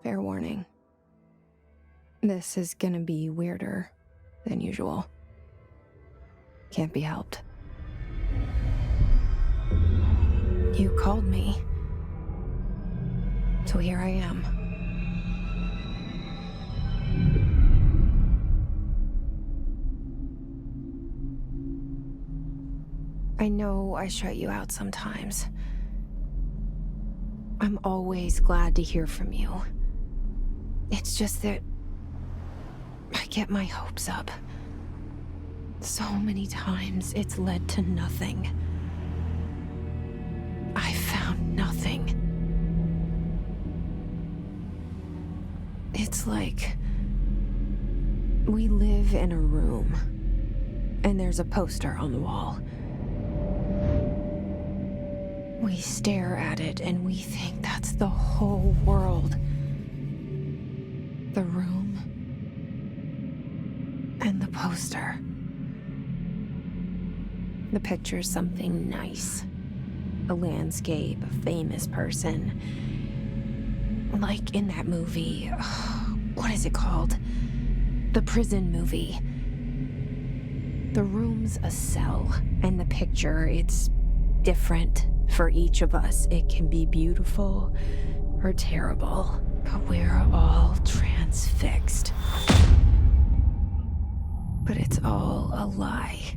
Fair warning. This is gonna be weirder than usual. Can't be helped. You called me. So here I am. I know I shut you out sometimes. I'm always glad to hear from you. It's just that I get my hopes up. So many times it's led to nothing. I found nothing. It's like we live in a room, and there's a poster on the wall. We stare at it and we think that's the whole world. The room and the poster. The picture's something nice. A landscape, a famous person. Like in that movie, what is it called? The prison movie. The room's a cell, and the picture, it's different for each of us. It can be beautiful or terrible, but we're all transfixed. But it's all a lie.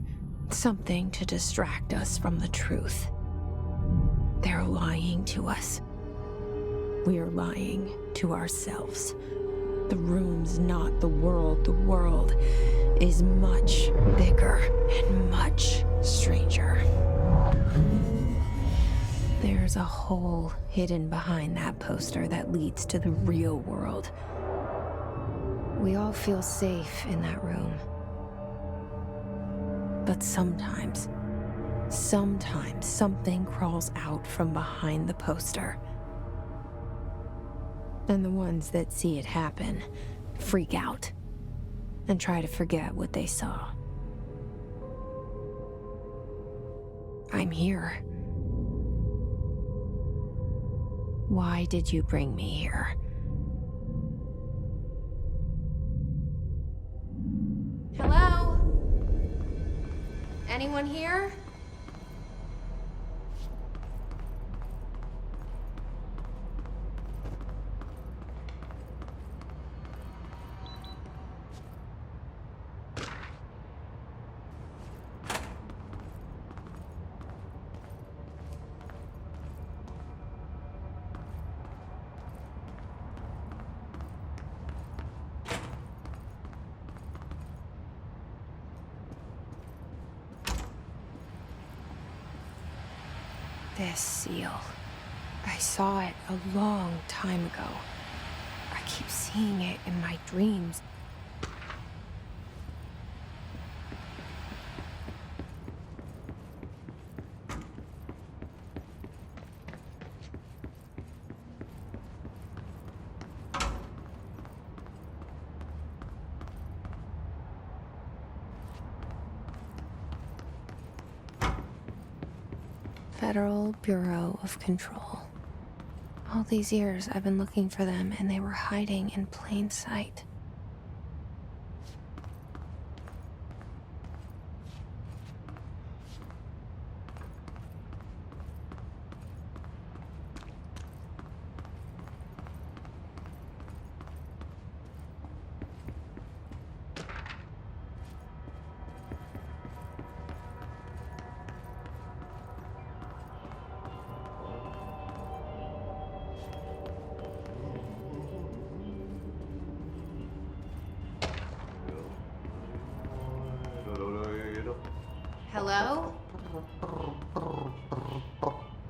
Something to distract us from the truth. They're lying to us. We're lying to ourselves. The room's not the world. The world is much bigger and much stranger. There's a hole hidden behind that poster that leads to the real world. We all feel safe in that room. But sometimes something crawls out from behind the poster. And the ones that see it happen freak out and try to forget what they saw. I'm here. Why did you bring me here? Hello? Anyone here? This seal. I saw it a long time ago. I keep seeing it in my dreams. Federal Bureau of Control. All these years I've been looking for them, and they were hiding in plain sight. Hello?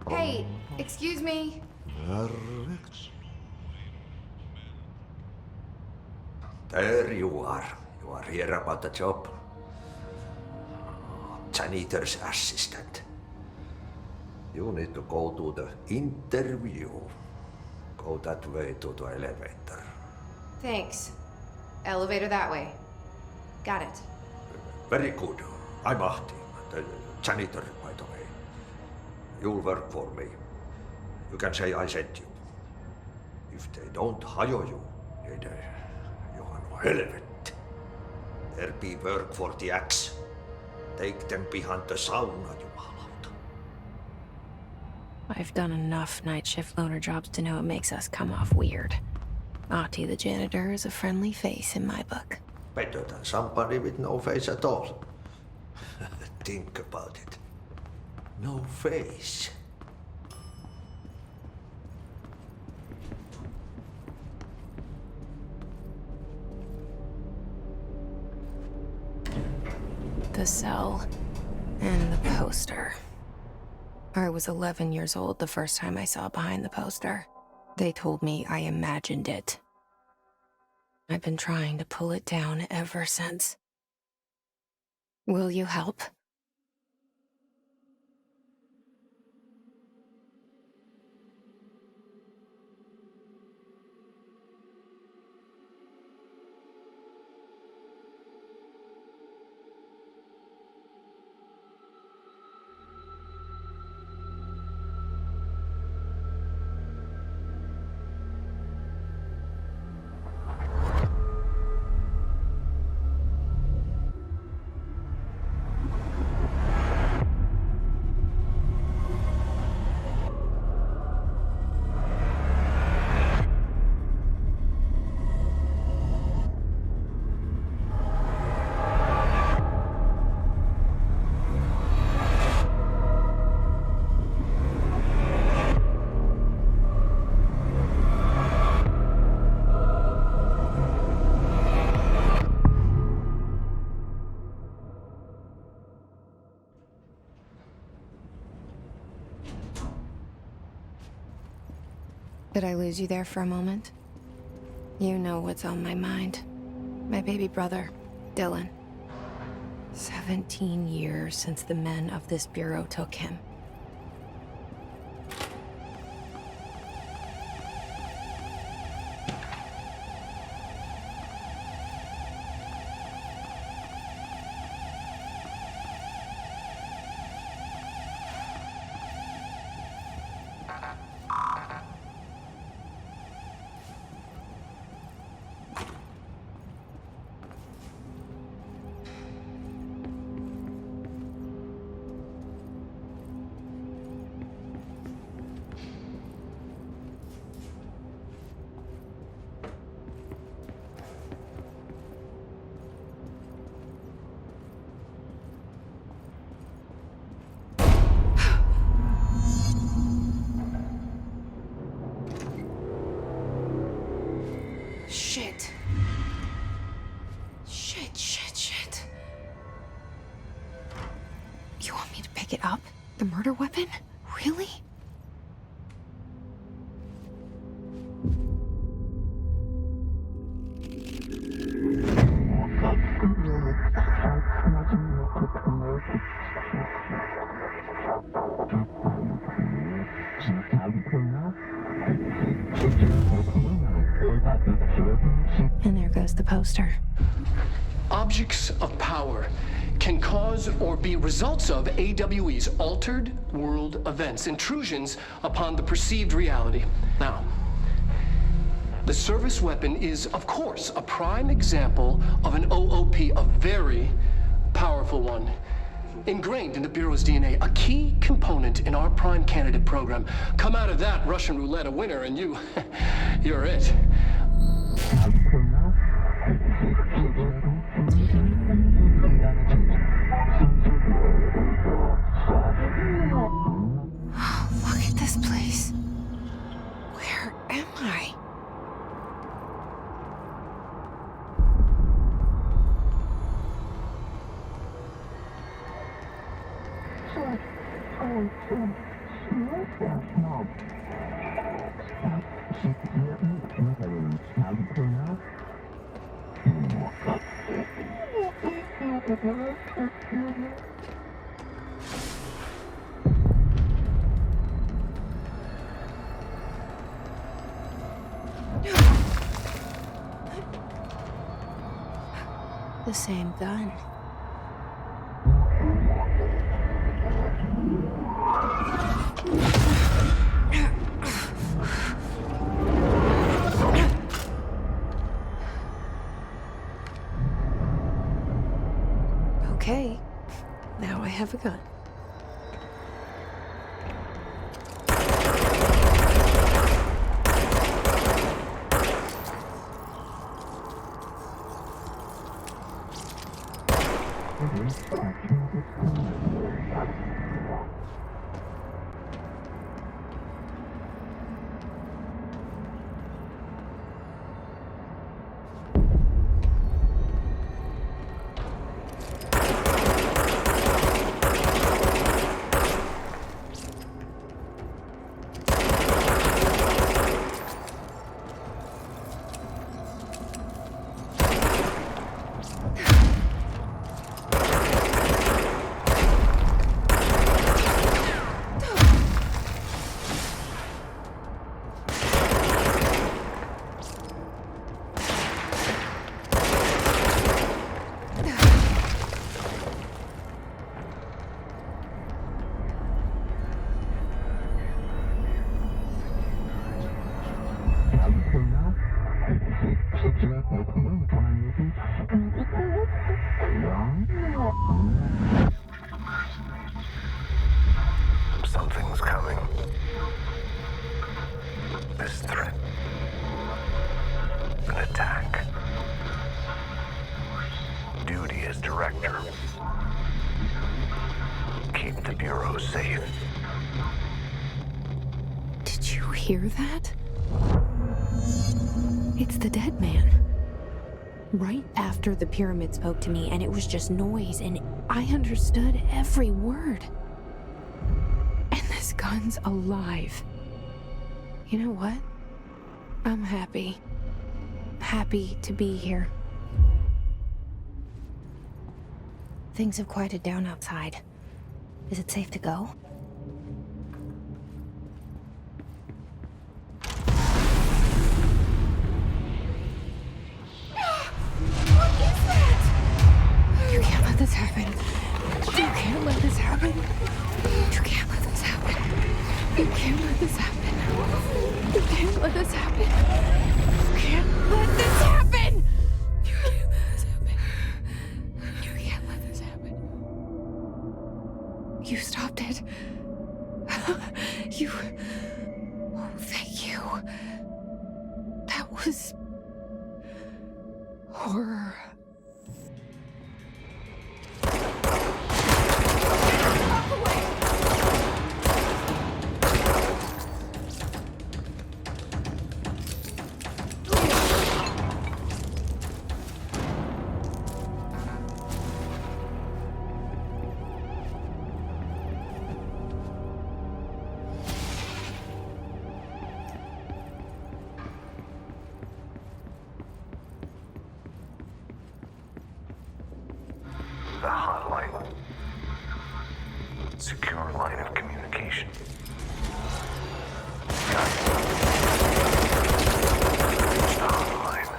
Hey, excuse me. There you are. You are here about the job. Janitor's assistant. You need to go to the interview. Go that way to the elevator. Thanks. Elevator that way. Got it. Very good. I'm Ahti, the janitor, by the way. You'll work for me. You can say I sent you. If they don't hire you, then you are no helvet. There be work for the axe. Take them behind the sauna, jumalauta. I've done enough night shift loner jobs to know it makes us come off weird. Ahti the janitor is a friendly face in my book. Better than somebody with no face at all. Think about it. No face. The cell and the poster. I was 11 years old the first time I saw behind the poster. They told me I imagined it. I've been trying to pull it down ever since. Will you help? Did I lose you there for a moment? You know what's on my mind. My baby brother, Dylan. 17 years since the men of this bureau took him. Shit. Shit. You want me to pick it up? The murder weapon? Really? And there goes the poster. Objects of power can cause or be results of AWE's altered world events, intrusions upon the perceived reality. Now, the service weapon is, of course, a prime example of an OOP, a very powerful one. Ingrained in the Bureau's DNA, a key component in our prime candidate program. Come out of that Russian roulette a winner and you're it. Look at this place. Where am I? The same gun. Okay, now I have a gun. Something's coming. This threat. An attack. Duty as director. Keep the Bureau safe. Did you hear that? It's the dead man. Right after the pyramid spoke to me, and it was just noise, and I understood every word. And this gun's alive. You know what? I'm happy. Happy to be here. Things have quieted down outside. Is it safe to go? You can't let this happen. You can't let this happen. You can't let this happen. You can't let this happen. You can't let this happen. You can't let this happen. You can't let this happen. You can't let this happen. You stopped it. You... Oh, thank you. That was... horror. The hotline. Secure line of communication. Got it. Reach the hotline.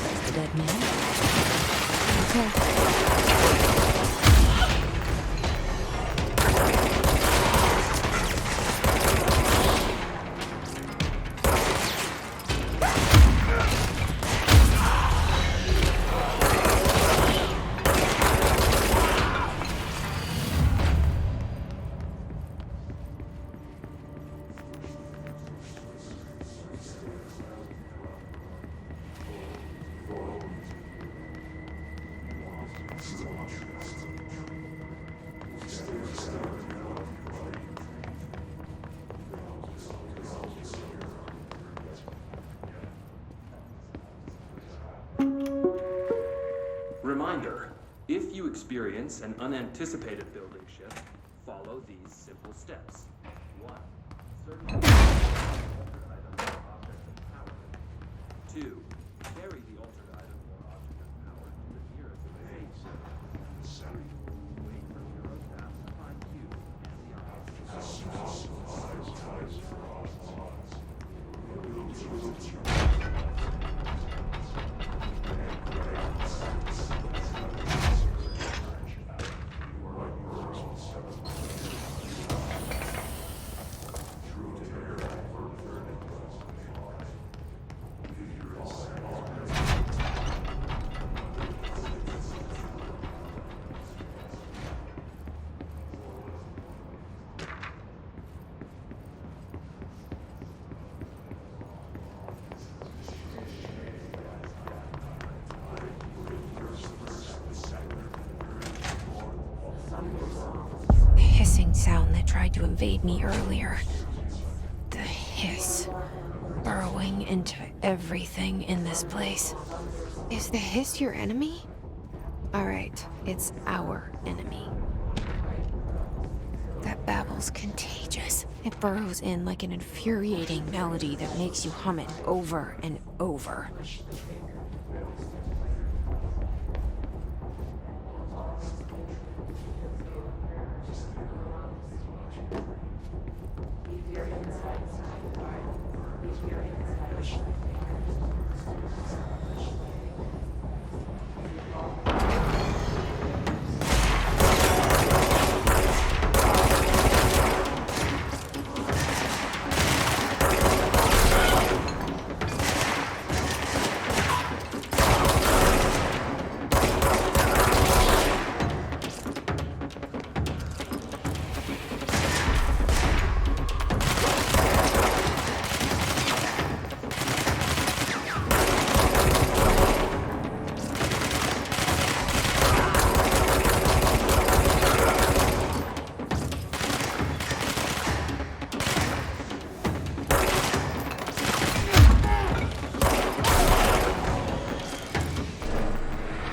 That's the dead man. Okay. Reminder, if you experience an unanticipated building shift, follow these simple steps. 1. Certain altered item or object of power. 2. Carry the altered item or object of power to the nearest safe zone. 3. Wait for Bureau staff to find you and the object. invade me earlier. The hiss. Burrowing into everything in this place. Is the hiss your enemy? Alright, it's our enemy. That babble's contagious. It burrows in like an infuriating melody that makes you hum it over and over.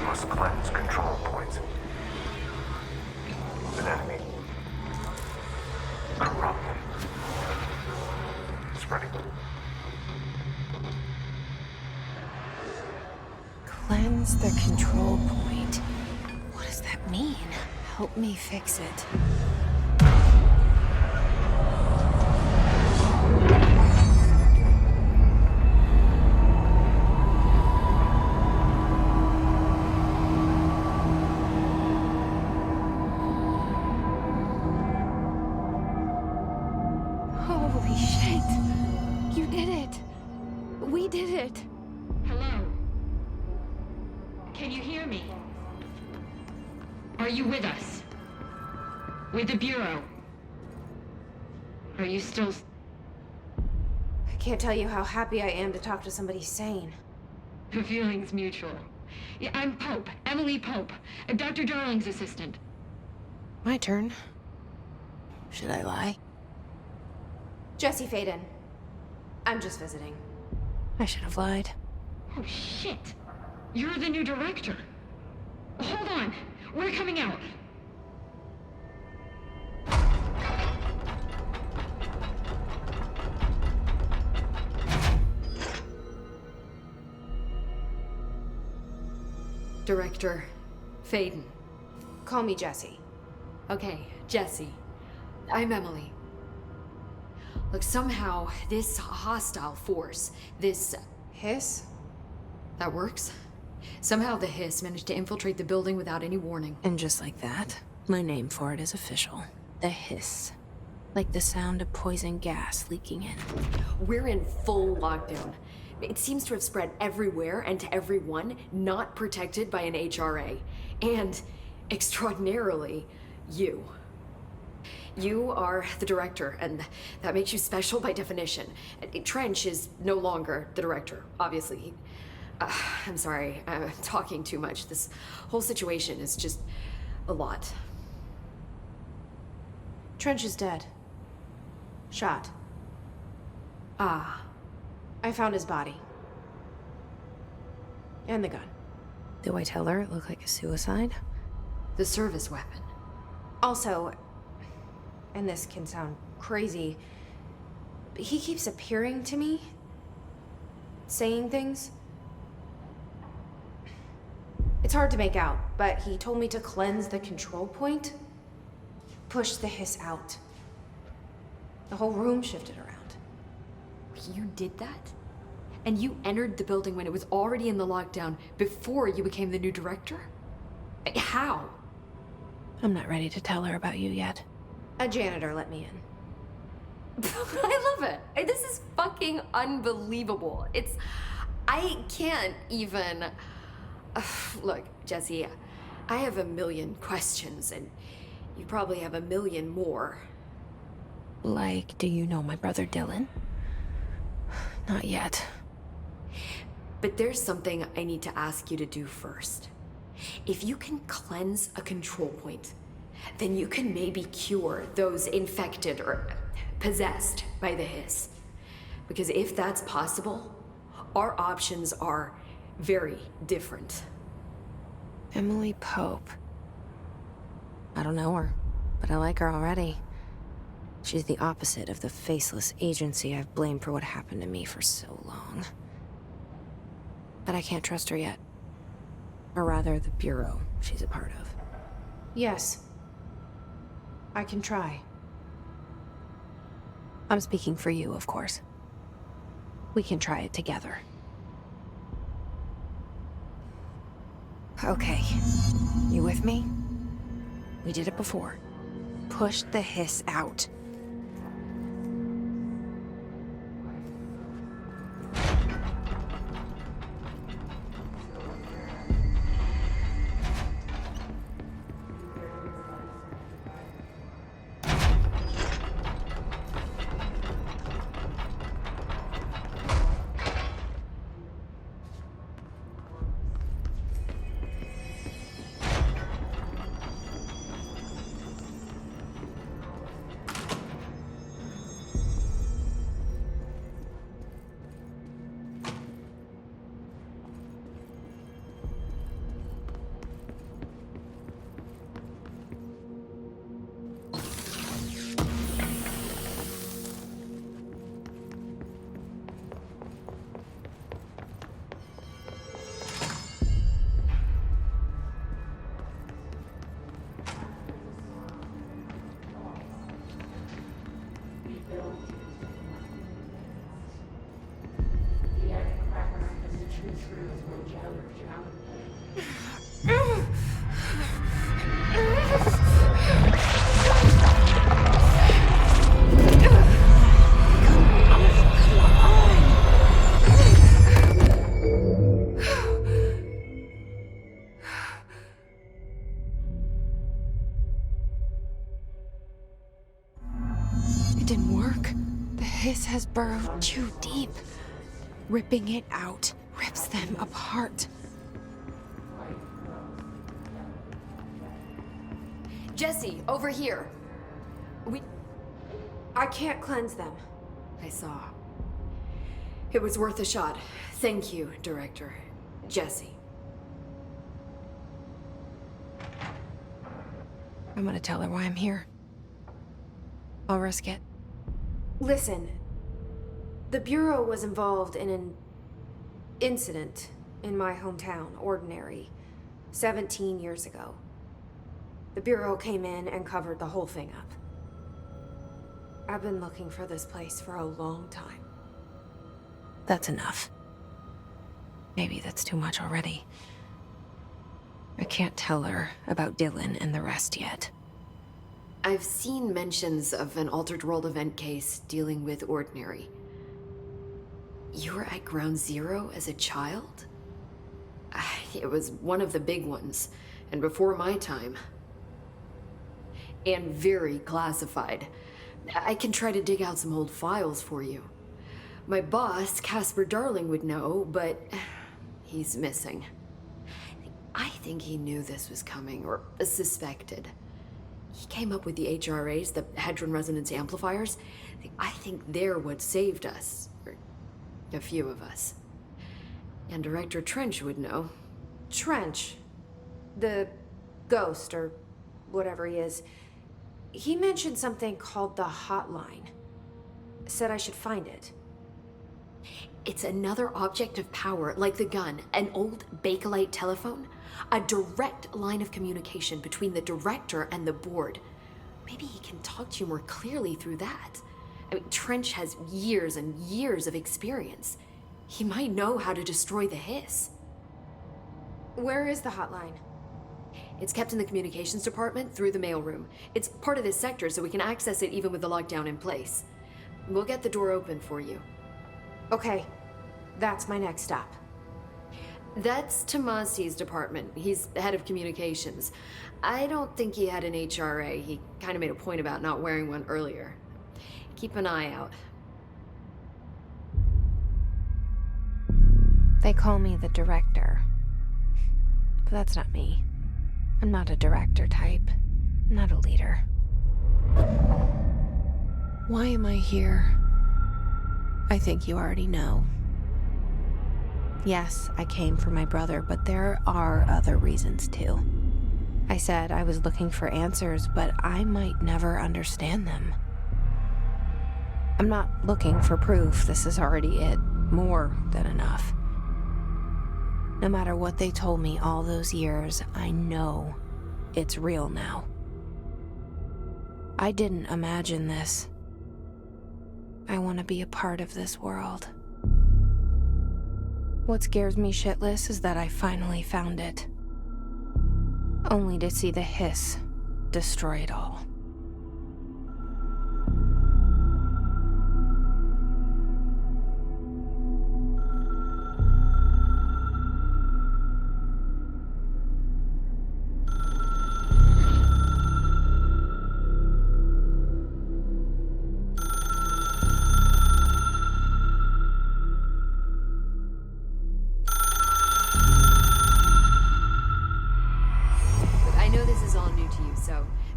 Must cleanse control points. An enemy. Corrupt. Spreading. Cleanse the control point. What does that mean? Help me fix it. Holy shit! You did it! We did it! Hello? Can you hear me? Are you with us? With the Bureau? Are you still... I can't tell you how happy I am to talk to somebody sane. The feeling's mutual. Yeah, I'm Pope, Emily Pope, Dr. Darling's assistant. My turn. Should I lie? Jesse Faden. I'm just visiting. I should have lied. Oh, shit. You're the new director. Hold on. We're coming out. Director Faden. Call me Jesse. Okay, Jesse. I'm Emily. Look, somehow this hostile force, this... Hiss? that works? Somehow the hiss managed to infiltrate the building without any warning. And just like that, my name for it is official. The hiss. Like the sound of poison gas leaking in. We're in full lockdown. It seems to have spread everywhere and to everyone not protected by an HRA. And, extraordinarily, you. You are the director, and that makes you special by definition. Trench is no longer the director, obviously. I'm sorry, I'm talking too much. This whole situation is just a lot. Trench is dead. Shot. Ah. I found his body. And the gun. Do I tell her it looked like a suicide? The service weapon. Also, and this can sound crazy, but he keeps appearing to me, saying things. It's hard to make out, but he told me to cleanse the control point, push the hiss out. The whole room shifted around. You did that? And you entered the building when it was already in the lockdown before you became the new director? How? I'm not ready to tell her about you yet. A janitor let me in. I love it. This is fucking unbelievable. I can't even... Look, Jesse, I have a million questions, and you probably have a million more. Like, do you know my brother Dylan? Not yet. But there's something I need to ask you to do first. If you can cleanse a control point, then you can maybe cure those infected or possessed by the hiss. Because if that's possible, our options are very different. Emily Pope. I don't know her, but I like her already. She's the opposite of the faceless agency I've blamed for what happened to me for so long. But I can't trust her yet. Or rather, the bureau she's a part of. Yes. I can try. I'm speaking for you, of course. We can try it together. Okay. You with me? We did it before. Push the hiss out. Has burrowed too deep. Ripping it out rips them apart. Jesse, over here. I can't cleanse them. I saw. It was worth a shot. Thank you, Director. Jesse. I'm gonna tell her why I'm here. I'll risk it. Listen. The Bureau was involved in an incident in my hometown, Ordinary, 17 years ago. The Bureau came in and covered the whole thing up. I've been looking for this place for a long time. That's enough. Maybe that's too much already. I can't tell her about Dylan and the rest yet. I've seen mentions of an Altered World event case dealing with Ordinary. You were at Ground Zero as a child? It was one of the big ones, and before my time. And very classified. I can try to dig out some old files for you. My boss, Casper Darling, would know, but he's missing. I think he knew this was coming, or suspected. He came up with the HRAs, the Hadron Resonance Amplifiers. I think they're what saved us. A few of us. And Director Trench would know. Trench? The ghost, or whatever he is. He mentioned something called the hotline. Said I should find it. It's another object of power, like the gun, an old Bakelite telephone. A direct line of communication between the director and the board. Maybe he can talk to you more clearly through that. I mean, Trench has years and years of experience. He might know how to destroy the hiss. Where is the hotline? It's kept in the communications department through the mailroom. It's part of this sector, so we can access it even with the lockdown in place. We'll get the door open for you. Okay, that's my next stop. That's Tomasi's department. He's head of communications. I don't think he had an HRA. He kind of made a point about not wearing one earlier. Keep an eye out. They call me the director. But that's not me. I'm not a director type. not a leader. Why am I here? I think you already know. Yes, I came for my brother, but there are other reasons too. I said I was looking for answers, but I might never understand them. I'm not looking for proof. This is already it. More than enough. No matter what they told me all those years, I know it's real now. I didn't imagine this. I want to be a part of this world. What scares me shitless is that I finally found it. Only to see the hiss destroy it all.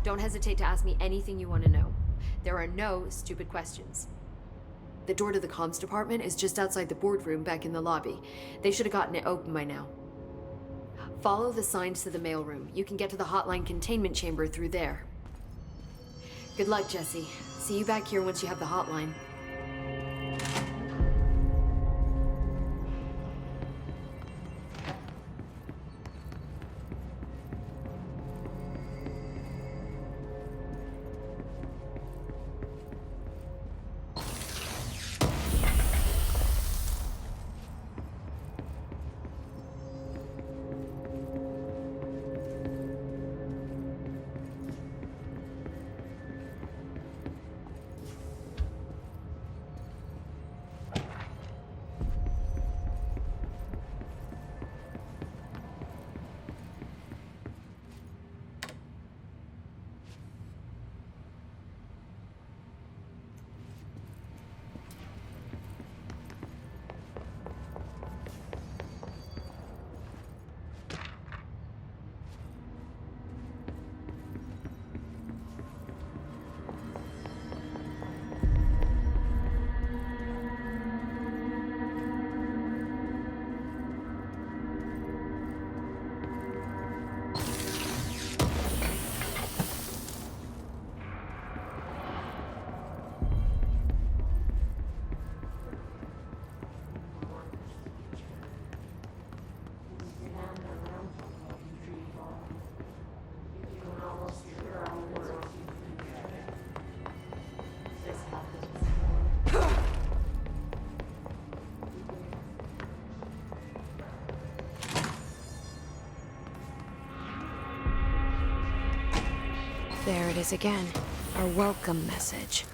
Don't hesitate to ask me anything you want to know. There are no stupid questions. The door to the comms department is just outside the boardroom back in the lobby. They should have gotten it open by now. Follow the signs to the mailroom. You can get to the hotline containment chamber through there. Good luck, Jesse. See you back here once you have the hotline. There it is again, our welcome message.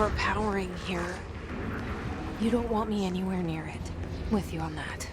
overpowering here. You don't want me anywhere near it. With you on that.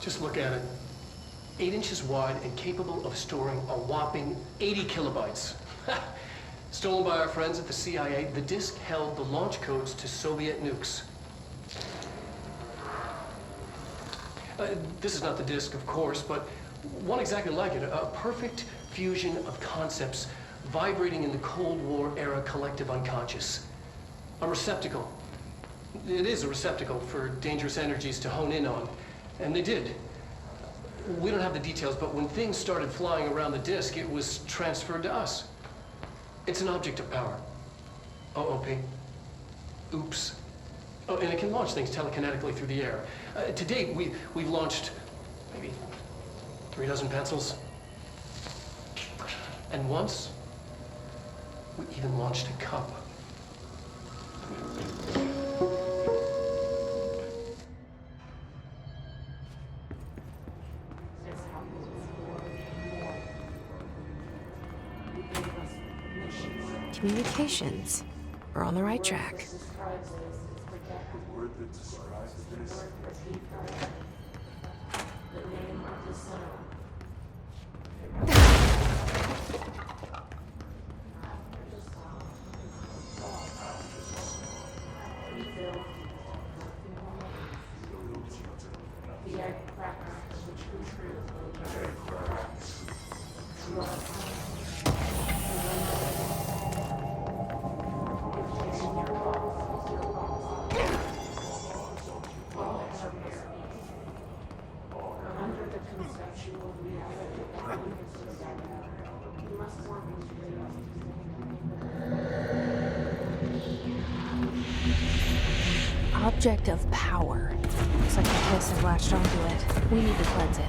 Just look at it. 8 inches wide and capable of storing a whopping 80 kilobytes. Stolen by our friends at the CIA, the disk held the launch codes to Soviet nukes. This is not the disk, of course, but one exactly like it. A perfect fusion of concepts vibrating in the Cold War era collective unconscious. A receptacle. It is a receptacle for dangerous energies to hone in on. And they did. We don't have the details, but when things started flying around the disk, it was transferred to us. It's an object of power. OOP. Oops. Oh, and it can launch things telekinetically through the air. To date, we've launched maybe 3 dozen pencils. And once, we even launched a cup. Communications. We're on the right track. object of power. Looks like the piss have latched onto it. We need to cleanse it.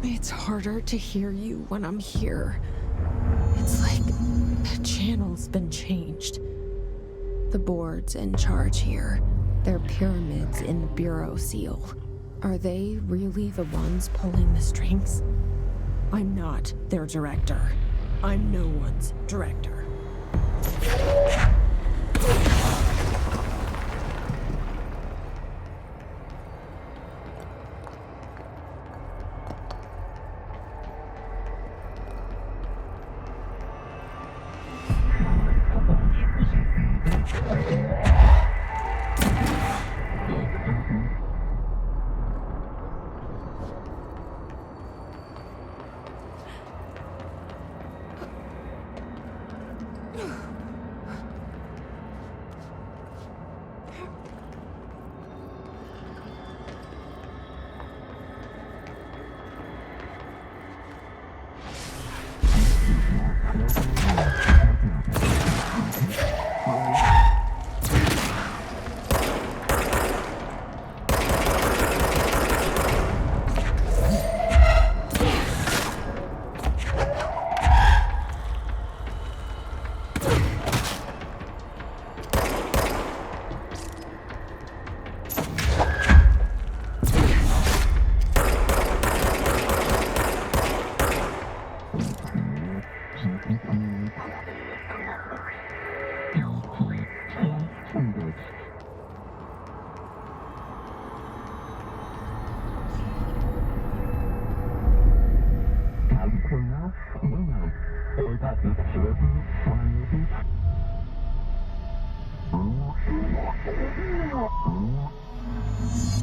It's harder to hear you when I'm here. It's like the channel's been changed. The board's in charge here. They're pyramids in the Bureau seal. Are they really the ones pulling the strings? I'm not their director. I'm no one's director.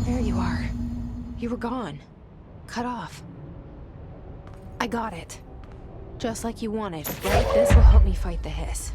There you are. You were gone. Cut off. I got it. Just like you wanted, right? This will help me fight the hiss.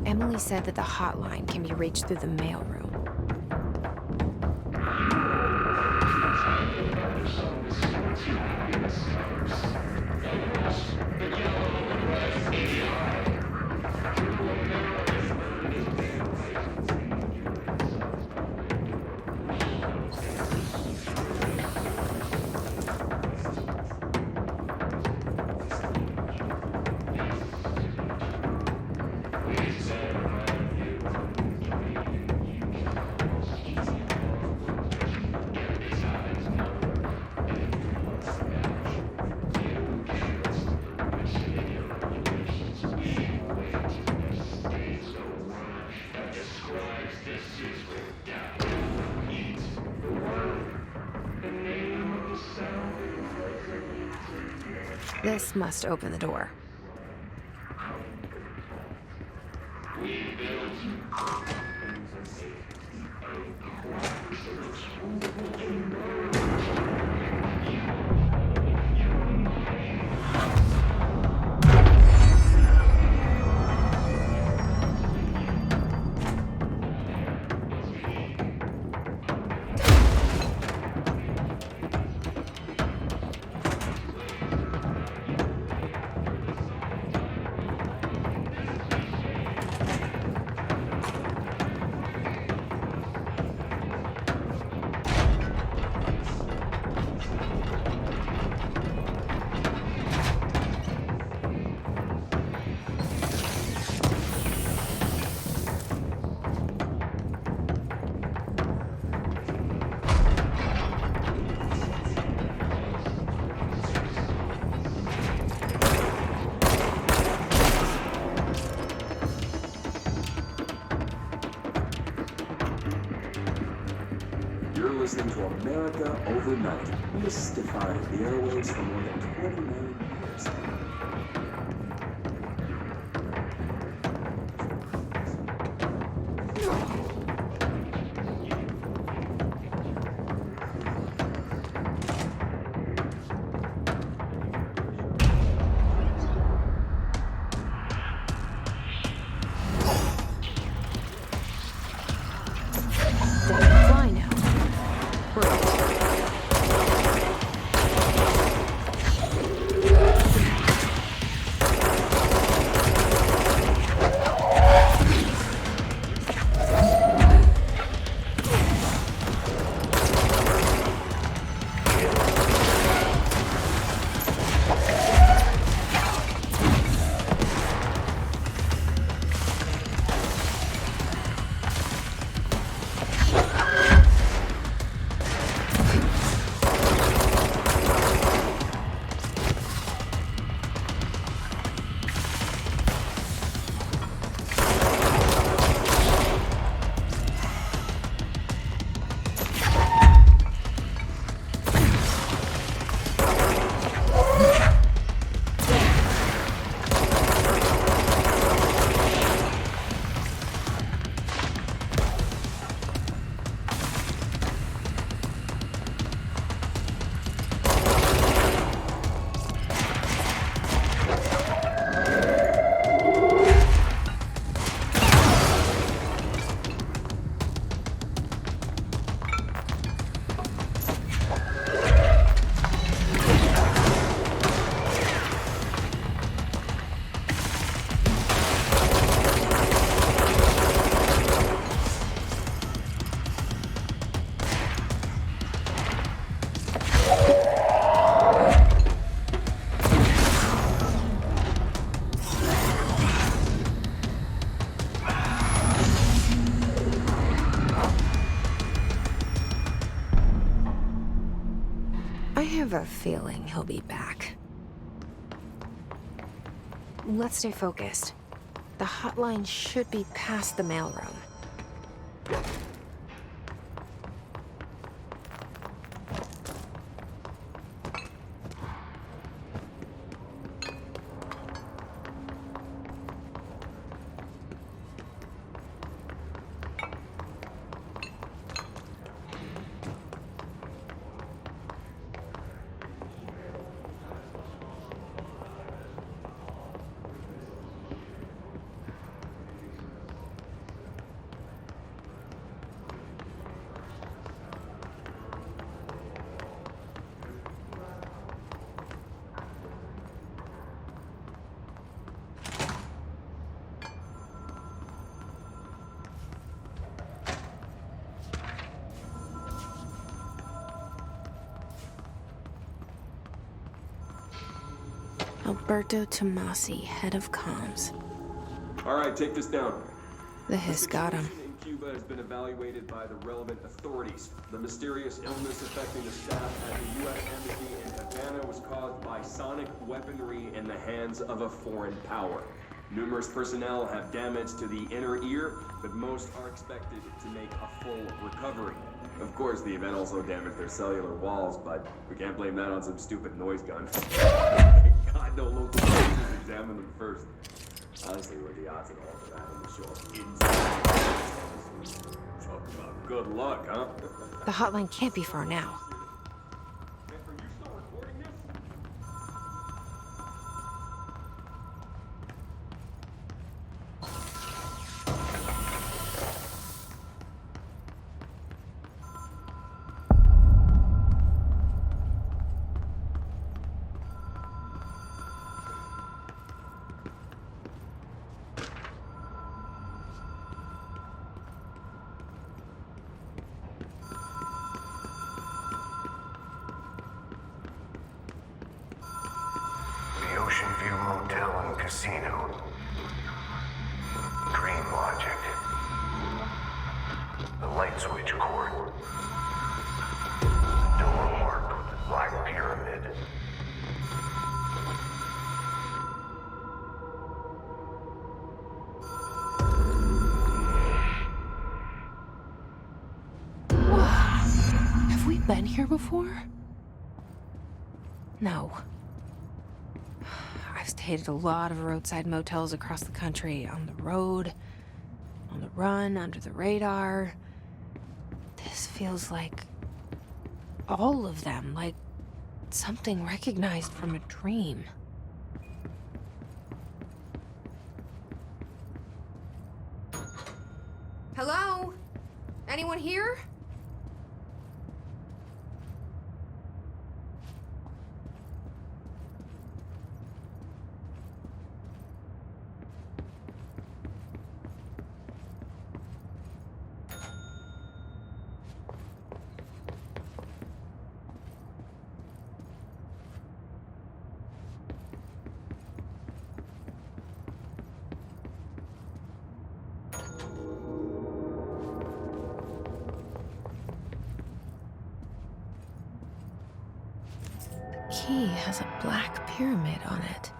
Emily said that the hotline can be reached through the mailroom. This must open the door. You're listening to America Overnight, mystifying the airwaves for more than 29 years. Fly now. I have a feeling he'll be back. Let's stay focused. The hotline should be past the mailroom. Alberto Tomasi, head of comms. All right, take this down. The hiss got him. The situation in Cuba has been evaluated by the relevant authorities. The mysterious illness affecting the staff at the U.S. Embassy in Havana was caused by sonic weaponry in the hands of a foreign power. Numerous personnel have damage to the inner ear, but most are expected to make a full recovery. Of course, the event also damaged their cellular walls, but we can't blame that on some stupid noise gun. God, no local police examine them first. Honestly, what are the odds that all of that will show up inside? Talk about good luck, huh? The hotline can't be far now. Are you still recording this? The Ocean View Motel and Casino. Dream logic. The light switch cord. Door marked with the Black Pyramid. Have we been here before? No. I've stayed at a lot of roadside motels across the country, on the road, on the run, under the radar. This feels like all of them, like something recognized from a dream. Hello? Anyone here? The key has a black pyramid on it.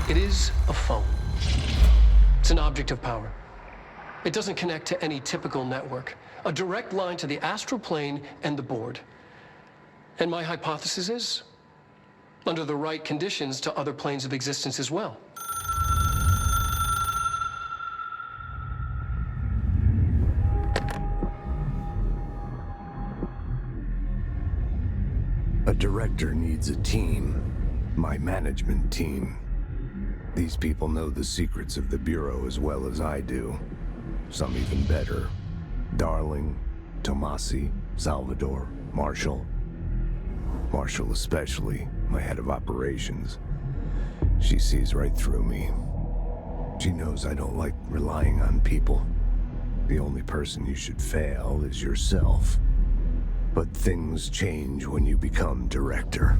It is a phone. It's an object of power. It doesn't connect to any typical network. A direct line to the astral plane and the board. And my hypothesis is, under the right conditions, to other planes of existence as well. A director needs a team. My management team. These people know the secrets of the Bureau as well as I do. Some even better. Darling, Tomasi, Salvador, Marshall. Marshall especially, my head of operations. She sees right through me. She knows I don't like relying on people. The only person you should fail is yourself. But things change when you become director.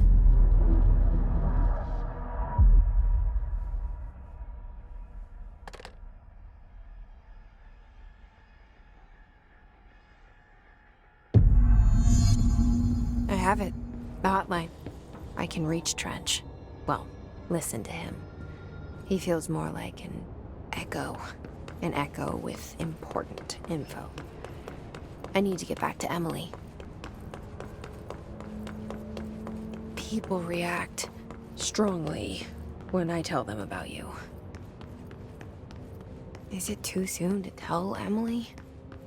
I have it. The hotline. I can reach Trench. Well, listen to him. He feels more like an echo. An echo with important info. I need to get back to Emily. People react strongly when I tell them about you. Is it too soon to tell Emily?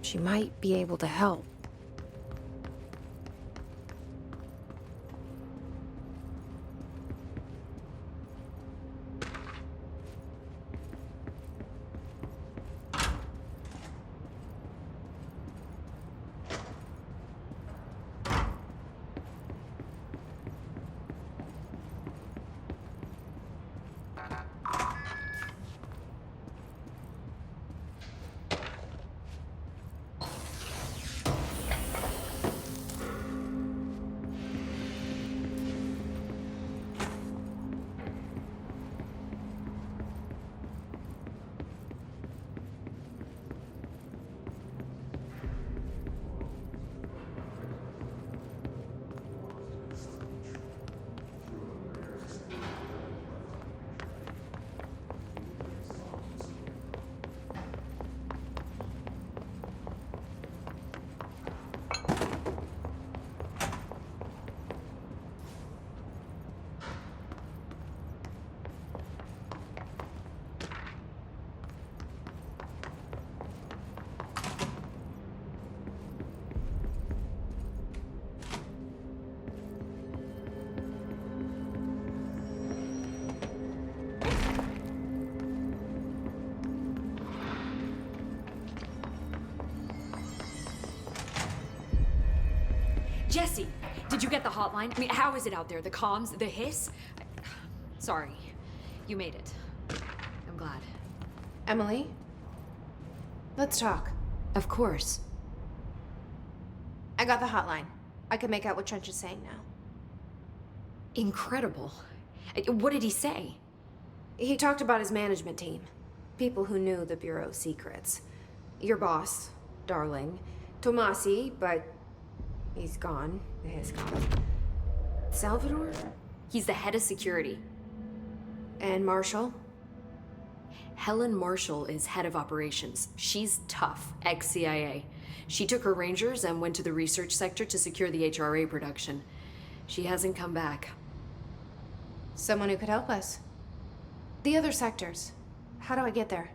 She might be able to help. Jesse, did you get the hotline? I mean, how is it out there? The comms, the hiss? Sorry, you made it. I'm glad. Emily? Let's talk. Of course. I got the hotline. I can make out what Trench is saying now. Incredible. What did he say? He talked about his management team. People who knew the Bureau's secrets. Your boss, Darling. 𝐂𝐨𝐽, but he's gone. He's gone. Salvador? He's the head of security. And Marshall? Helen Marshall is head of operations. She's tough, ex-CIA. She took her Rangers and went to the research sector to secure the HRA production. She hasn't come back. Someone who could help us. The other sectors. How do I get there?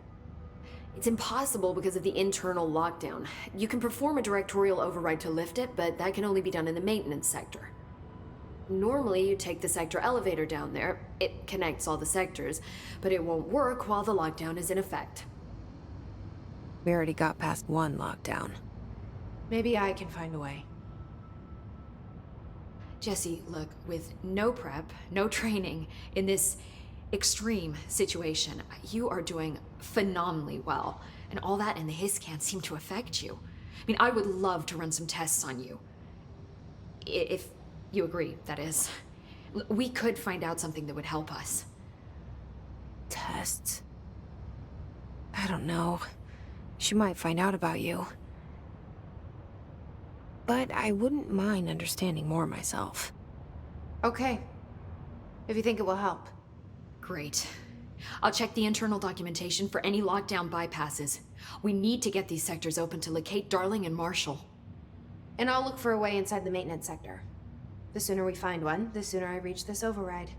It's impossible because of the internal lockdown. You can perform a directorial override to lift it, but that can only be done in the maintenance sector. Normally, you take the sector elevator down there. It connects all the sectors, but it won't work while the lockdown is in effect. We already got past one lockdown. Maybe I can find a way. Jesse, look, with no prep, no training, in this extreme situation, you are doing phenomenally well. And all that and the hiss can't seem to affect you. I mean, I would love to run some tests on you. If you agree, that is. We could find out something that would help us. Tests? I don't know. She might find out about you. But I wouldn't mind understanding more myself. Okay. If you think it will help. Great. I'll check the internal documentation for any lockdown bypasses. We need to get these sectors open to locate Darling and Marshall. And I'll look for a way inside the maintenance sector. The sooner we find one, the sooner I reach this override.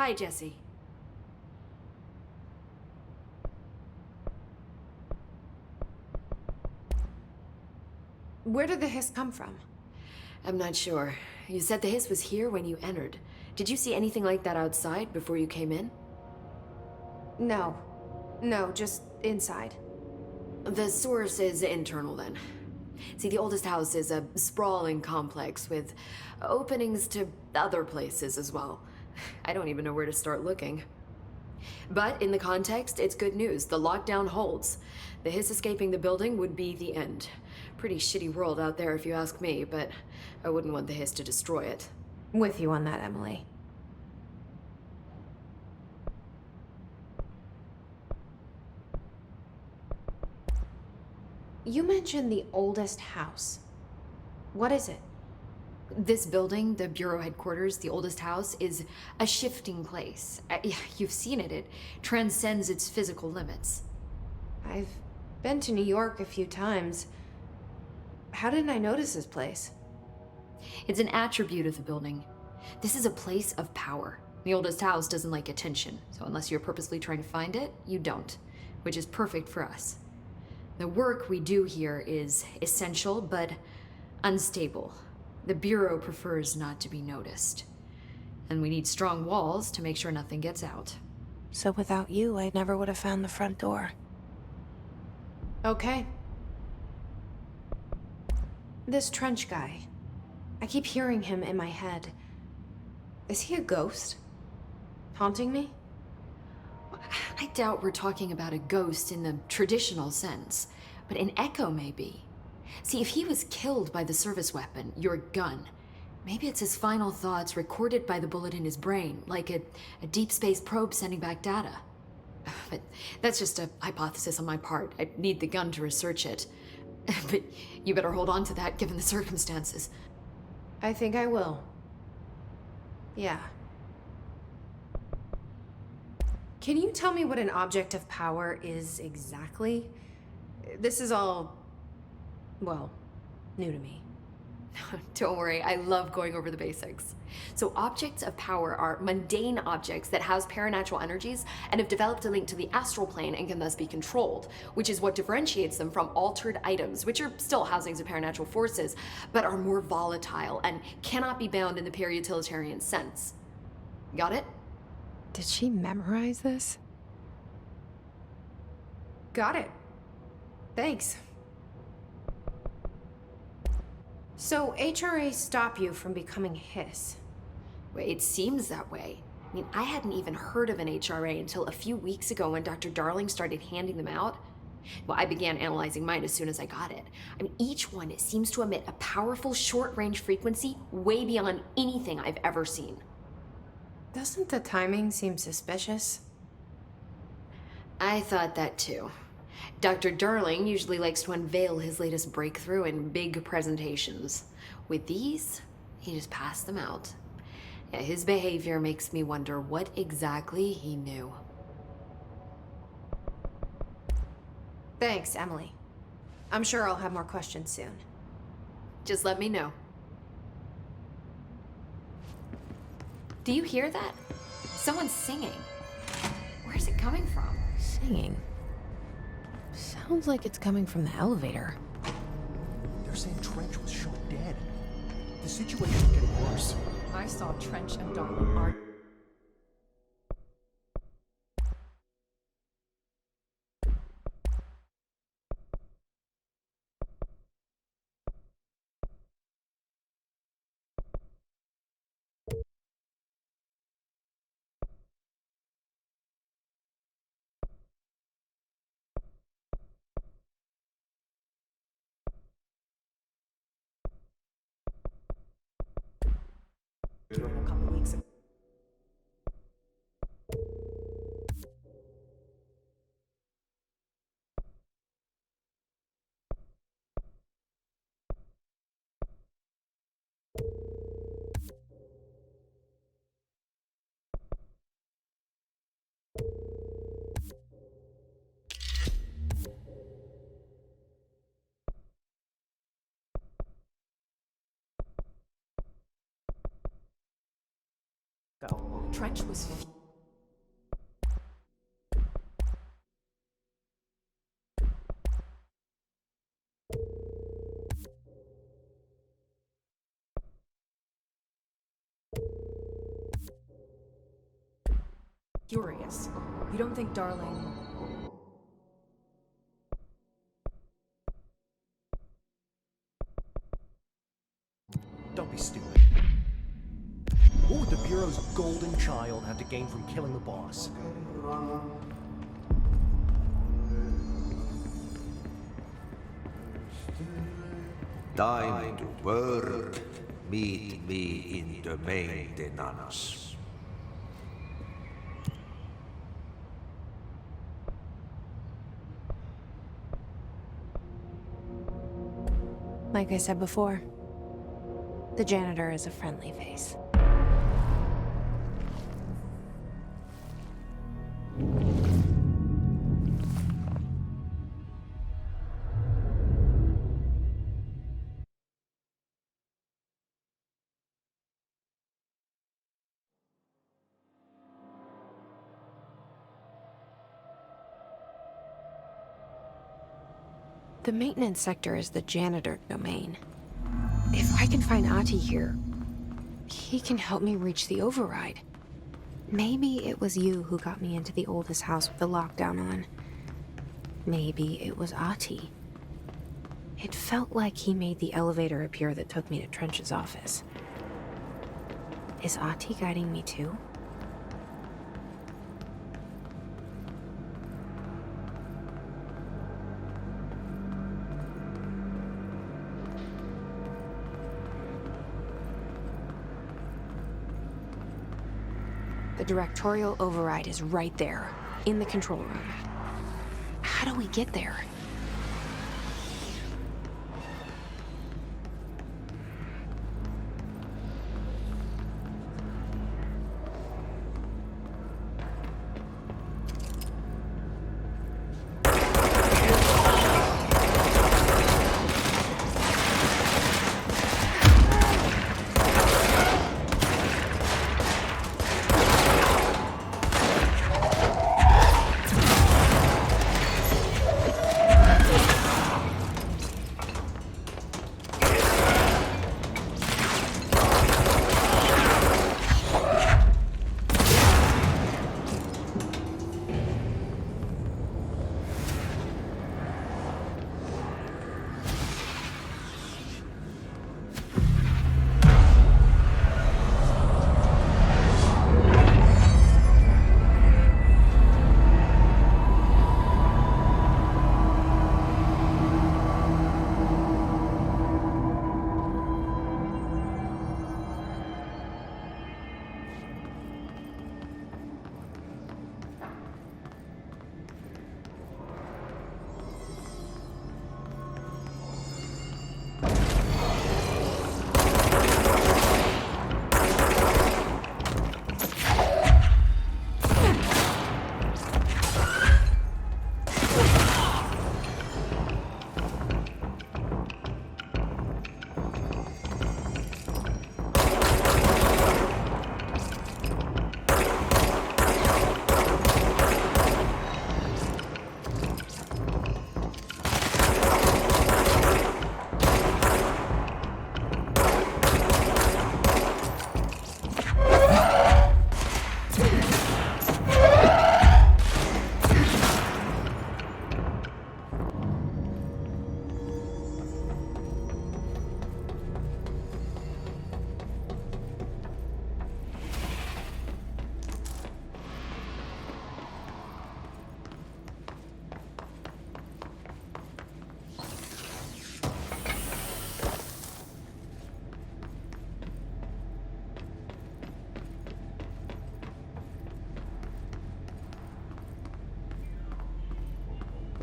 Hi, Jesse. Where did the hiss come from? I'm not sure. You said the hiss was here when you entered. Did you see anything like that outside before you came in? No. No, just inside. The source is internal then. See, the oldest house is a sprawling complex with openings to other places as well. I don't even know where to start looking. But in the context, it's good news. The lockdown holds. The hiss escaping the building would be the end. Pretty shitty world out there if you ask me, but I wouldn't want the hiss to destroy it. With you on that, Emily. You mentioned the oldest house. What is it? This building, the Bureau headquarters, the oldest house, is a shifting place. You've seen it. It transcends its physical limits. I've been to New York a few times. How didn't I notice this place? It's an attribute of the building. This is a place of power. The oldest house doesn't like attention, so unless you're purposely trying to find it, you don't, which is perfect for us. The work we do here is essential, but unstable. The Bureau prefers not to be noticed. And we need strong walls to make sure nothing gets out. So without you, I never would have found the front door. Okay. This Trench guy. I keep hearing him in my head. Is he a ghost? Haunting me? I doubt we're talking about a ghost in the traditional sense, but an echo maybe. See, if he was killed by the service weapon, your gun, maybe it's his final thoughts recorded by the bullet in his brain, like a deep space probe sending back data. But that's just a hypothesis on my part. I need the gun to research it. But you better hold on to that given the circumstances. I think I will. Yeah. Can you tell me what an object of power is exactly? This is all, well, new to me. Don't worry, I love going over the basics. So objects of power are mundane objects that house paranatural energies and have developed a link to the astral plane and can thus be controlled, which is what differentiates them from altered items, which are still housings of paranatural forces, but are more volatile and cannot be bound in the pure utilitarian sense. Got it? Did she memorize this? Got it. Thanks. So HRA stop you from becoming Hiss? Well, it seems that way. I mean, I hadn't even heard of an HRA until a few weeks ago when Dr. Darling started handing them out. Well, I began analyzing mine as soon as I got it. I mean, each one seems to emit a powerful short-range frequency way beyond anything I've ever seen. Doesn't the timing seem suspicious? I thought that too. Dr. Darling usually likes to unveil his latest breakthrough in big presentations. With these, he just passed them out. Yeah, his behavior makes me wonder what exactly he knew. Thanks, Emily. I'm sure I'll have more questions soon. Just let me know. Do you hear that? Someone's singing. Where's it coming from? Singing? Sounds like it's coming from the elevator. They're saying Trench was shot dead. The situation's getting worse. I saw Trench and Darling argue. A couple weeks ago. Trench was Curious. You don't think Darling... Don't be stupid. What would the Bureau's golden child have to gain from killing the boss? Time to work. Meet me in the maintenance. Like I said before, the janitor is a friendly face. The maintenance sector is the janitor domain. If I can find Ahti here, he can help me reach the override. Maybe it was you who got me into the oldest house with the lockdown on. Maybe it was Ahti. It felt like he made the elevator appear that took me to Trench's office. Is Ahti guiding me too? The directorial override is right there, in the control room. How do we get there?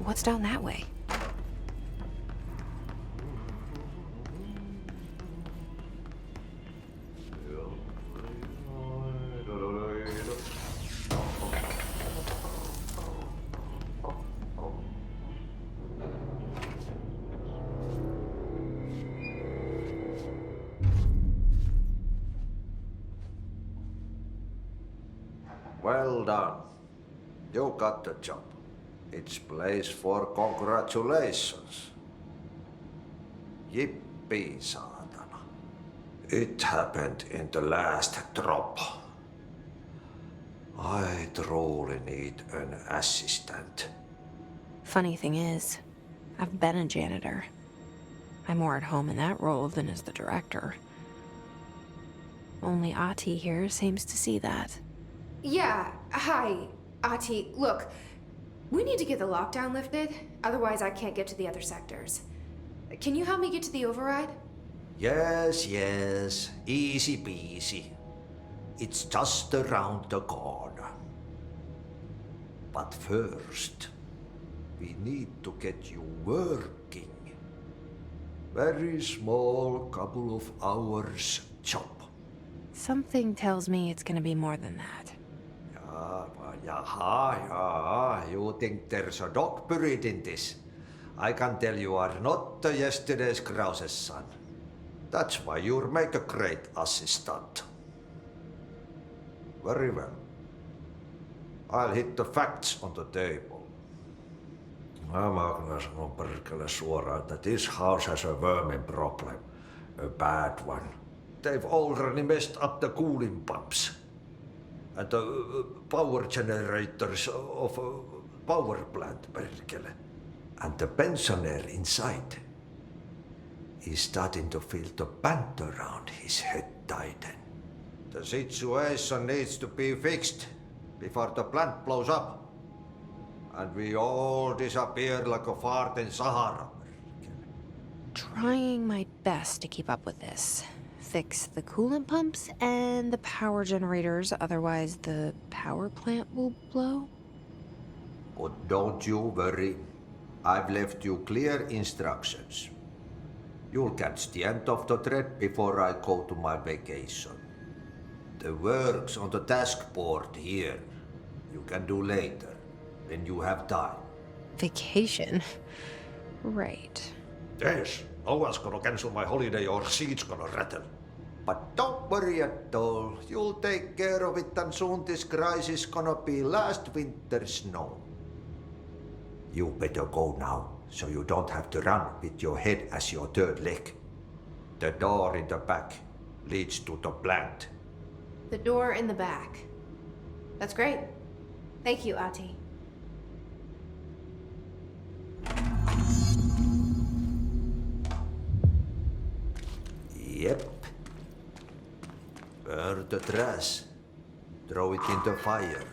What's down that way? Well done. You got the job. It's place for congratulations. Yippee, saatana. It happened in the last drop. I truly need an assistant. Funny thing is, I've been a janitor. I'm more at home in that role than as the director. Only Ati here seems to see that. Yeah, hi, Ati. Look, we need to get the lockdown lifted, otherwise I can't get to the other sectors. Can you help me get to the override? Yes, easy peasy. It's just around the corner. But first, we need to get you working. Very small, couple of hours job. Something tells me it's gonna be more than that. Yeah, you think there's a dog buried in this? I can tell you are not yesterday's Krause's son. That's why you'll make a great assistant. Very well. I'll hit the facts on the table. Mä kyllä sanon perkele suoraan, että this house has a vermin problem. A bad one. They've already messed up the cooling pumps. And the power generators of a power plant, perkele. And the pensioner inside is starting to feel the band around his head tighten. The situation needs to be fixed before the plant blows up. And we all disappear like a fart in Sahara. Trying my best to keep up with this. Fix the coolant pumps and the power generators, otherwise the power plant will blow. But don't you worry. I've left you clear instructions. You'll catch the end of the thread before I go to my vacation. The work's on the task board here. You can do later, when you have time. Vacation? Right. Yes, no one's gonna cancel my holiday or seat's gonna rattle. But don't worry at all. You'll take care of it and soon this crisis gonna be last winter's snow. You better go now, so you don't have to run with your head as your third leg. The door in the back leads to the plant. The door in the back. That's great. Thank you, Ati. Yep. Burn the trash. Throw it in the fire.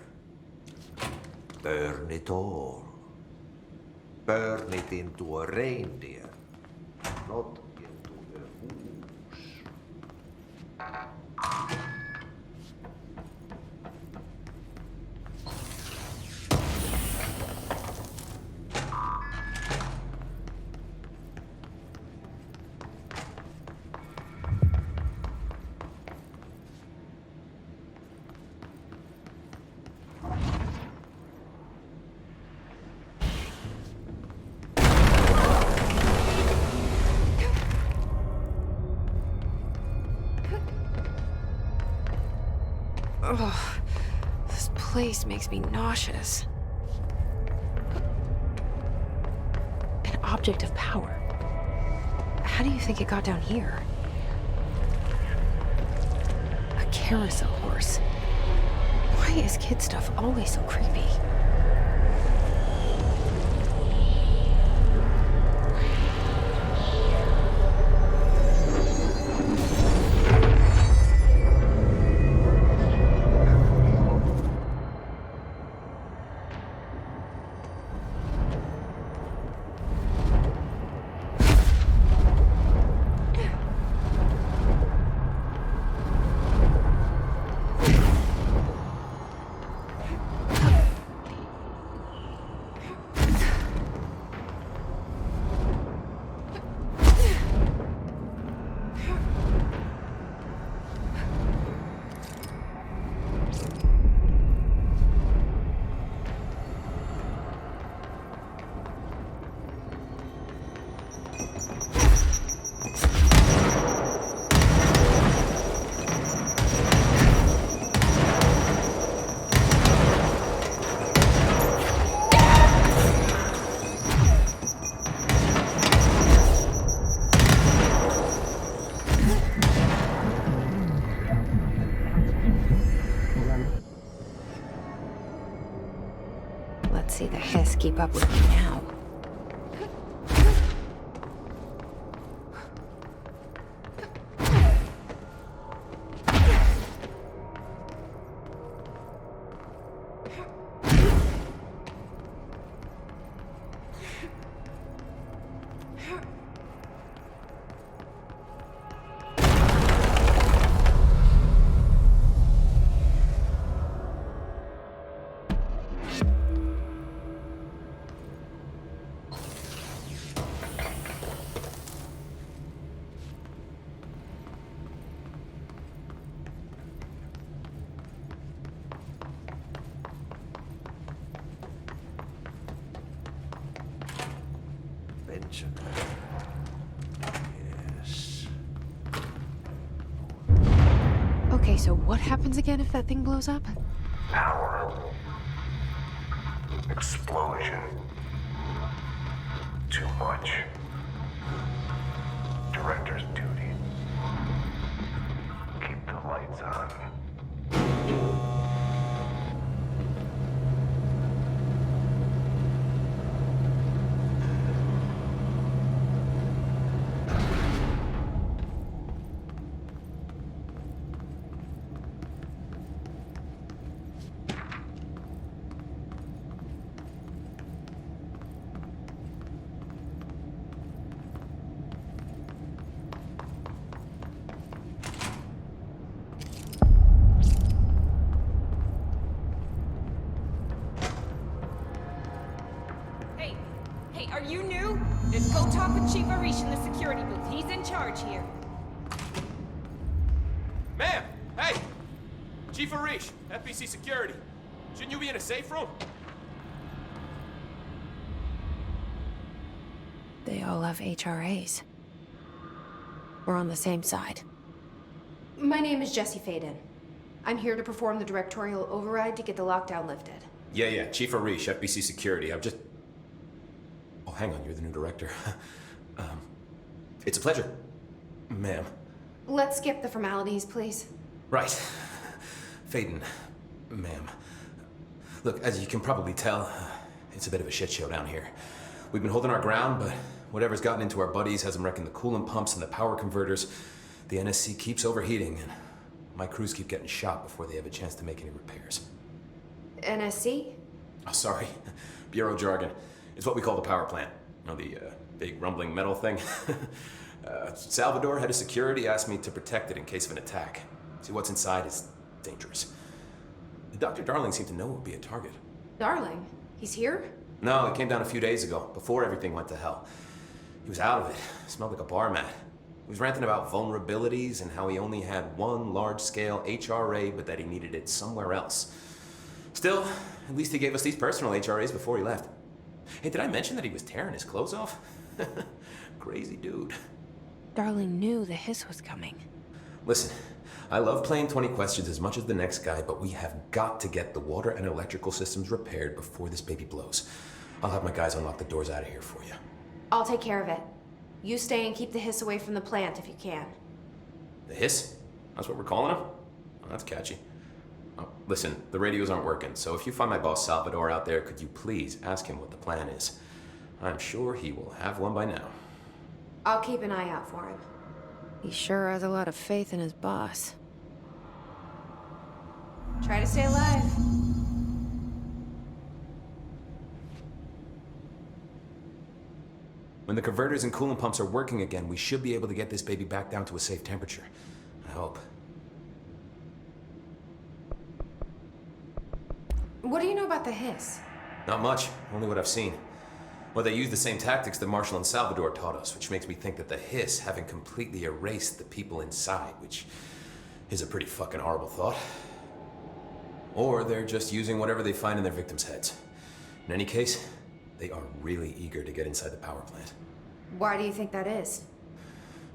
Burn it all. Burn it into a reindeer, not into a goose. Ugh, this place makes me nauseous. An object of power. How do you think it got down here? A carousel horse. Why is kid stuff always so creepy? Benjamin. Yes. Okay, so what happens again if that thing blows up? Power. Explosion. Too much. Director's duty. Keep the lights on. Hey, are you new? Then go talk with Chief Arish in the security booth. He's in charge here. Ma'am! Hey! Chief Arish, FBC Security. Shouldn't you be in a safe room? They all have HRAs. We're on the same side. My name is Jesse Faden. I'm here to perform the directorial override to get the lockdown lifted. Yeah, Chief Arish, FBC Security. I've just... Oh, hang on, you're the new director. It's a pleasure, ma'am. Let's skip the formalities, please. Right. Faden, ma'am. Look, as you can probably tell, it's a bit of a shit show down here. We've been holding our ground, but whatever's gotten into our buddies has them wrecking the coolant pumps and the power converters. The NSC keeps overheating, and my crews keep getting shot before they have a chance to make any repairs. NSC? Oh, sorry. Bureau jargon. It's what we call the power plant. You know, the big rumbling metal thing? Salvador, head of security, asked me to protect it in case of an attack. See, what's inside is dangerous. Dr. Darling seemed to know it would be a target. Darling? He's here? No, he came down a few days ago, before everything went to hell. He was out of it. Smelled like a bar mat. He was ranting about vulnerabilities and how he only had one large-scale HRA, but that he needed it somewhere else. Still, at least he gave us these personal HRAs before he left. Hey, did I mention that he was tearing his clothes off? Crazy dude. Darling knew the hiss was coming. Listen, I love playing 20 questions as much as the next guy, but we have got to get the water and electrical systems repaired before this baby blows. I'll have my guys unlock the doors out of here for you. I'll take care of it. You stay and keep the hiss away from the plant if you can. The hiss? That's what we're calling him? Oh, that's catchy. Oh, listen, the radios aren't working, so if you find my boss Salvador out there, could you please ask him what the plan is? I'm sure he will have one by now. I'll keep an eye out for him. He sure has a lot of faith in his boss. Try to stay alive. When the converters and coolant pumps are working again, we should be able to get this baby back down to a safe temperature. I hope. What do you know about the hiss? Not much, only what I've seen. Well, they use the same tactics that Marshall and Salvador taught us, which makes me think that the hiss haven't completely erased the people inside, which is a pretty fucking horrible thought. Or they're just using whatever they find in their victims' heads. In any case, they are really eager to get inside the power plant. Why do you think that is?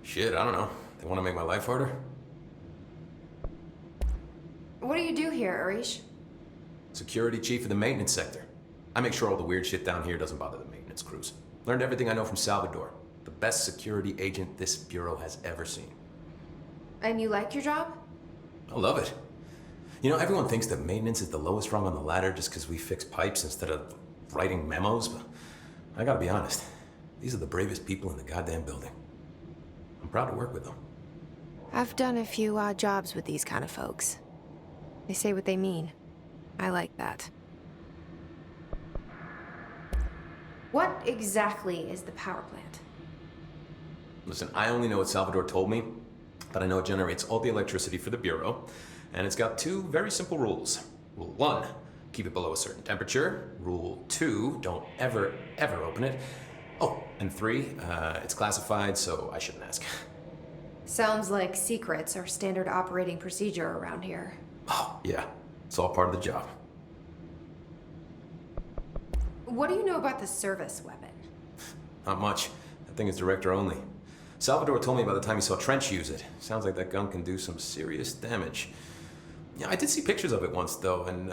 Shit, I don't know. They want to make my life harder? What do you do here, Arish? Security chief of the maintenance sector. I make sure all the weird shit down here doesn't bother the maintenance crews. Learned everything I know from Salvador, the best security agent this bureau has ever seen. And you like your job? I love it. You know, everyone thinks that maintenance is the lowest rung on the ladder just because we fix pipes instead of writing memos, but I gotta be honest, these are the bravest people in the goddamn building. I'm proud to work with them. I've done a few odd jobs with these kind of folks. They say what they mean. I like that. What exactly is the power plant? Listen, I only know what Salvador told me, but I know it generates all the electricity for the Bureau, and it's got 2 very simple rules. Rule 1, keep it below a certain temperature. Rule 2, don't ever open it. Oh, and 3, it's classified, so I shouldn't ask. Sounds like secrets are standard operating procedure around here. Oh, yeah. It's all part of the job. What do you know about the service weapon? Not much. That thing is director only. Salvador told me by the time he saw Trench use it. Sounds like that gun can do some serious damage. Yeah, I did see pictures of it once, though, and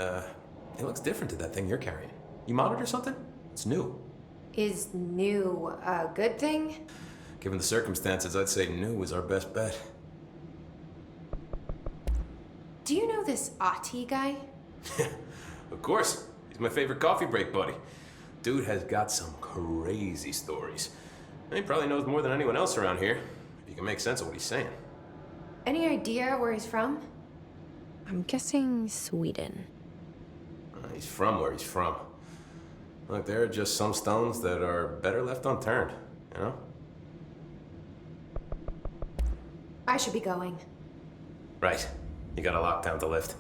it looks different to that thing you're carrying. You modded or something? It's new. Is new a good thing? Given the circumstances, I'd say new is our best bet. Do you know this 𝐂𝐨𝐧𝐭𝐫𝐨𝐥 guy? Of course. He's my favorite coffee break buddy. Dude has got some crazy stories. And he probably knows more than anyone else around here, if you can make sense of what he's saying. Any idea where he's from? I'm guessing Sweden. He's from where he's from. Look, there are just some stones that are better left unturned, you know? I should be going. Right. You got a lockdown to lift.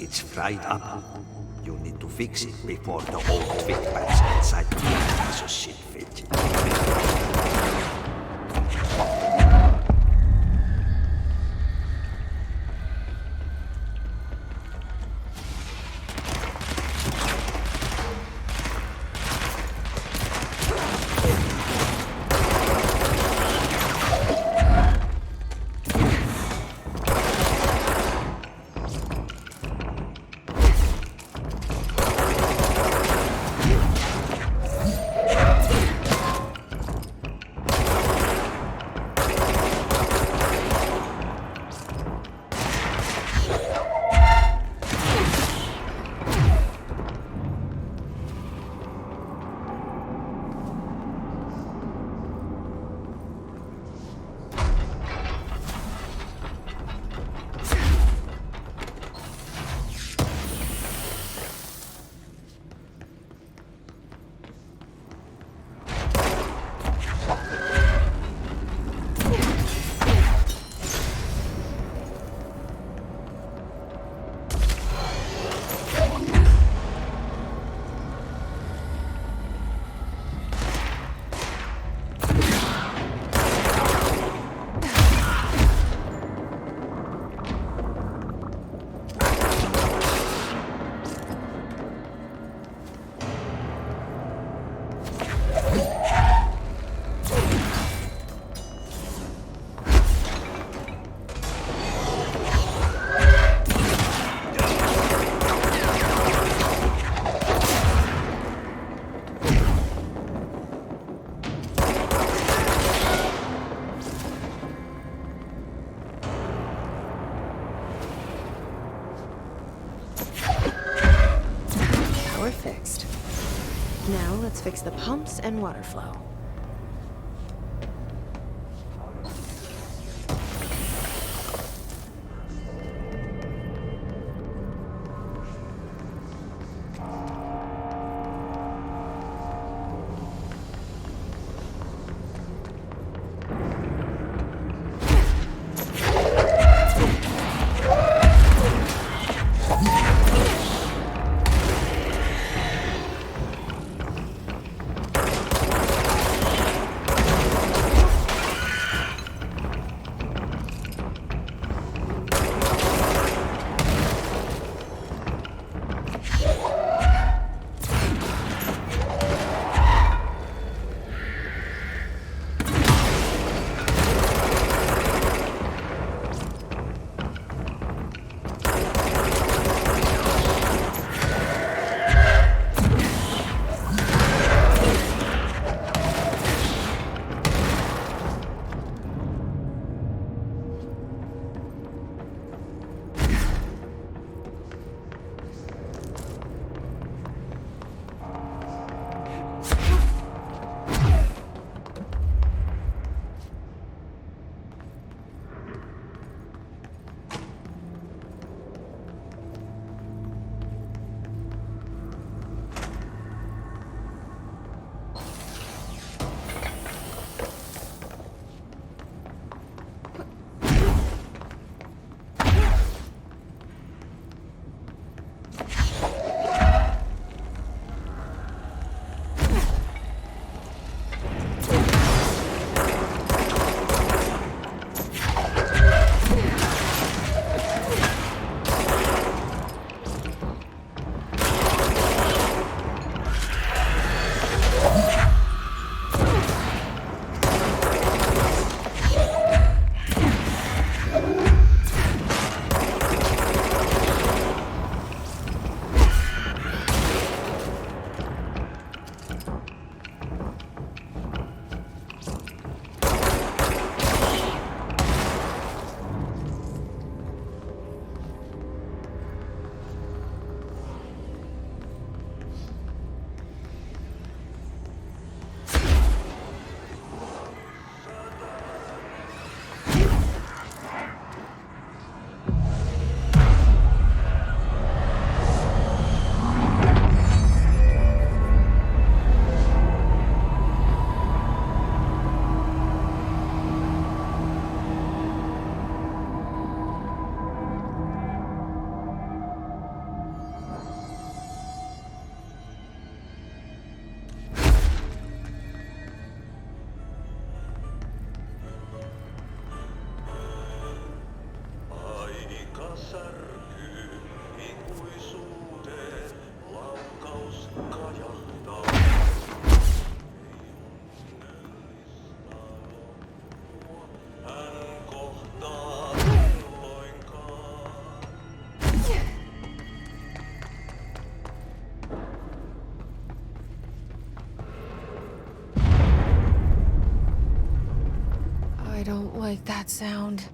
It's fried up. You need to fix it before the old quick bats inside the piece of shit fit. Let's fix the pumps and water flow. I don't like that sound.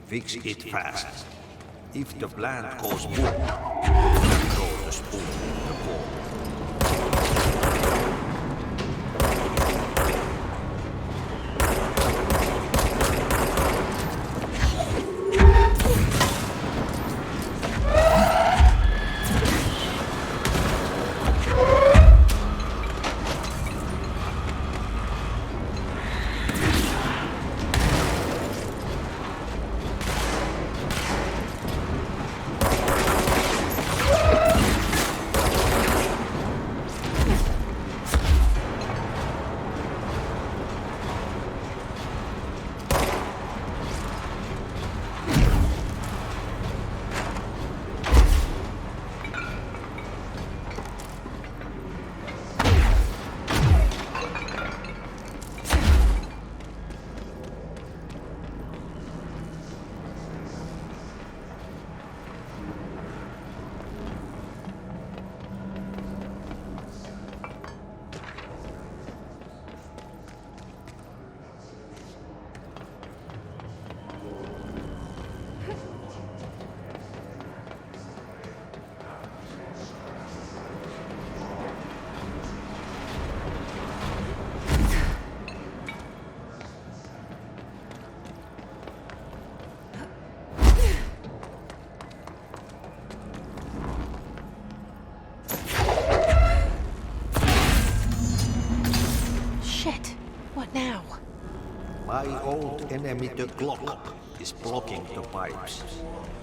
Fix it fast. If the plant goes boom, throw the spoon in the bowl. thy old enemy the clock is blocking the pipes.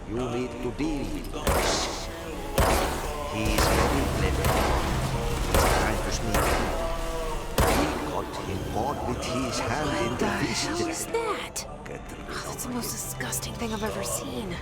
You need to deal with this. He is very clever. He's trying to sneak in. We got him caught with his hand in the fist. What is that? Get rid of That's the most disgusting thing I've ever seen.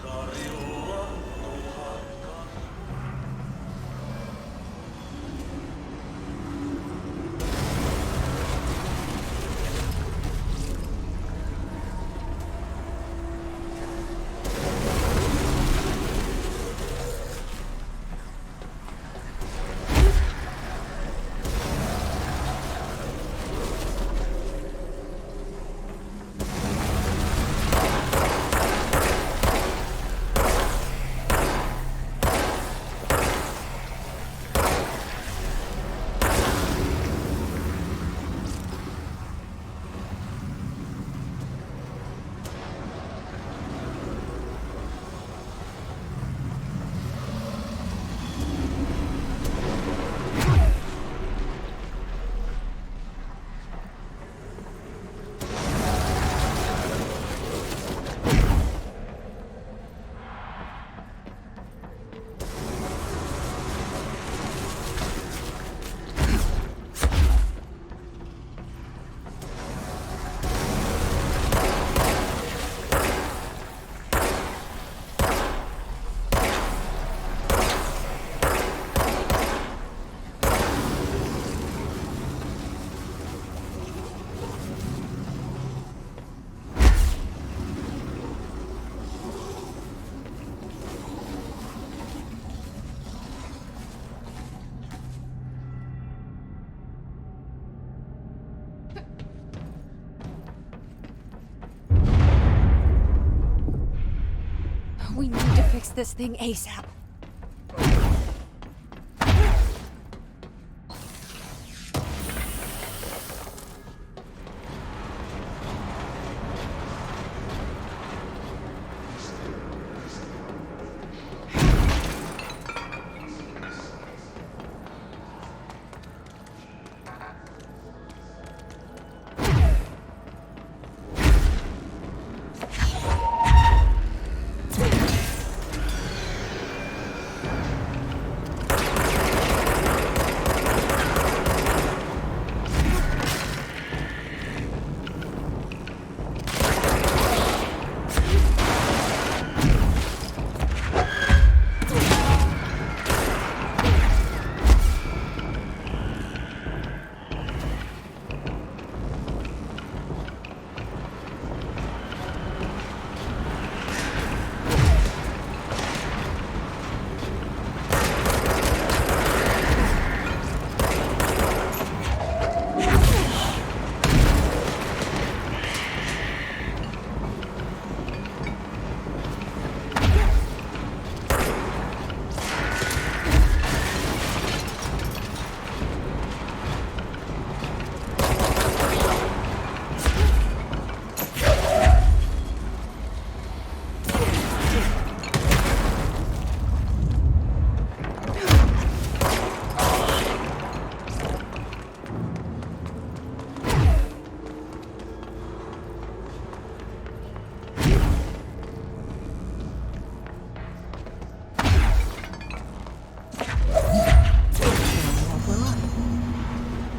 We need to fix this thing ASAP.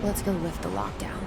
Let's go lift the lockdown.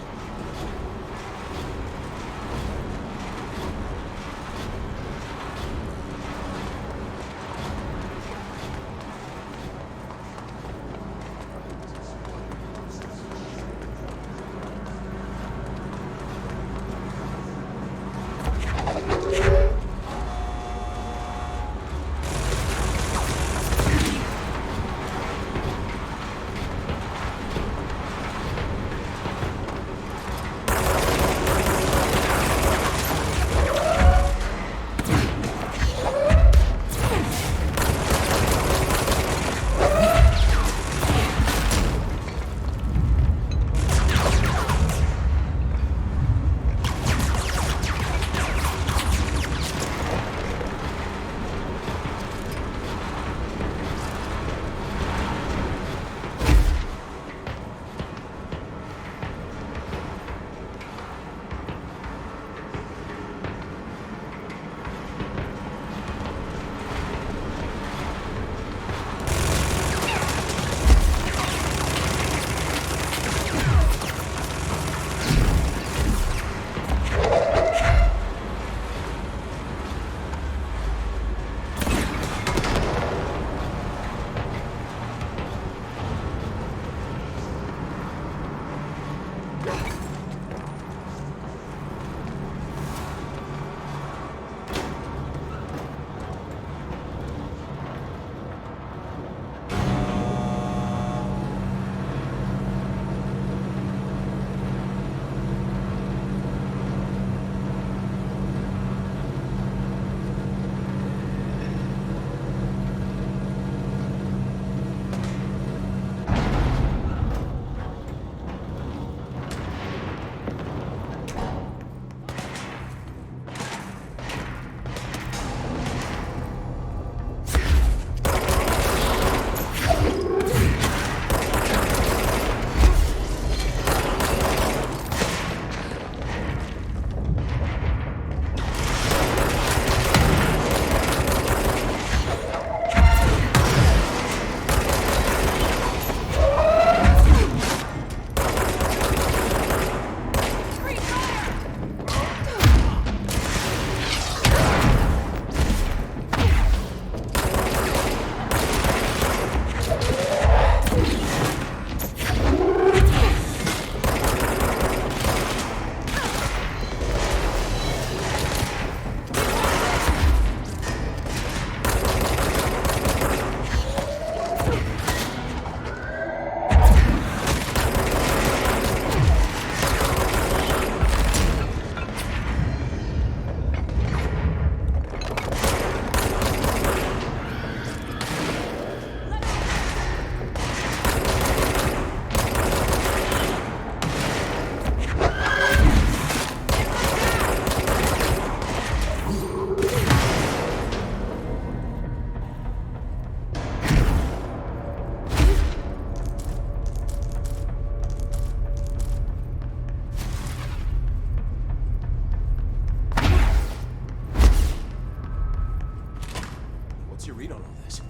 all this?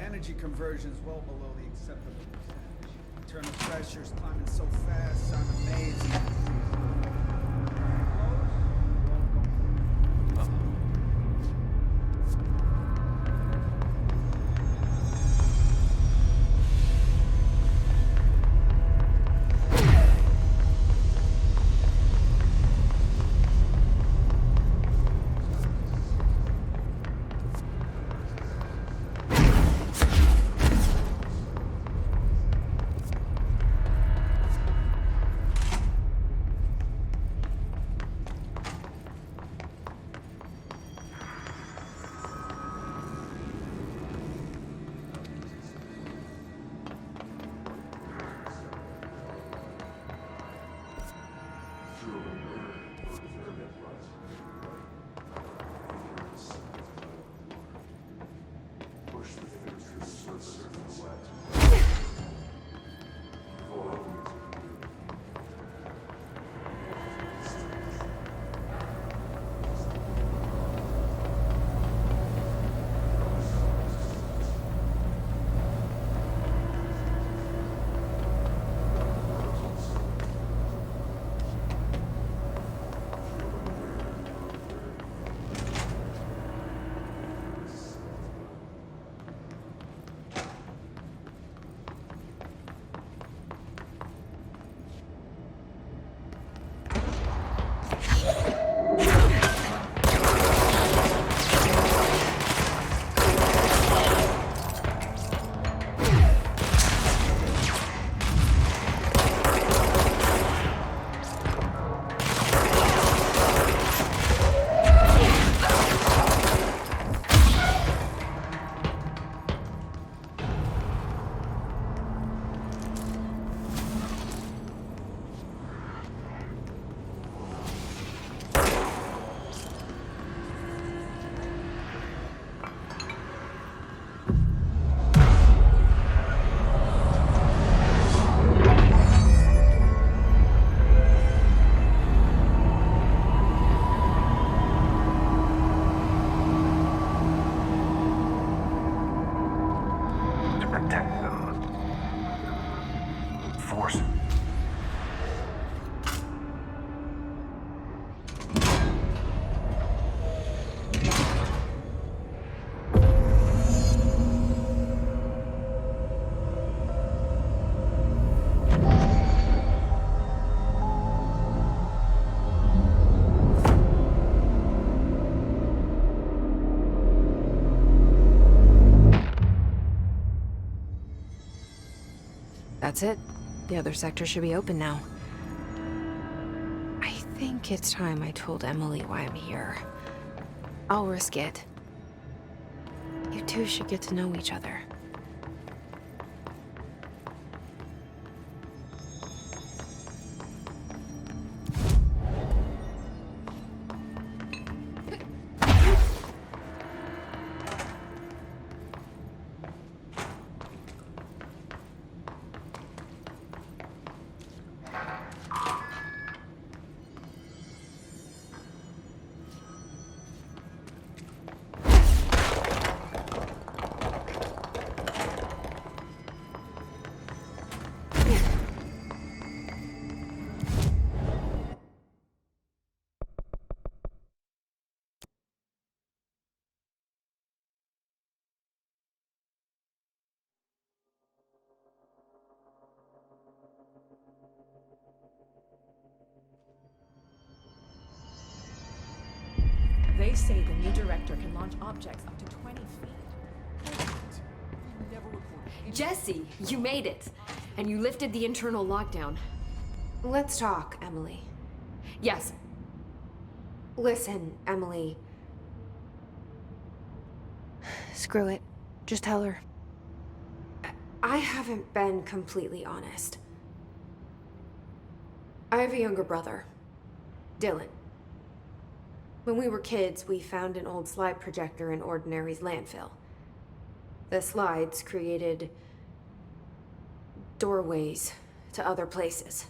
Energy conversion is well below the acceptable percentage. Internal pressures climbing so fast, sound amazing. That's it. The other sector should be open now. I think it's time I told Emily why I'm here. I'll risk it. You two should get to know each other. They say the new director can launch objects up to 20 feet. Jesse, you made it. And you lifted the internal lockdown. Let's talk, Emily. Yes. Listen, Emily. Screw it. Just tell her. I haven't been completely honest. I have a younger brother, Dylan. When we were kids, we found an old slide projector in Ordinary's landfill. The slides created doorways to other places.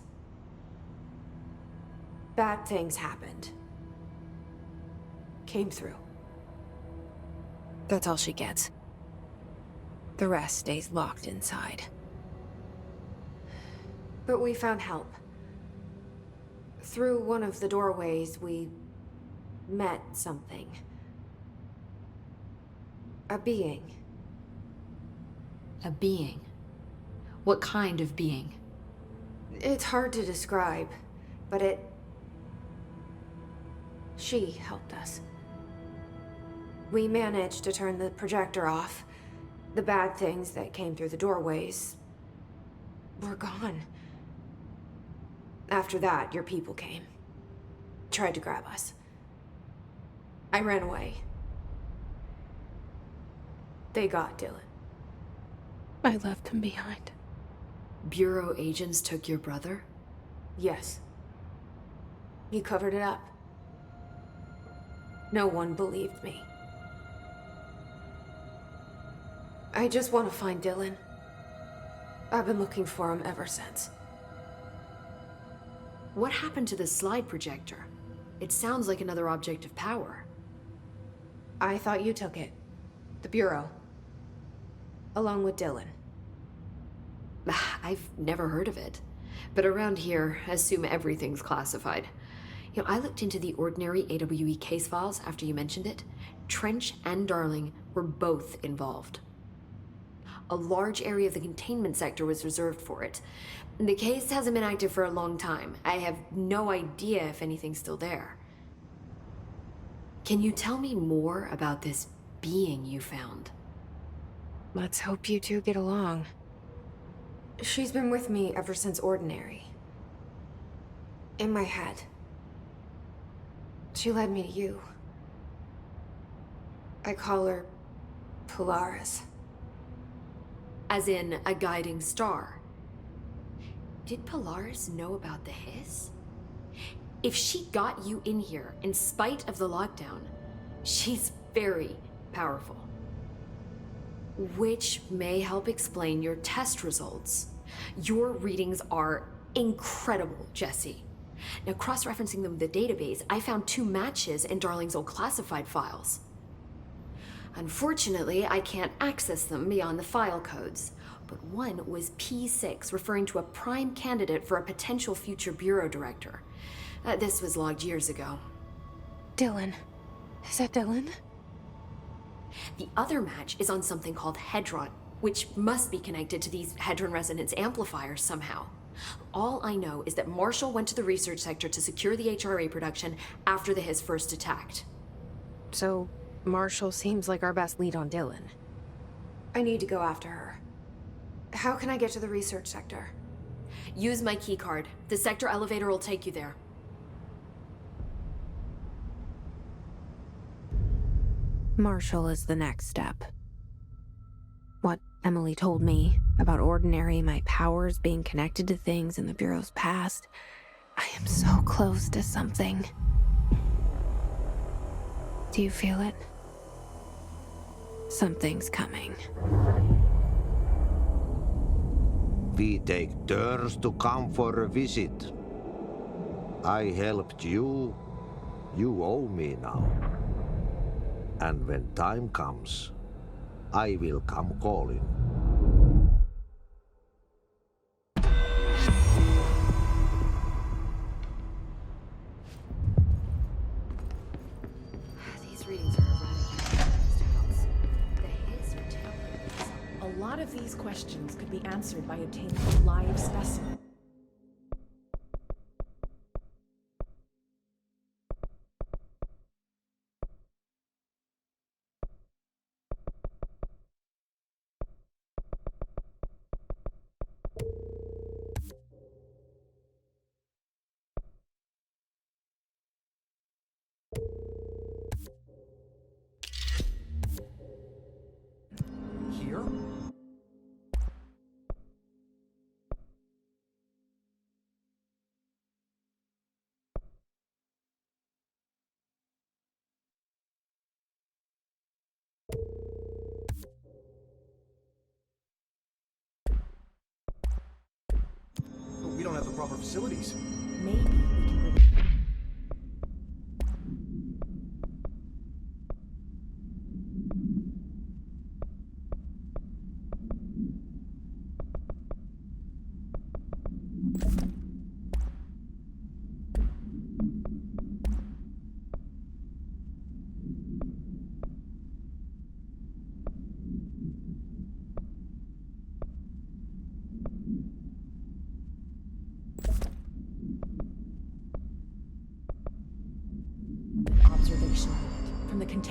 Bad things happened. Came through. That's all she gets. The rest stays locked inside. But we found help. Through one of the doorways, we met something. A being. A being? What kind of being? It's hard to describe, but she helped us. We managed to turn the projector off. The bad things that came through the doorways were gone. After that, your people came. Tried to grab us. I ran away. They got Dylan. I left him behind. Bureau agents took your brother? Yes. You covered it up. No one believed me. I just want to find Dylan. I've been looking for him ever since. What happened to the slide projector? It sounds like another object of power. I thought you took it. The Bureau. Along with Dylan. I've never heard of it. But around here, assume everything's classified. You know, I looked into the ordinary AWE case files after you mentioned it. Trench and Darling were both involved. A large area of the containment sector was reserved for it. The case hasn't been active for a long time. I have no idea if anything's still there. Can you tell me more about this being you found? Let's hope you two get along. She's been with me ever since Ordinary. In my head. She led me to you. I call her Polaris. As in a guiding star. Did Polaris know about the hiss? If she got you in here in spite of the lockdown, she's very powerful. Which may help explain your test results. Your readings are incredible, Jesse. Now, cross-referencing them with the database, I found 2 matches in Darling's old classified files. Unfortunately, I can't access them beyond the file codes, but one was P6, referring to a prime candidate for a potential future bureau director. This was logged years ago. Dylan. Is that Dylan? The other match is on something called Hedron, which must be connected to these Hedron resonance amplifiers somehow. All I know is that Marshall went to the research sector to secure the HRA production after the Hiss first attacked. So, Marshall seems like our best lead on Dylan. I need to go after her. How can I get to the research sector? Use my key card. The sector elevator will take you there. Marshall is the next step. What Emily told me about Ordinary, my powers being connected to things in the Bureau's past, I am so close to something. Do you feel it? Something's coming. We take turns to come for a visit. I helped you. You owe me now. And when time comes, I will come calling. These readings are erratic. The Hiss or Taylor? A lot of these questions could be answered by obtaining a live specimen. Here? But we don't have the proper facilities. Maybe we can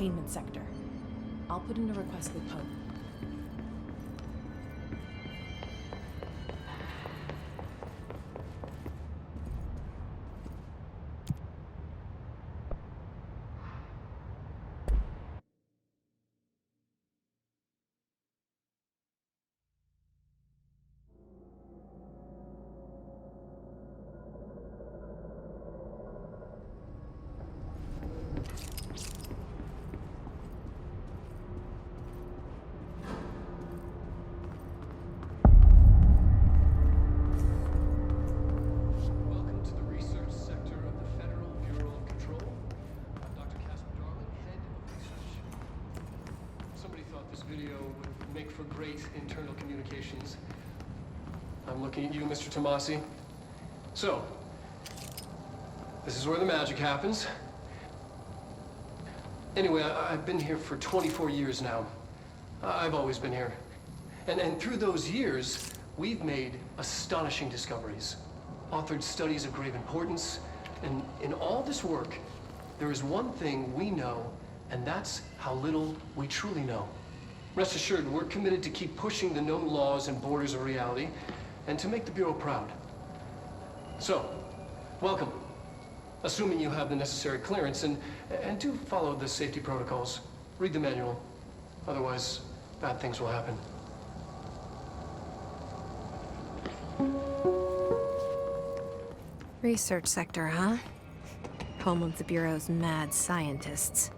containment sector. I'll put in a request with Poe. For great internal communications. I'm looking at you, Mr. 𝐂𝐴𝐧𝐭𝐫𝐴𝐥. So, this is where the magic happens. Anyway, I've been here for 24 years now. I've always been here. And through those years, we've made astonishing discoveries, authored studies of grave importance, and in all this work, there is one thing we know, and that's how little we truly know. Rest assured, we're committed to keep pushing the known laws and borders of reality, and to make the Bureau proud. So, welcome. Assuming you have the necessary clearance, and do follow the safety protocols. Read the manual. Otherwise, bad things will happen. Research sector, huh? Home of the Bureau's mad scientists.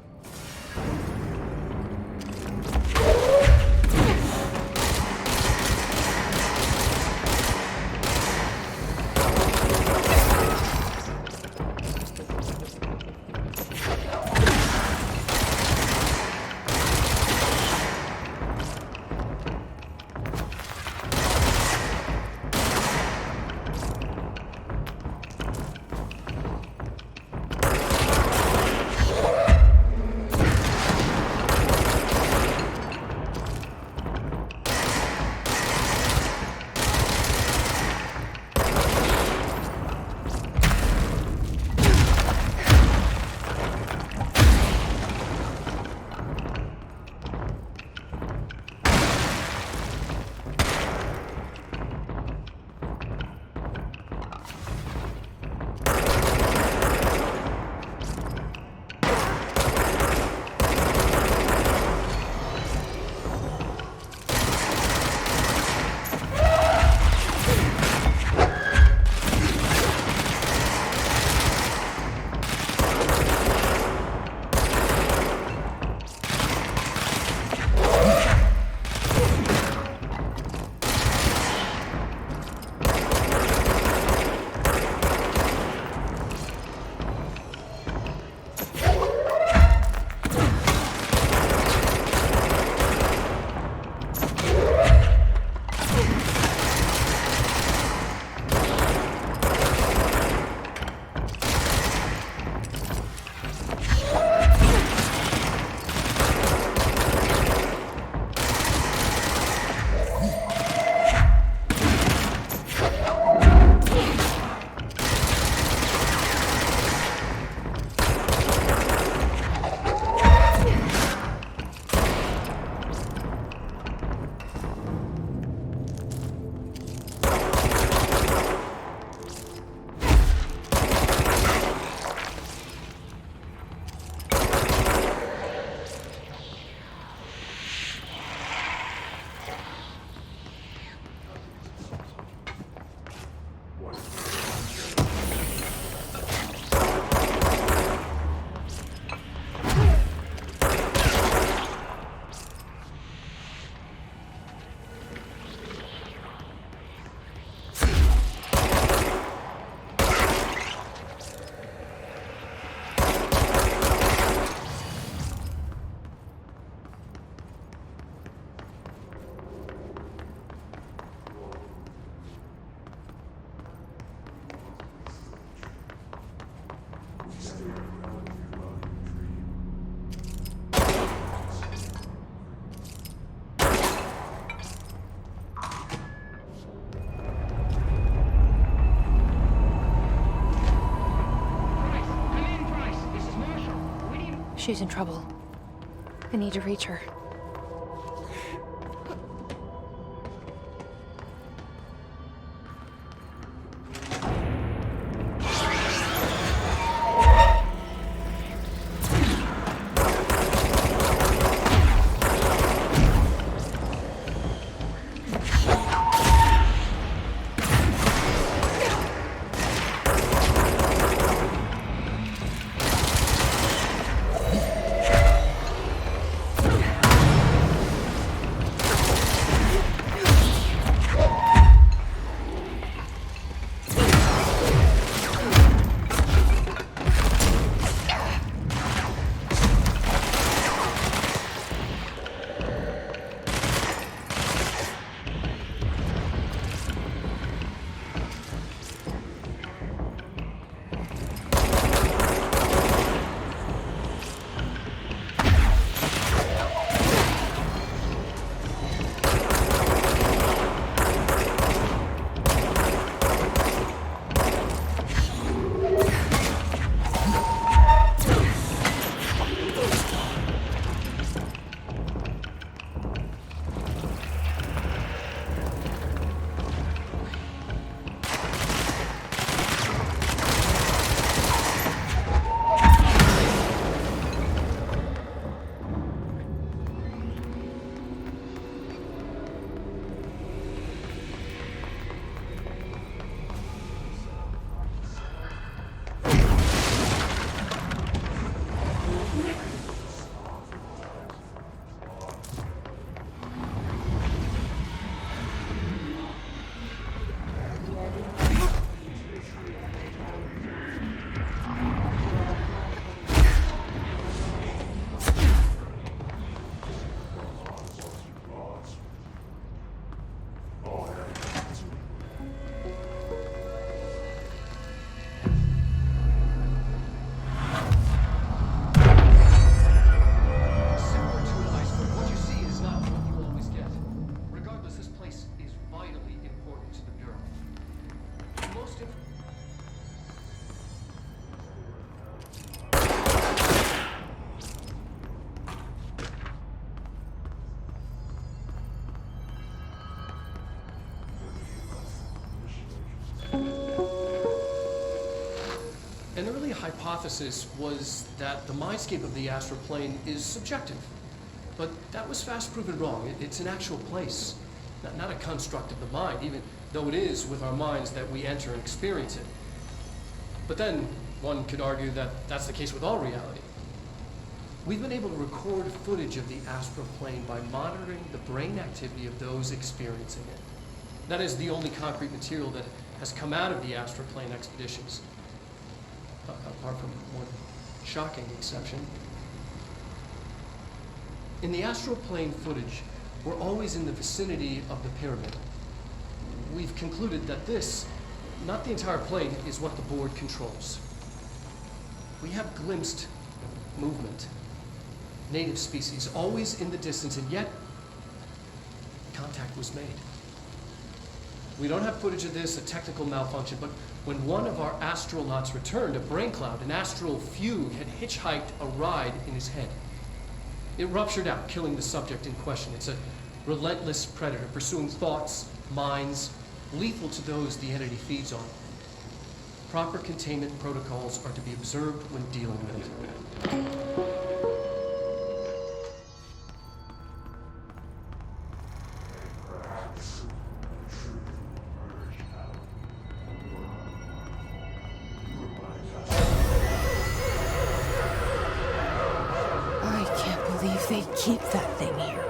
She's in trouble. I need to reach her. An early hypothesis was that the mindscape of the astral plane is subjective, but that was fast proven wrong. It's an actual place, not a construct of the mind, even though it is with our minds that we enter and experience it. But then one could argue that that's the case with all reality. We've been able to record footage of the astral plane by monitoring the brain activity of those experiencing it. That is the only concrete material that has come out of the astral plane expeditions, apart from one shocking exception. In the astral plane footage, we're always in the vicinity of the pyramid. We've concluded that this, not the entire plane, is what the board controls. We have glimpsed movement, native species, always in the distance, and yet contact was made. We don't have footage of this, a technical malfunction, but when one of our astronauts returned, a brain cloud, an astral fugue, had hitchhiked a ride in his head. It ruptured out, killing the subject in question. It's a relentless predator, pursuing thoughts, minds, lethal to those the entity feeds on. Proper containment protocols are to be observed when dealing with it. They keep that thing here.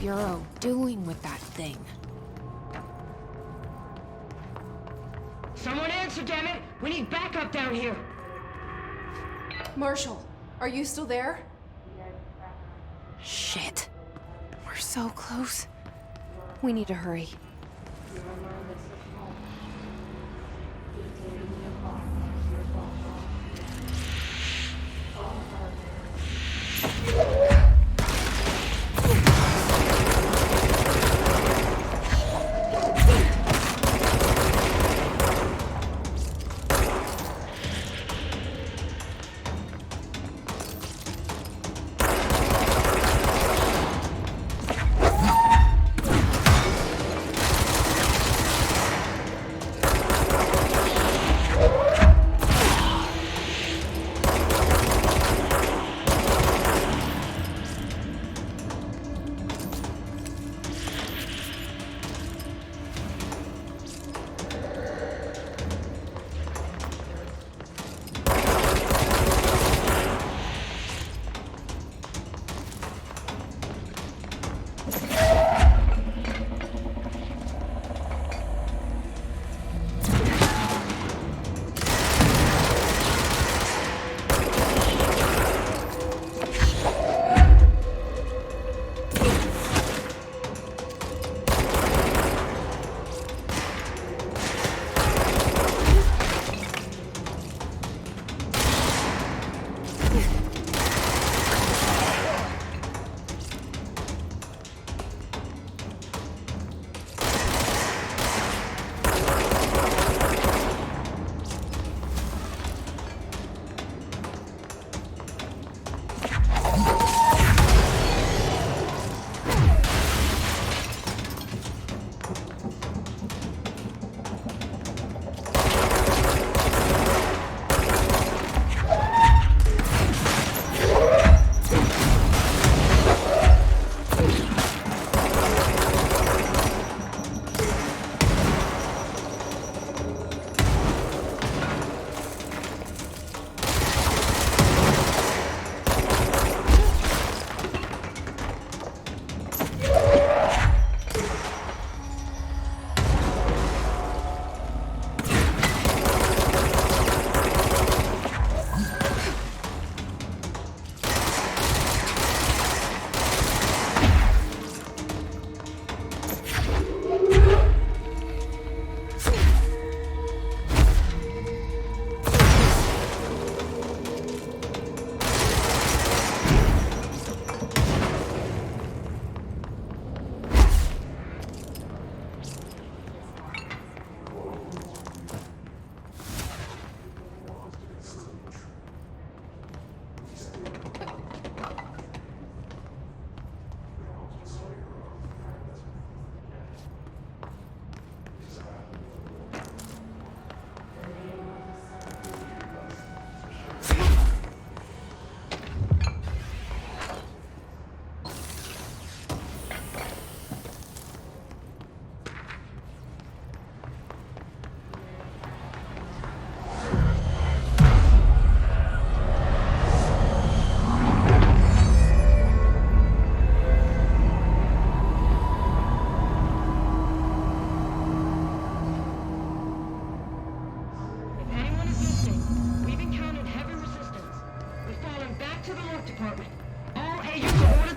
Bureau doing with that thing? Someone answer, damn it! We need backup down here! Marshall, are you still there? Shit. We're so close. We need to hurry.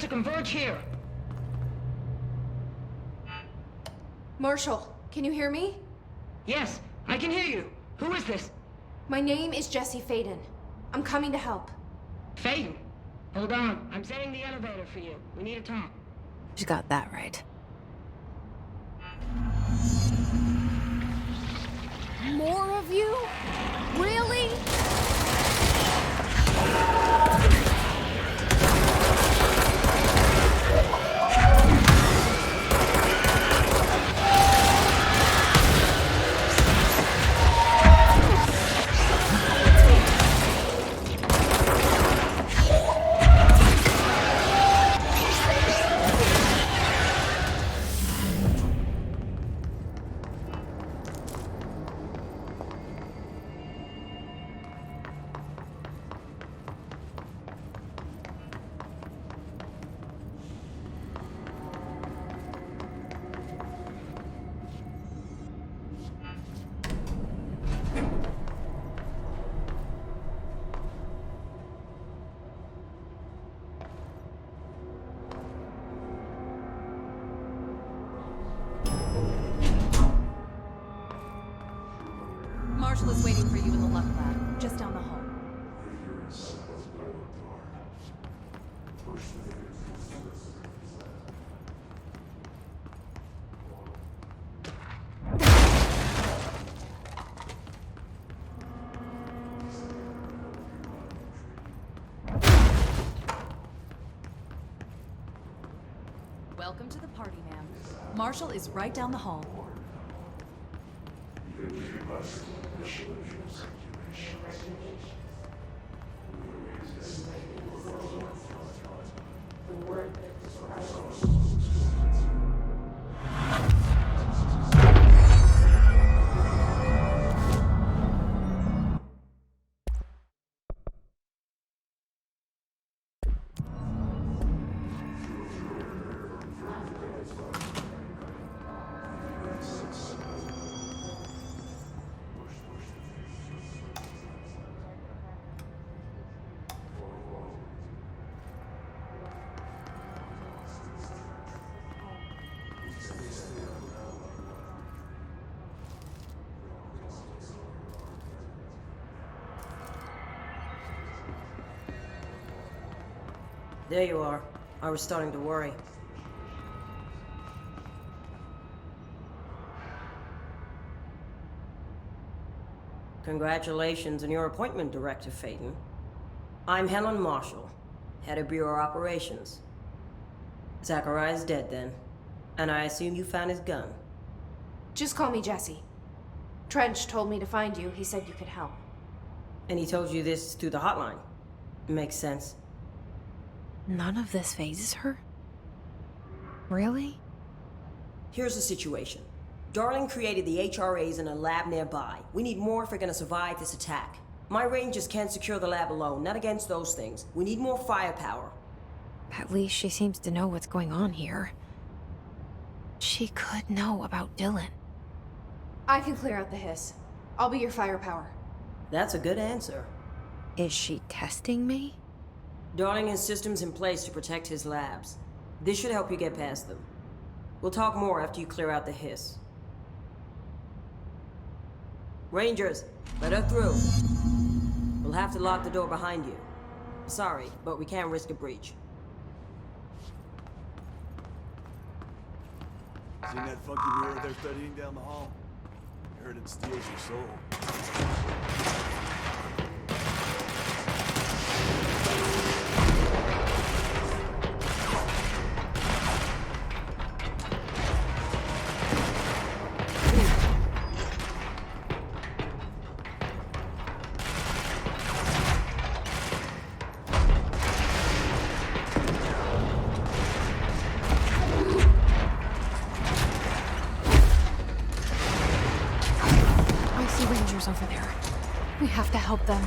Converge here. Marshall, can you hear me? Yes, I can hear you. Who is this? My name is Jesse Faden. I'm coming to help. Faden? Hold on. I'm setting the elevator for you. We need to talk. She got that right. More of you? Really? Welcome to the party, ma'am. Marshall is right down the hall. There you are. I was starting to worry. Congratulations on your appointment, Director Faden. I'm Helen Marshall, head of Bureau Operations. Zachariah's dead then, and I assume you found his gun. Just call me Jesse. Trench told me to find you. He said you could help. And he told you this through the hotline. Makes sense. None of this phases her? Really? Here's the situation. Darling created the HRAs in a lab nearby. We need more if we're gonna survive this attack. My rangers can't secure the lab alone, not against those things. We need more firepower. At least she seems to know what's going on here. She could know about Dylan. I can clear out the hiss. I'll be your firepower. That's a good answer. Is she testing me? Darling has systems in place to protect his labs. This should help you get past them. We'll talk more after you clear out the hiss. Rangers, let her through. We'll have to lock the door behind you. Sorry, but we can't risk a breach. Seen that funky mirror they're studying down the hall? I heard it steals your soul. Over there. We have to help them.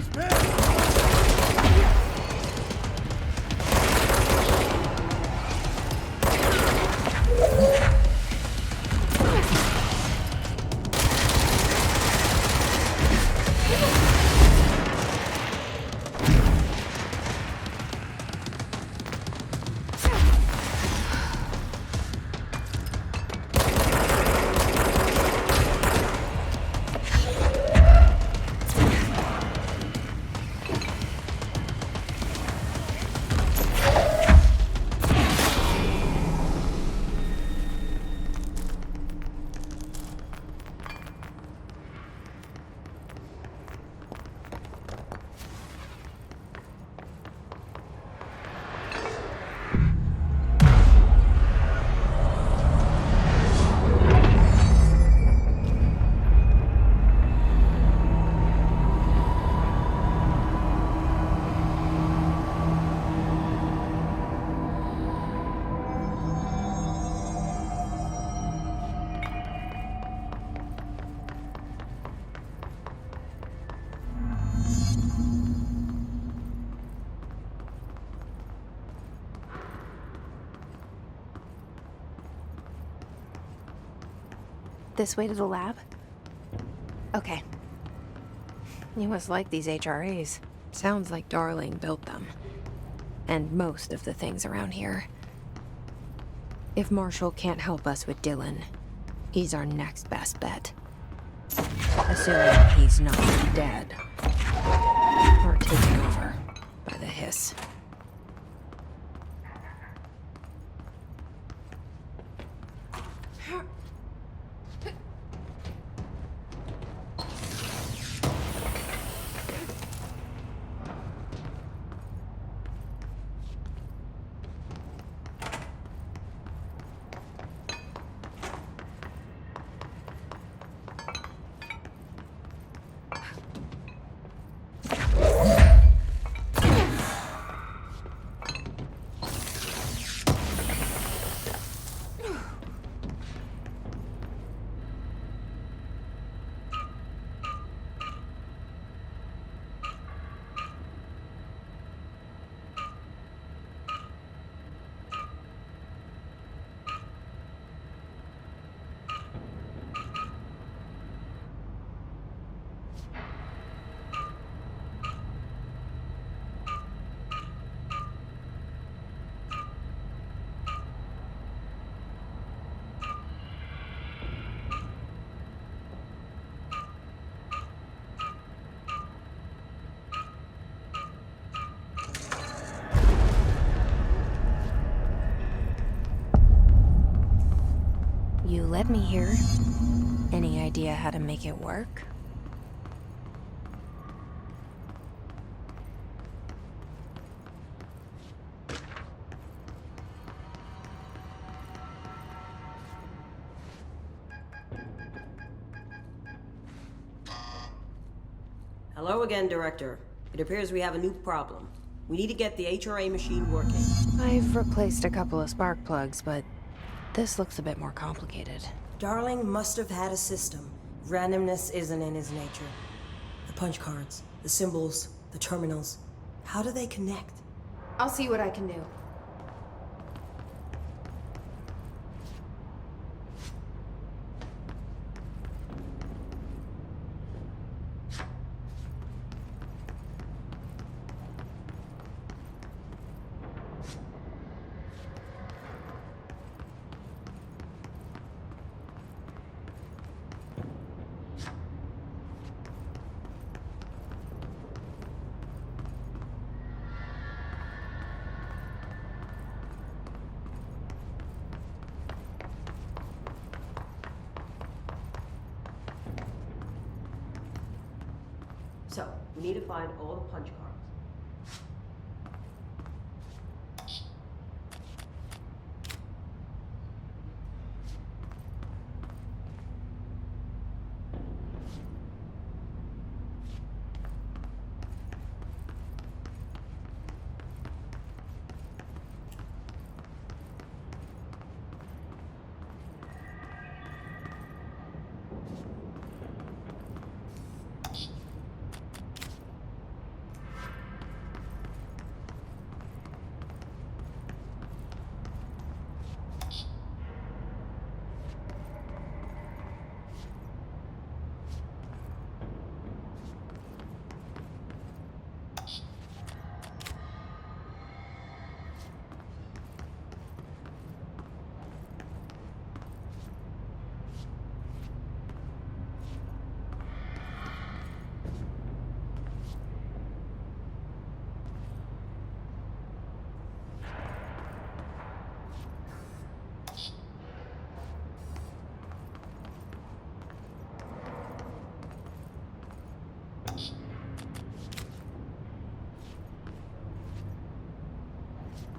He's pissed! This way to the lab? Okay. You must like these HRAs. Sounds like Darling built them. And most of the things around here. If Marshall can't help us with Dylan, he's our next best bet. Assuming he's not dead. Or taken over by the hiss. You led me here. Any idea how to make it work? Hello again, Director. It appears we have a new problem. We need to get the HRA machine working. I've replaced a couple of spark plugs, but this looks a bit more complicated. Darling must have had a system. Randomness isn't in his nature. The punch cards, the symbols, the terminals. How do they connect? I'll see what I can do. So, we need to find all the punch cards.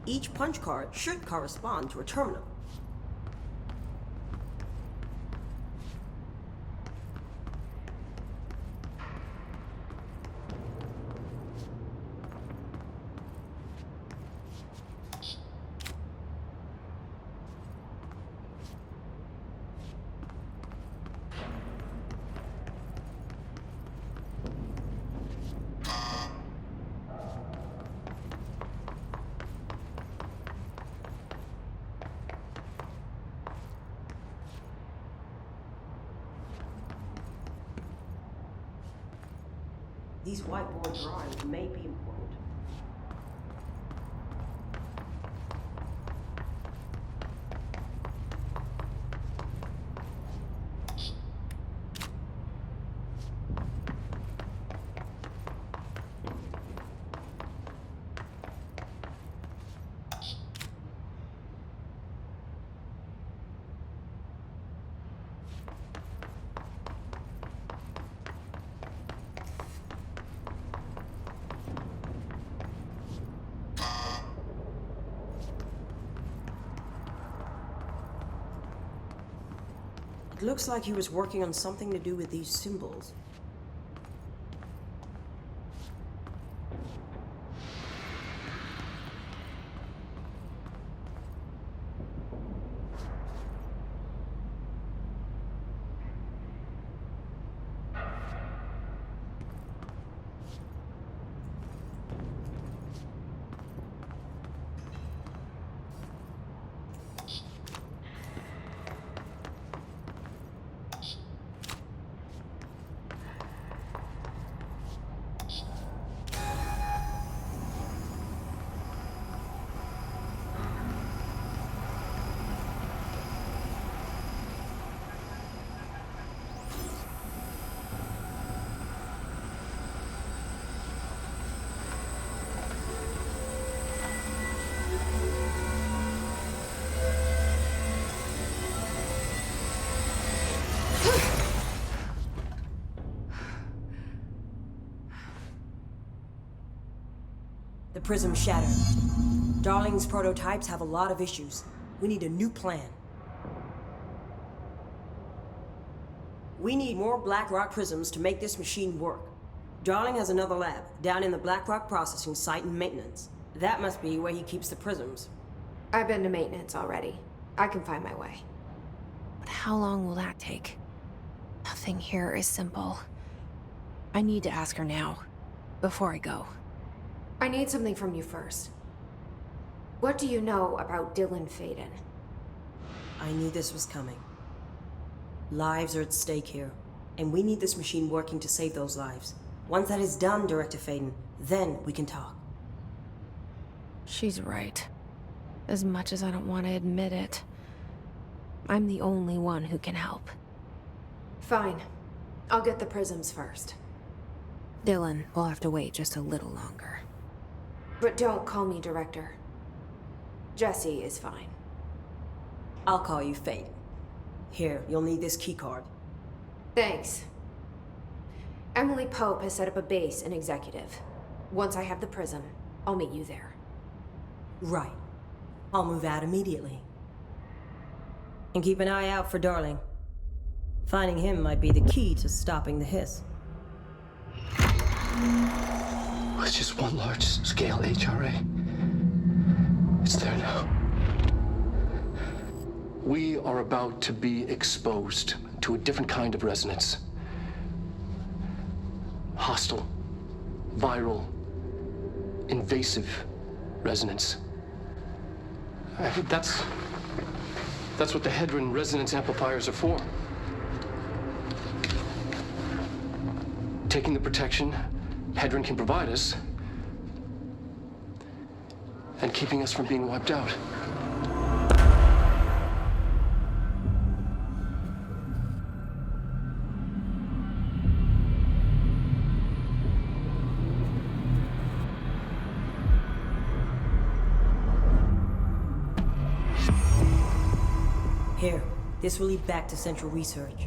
Each punch card should correspond to a terminal. These whiteboard drawings may be important. It looks like he was working on something to do with these symbols. The prism shattered. Darling's prototypes have a lot of issues. We need a new plan. We need more Blackrock prisms to make this machine work. Darling has another lab, down in the Blackrock processing site and maintenance. That must be where he keeps the prisms. I've been to maintenance already. I can find my way. But how long will that take? Nothing here is simple. I need to ask her now, before I go. I need something from you first. What do you know about Dylan Faden? I knew this was coming. Lives are at stake here, and we need this machine working to save those lives. Once that is done, Director Faden, then we can talk. She's right. As much as I don't want to admit it, I'm the only one who can help. Fine. I'll get the prisms first. Dylan will have to wait just a little longer. But don't call me Director. Jesse is fine. I'll call you Faden. Here, you'll need this keycard. Thanks. Emily Pope has set up a base in Executive. Once I have the prism, I'll meet you there. Right. I'll move out immediately. And keep an eye out for Darling. Finding him might be the key to stopping the hiss. It's just one large-scale HRA. It's there now. We are about to be exposed to a different kind of resonance. Hostile, viral, invasive resonance. That's what the Hedron resonance amplifiers are for. Taking the protection Hedron can provide us, and keeping us from being wiped out. Here, this will lead back to Central Research.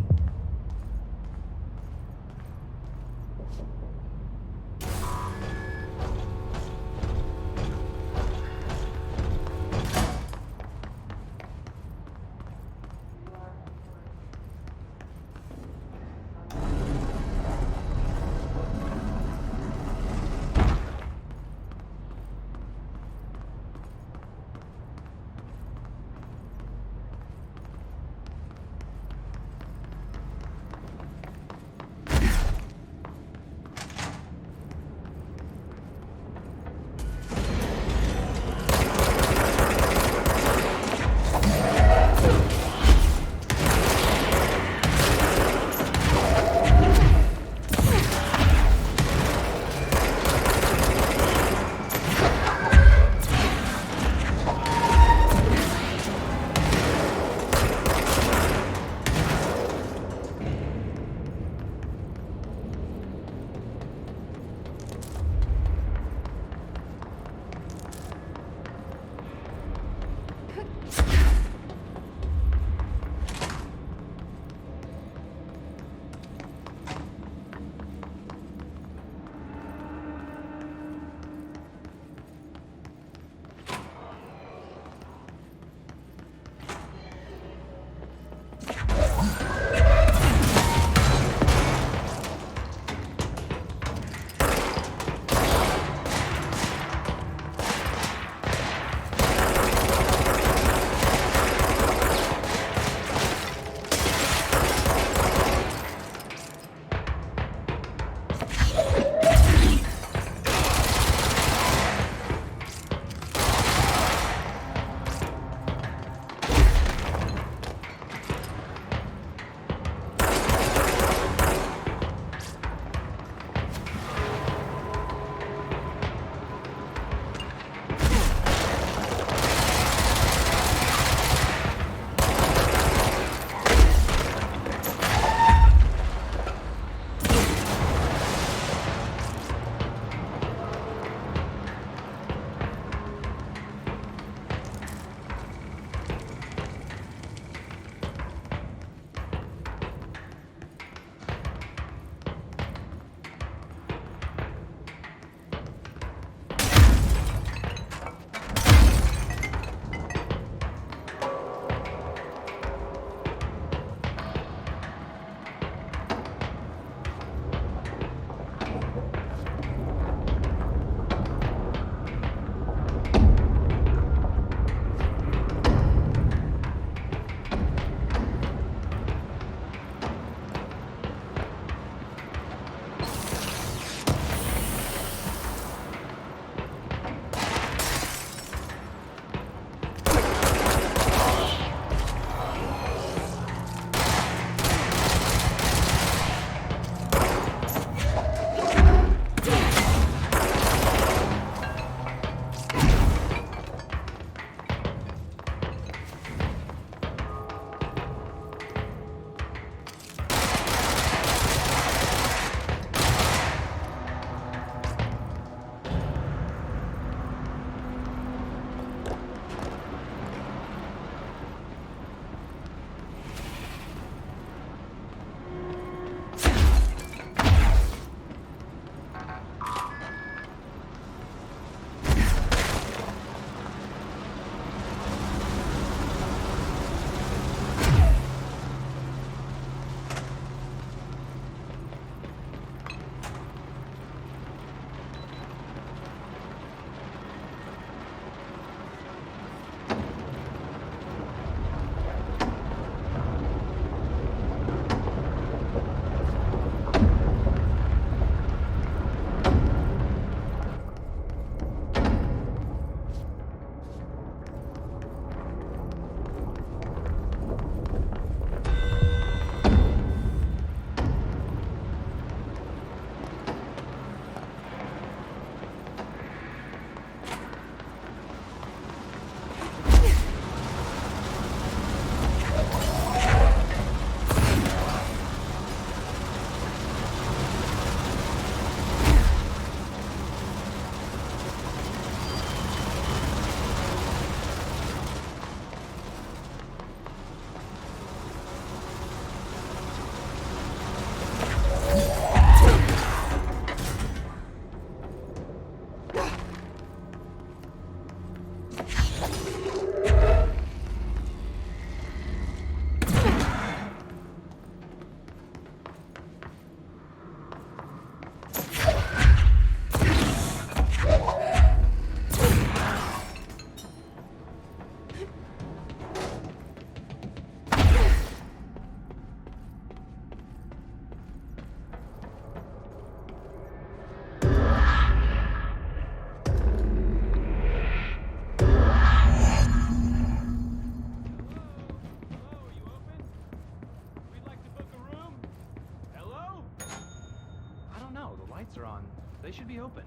should be open.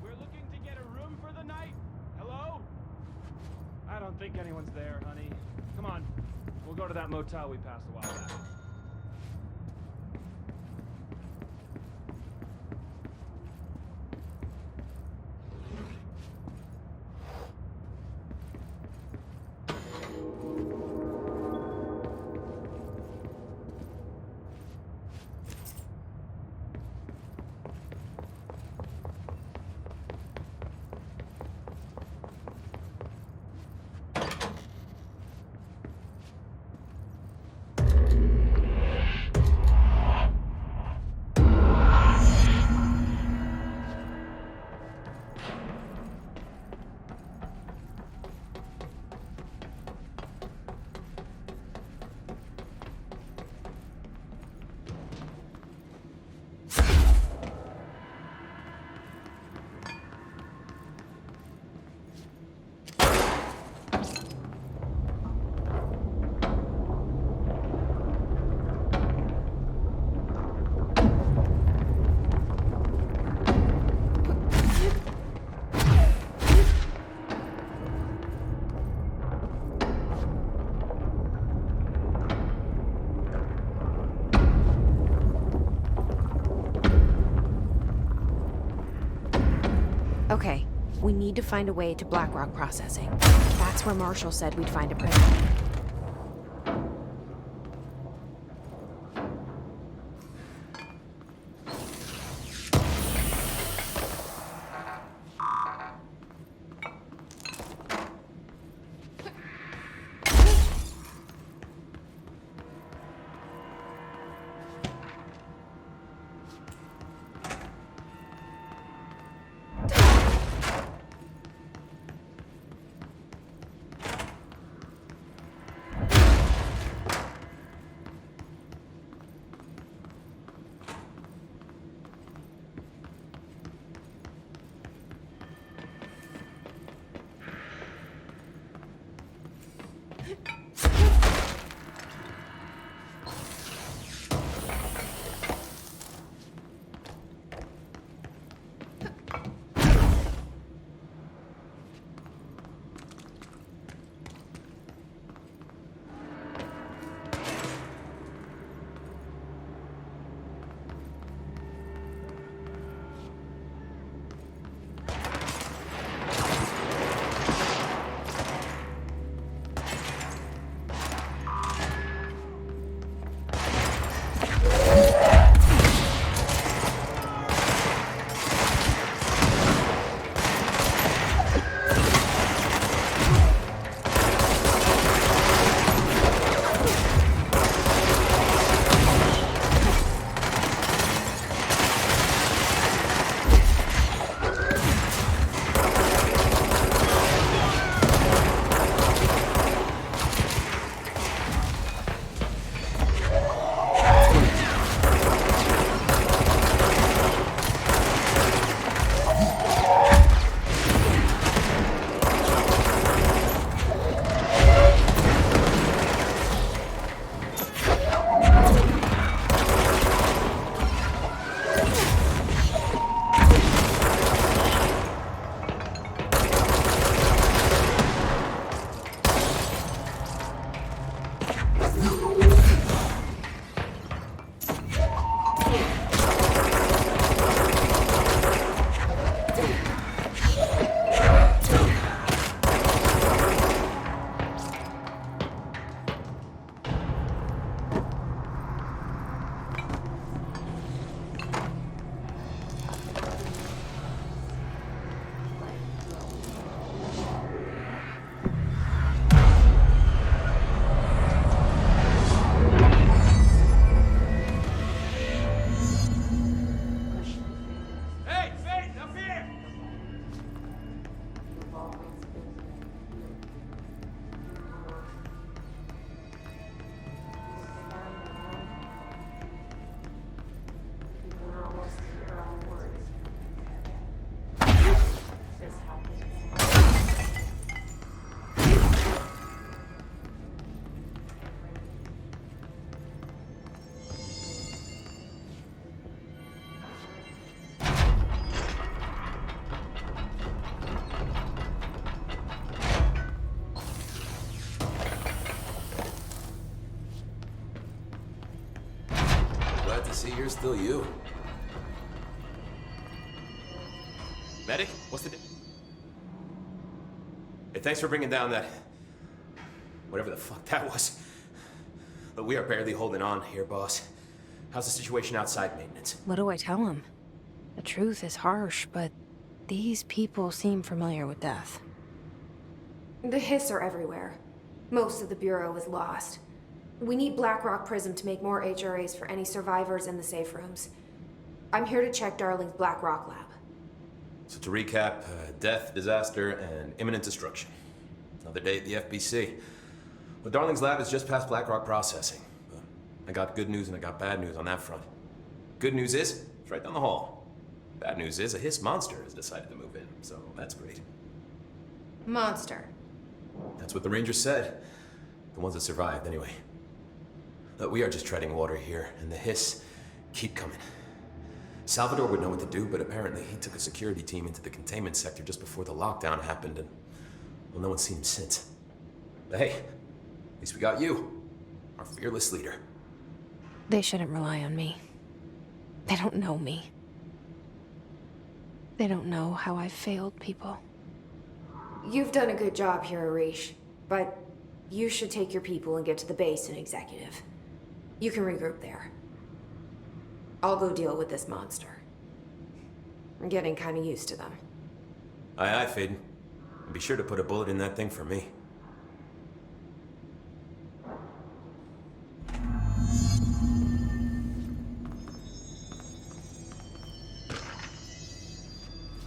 We're looking to get a room for the night. Hello? I don't think anyone's there, honey. Come on. We'll go to that motel we passed a while back. Okay, we need to find a way to Blackrock processing. That's where Marshall said we'd find a printer. you're still you. Medic, what's the Hey, thanks for bringing down that... whatever the fuck that was. But we are barely holding on here, boss. How's the situation outside maintenance? What do I tell him? The truth is harsh, but these people seem familiar with death. The hiss are everywhere. Most of the Bureau is lost. We need Blackrock Prism to make more HRAs for any survivors in the safe rooms. I'm here to check Darling's Blackrock lab. So to recap, death, disaster, and imminent destruction. Another day at the FBC. Well, Darling's lab is just past Blackrock processing. I got good news and I got bad news on that front. Good news is, it's right down the hall. Bad news is, a hiss monster has decided to move in, so that's great. Monster. That's what the Rangers said. The ones that survived, anyway. But we are just treading water here, and the hiss keep coming. Salvador would know what to do, but apparently he took a security team into the containment sector just before the lockdown happened, and, well, no one's seen him since. But hey, at least we got you, our fearless leader. They shouldn't rely on me. They don't know me. They don't know how I've failed people. You've done a good job here, Arish, but you should take your people and get to the base and executive. You can regroup there. I'll go deal with this monster. I'm getting kind of used to them. Aye, aye, Faden. And be sure to put a bullet in that thing for me.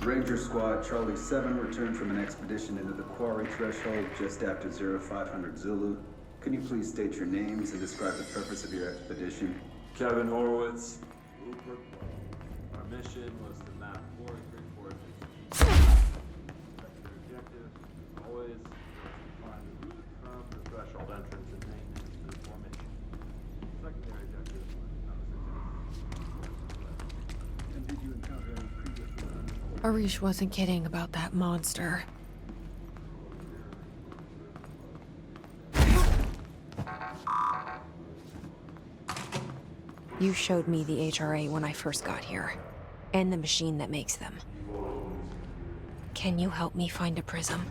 Ranger Squad, Charlie 7 returned from an expedition into the quarry threshold just after 0500 Zulu. Can you please state your names and describe the purpose of your expedition? Kevin Horowitz, Rupert. Our mission was to map 434 secondary objective, always, find the route from the threshold entrance and maintenance to the formation. Secondary objective was And did you encounter any previous Arish wasn't kidding about that monster. You showed me the HRA when I first got here, and the machine that makes them. Can you help me find a prism?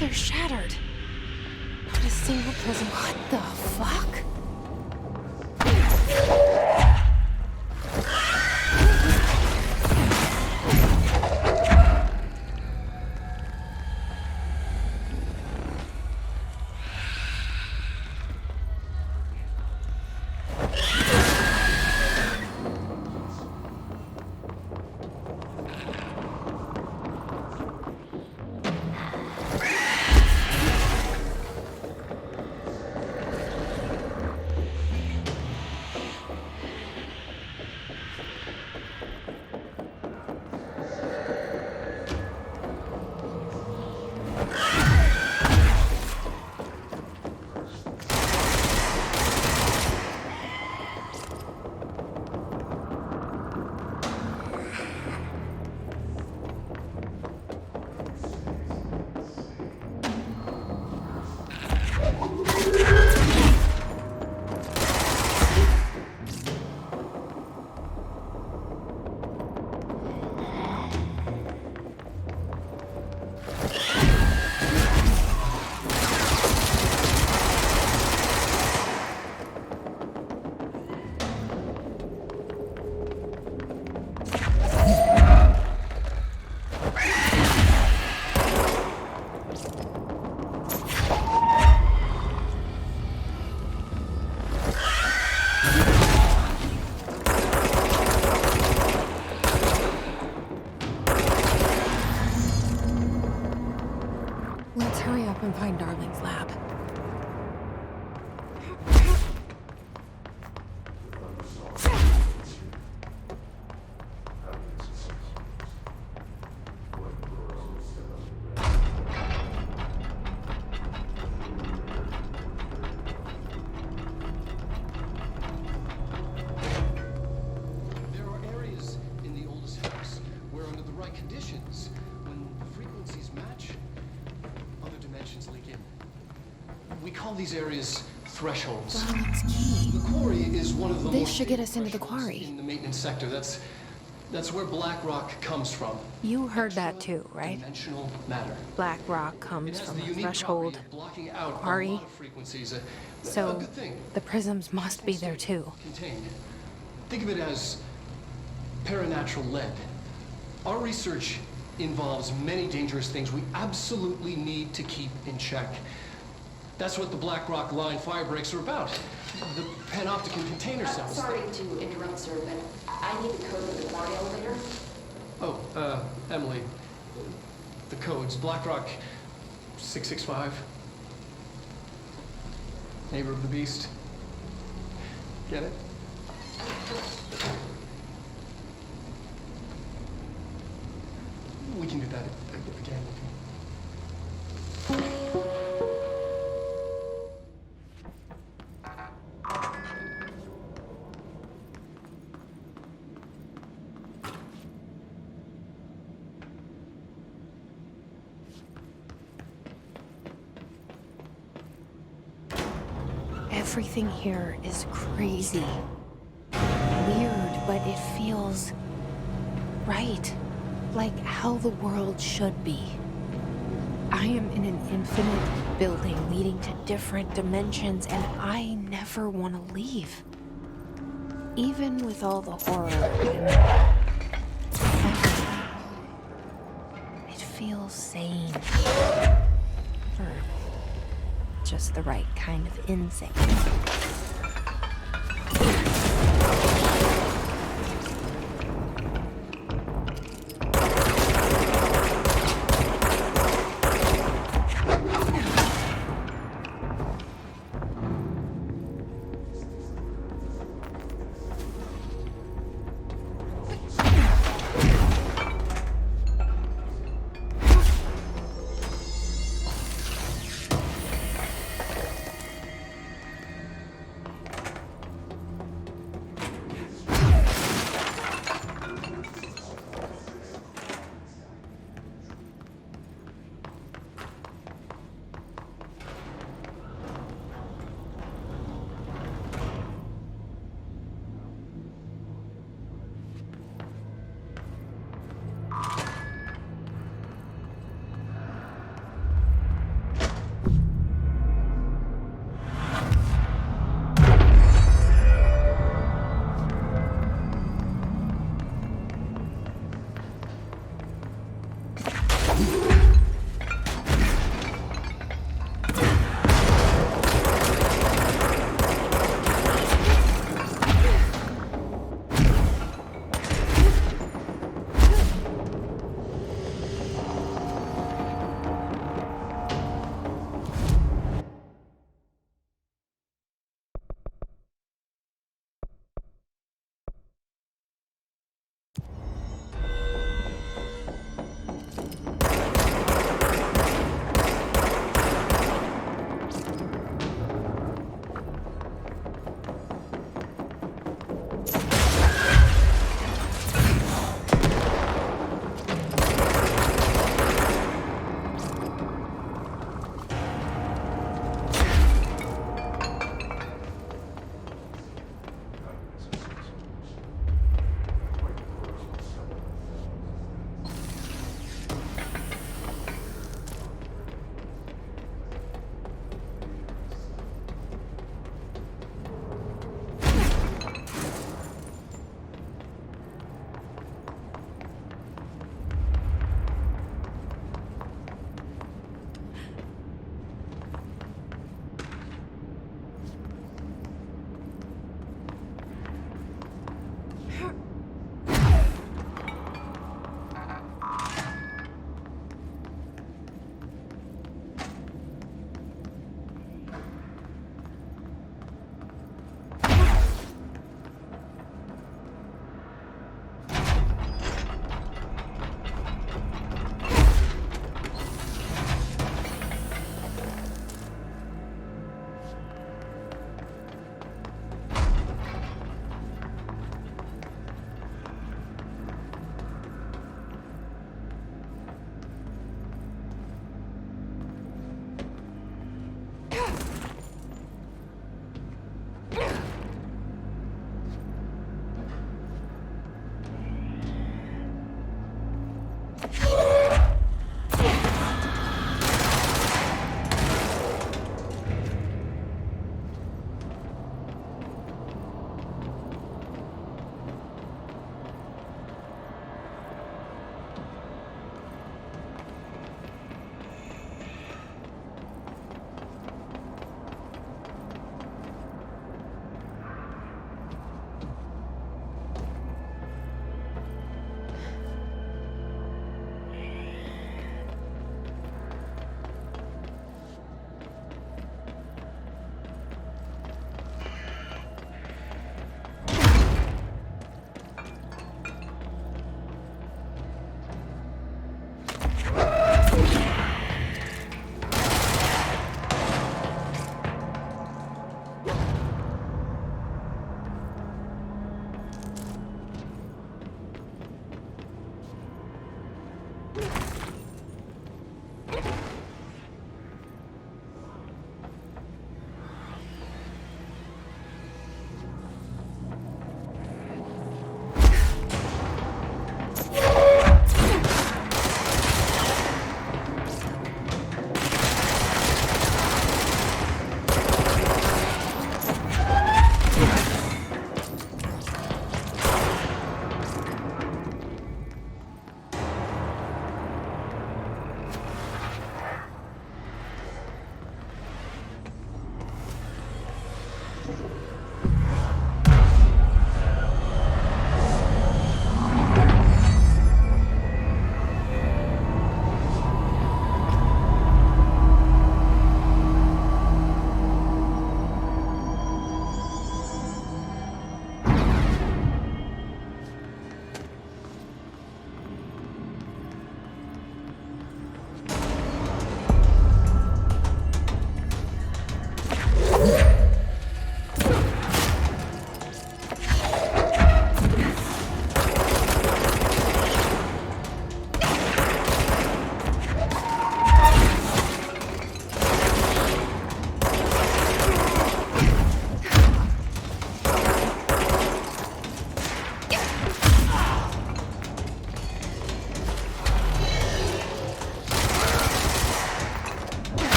They're shattered. Not a single prism. What the fuck? Let's hurry up and find Darling's lab. dimensions leak in. We call these areas thresholds. Well, it's key. The quarry is one of the This more should get us into the quarry. in the maintenance sector. That's where black rock comes from. You heard that too, right? Dimensional matter. Black rock It comes has from the a unique threshold property of blocking out a quarry. lot of frequencies. A So good thing. the prisms must be there too. Contained. Think of it as paranatural lead. Our research involves many dangerous things we absolutely need to keep in check. That's what the Black Rock Line fire breaks are about. The panopticon container cells. Sorry to interrupt, sir, but I need the code for the quarry elevator. Oh, Emily. The codes. Black Rock 665. Neighbor of the Beast. Get it? We can do that again. Everything here is crazy. Weird, but it feels right. Like how the world should be. I am in an infinite building leading to different dimensions, and I never want to leave. Even with all the horror it feels sane. Or just the right kind of insane.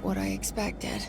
what I expected.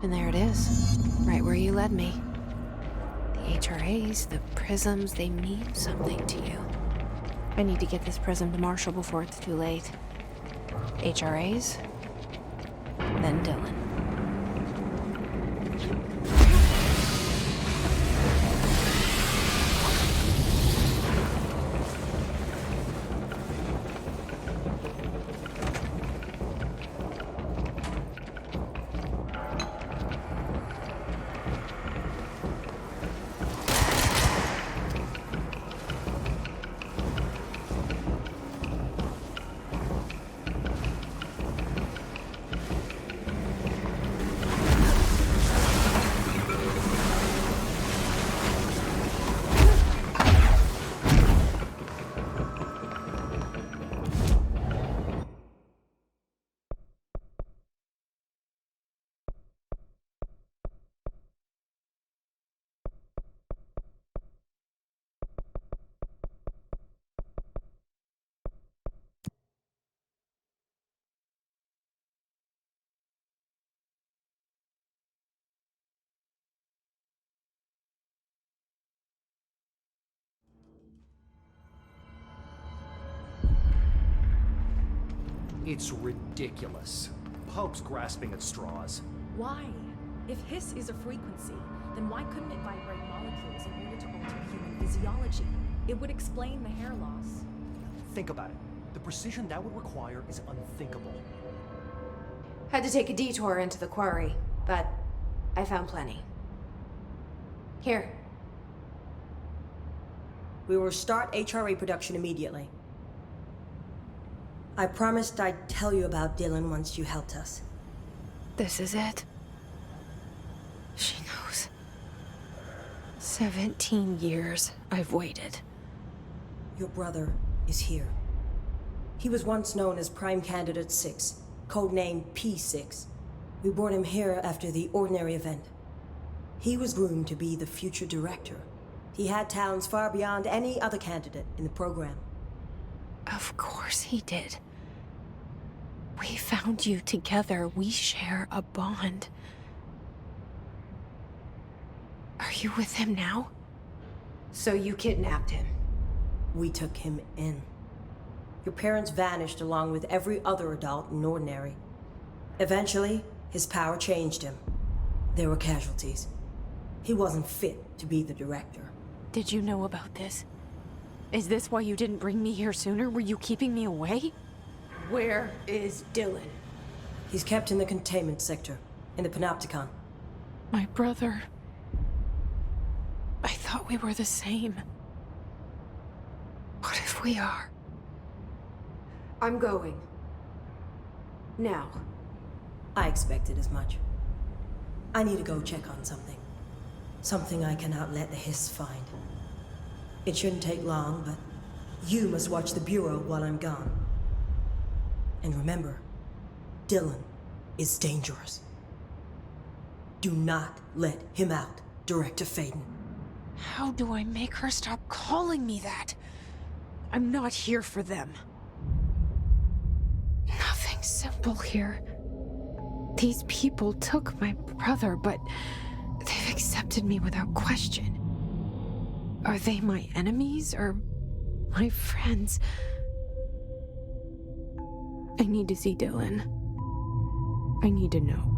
And there it is, right where you led me. The HRAs, the prisms, they mean something to you. I need to get this prism to Marshall before it's too late. HRAs, then Dylan. It's ridiculous. Pulp's grasping at straws. Why? If hiss is a frequency, then why couldn't it vibrate molecules in order to alter human physiology? It would explain the hair loss. Think about it. The precision that would require is unthinkable. Had to take a detour into the quarry, but I found plenty. Here. We will start HRA production immediately. I promised I'd tell you about Dylan once you helped us. This is it. She knows. 17 years I've waited. Your brother is here. He was once known as Prime Candidate 6, codenamed P6. We brought him here after the ordinary event. He was groomed to be the future director. He had talents far beyond any other candidate in the program. Of course he did. We found you together. We share a bond. Are you with him now? So you kidnapped him? We took him in. Your parents vanished along with every other adult in Ordinary. Eventually, his power changed him. There were casualties. He wasn't fit to be the director. Did you know about this? Is this why you didn't bring me here sooner? Were you keeping me away? Where is Dylan? He's kept in the containment sector, in the Panopticon. My brother. I thought we were the same. What if we are? I'm going. Now. I expected as much. I need to go check on something. Something I cannot let the hiss find. It shouldn't take long, but you must watch the Bureau while I'm gone. And remember, Dylan is dangerous. Do not let him out, Director Faden. How do I make her stop calling me that? I'm not here for them. Nothing simple here. These people took my brother, but they've accepted me without question. Are they my enemies or my friends? I need to see Dylan. I need to know.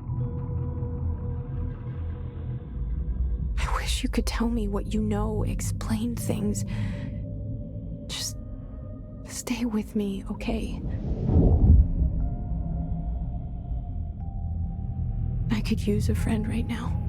I wish you could tell me what you know, explain things. Just stay with me, okay? I could use a friend right now.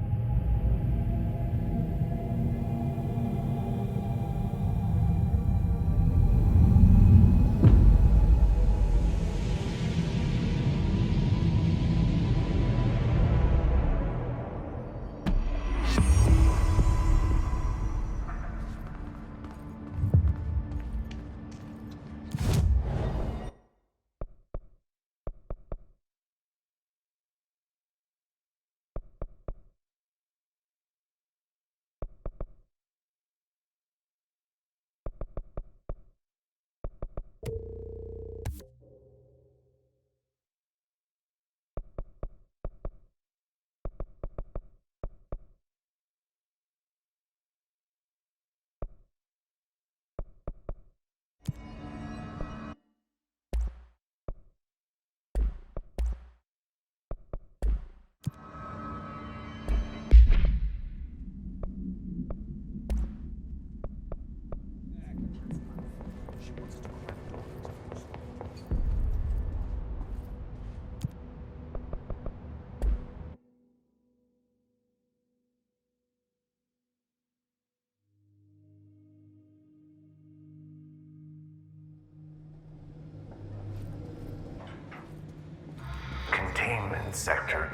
Containment sector.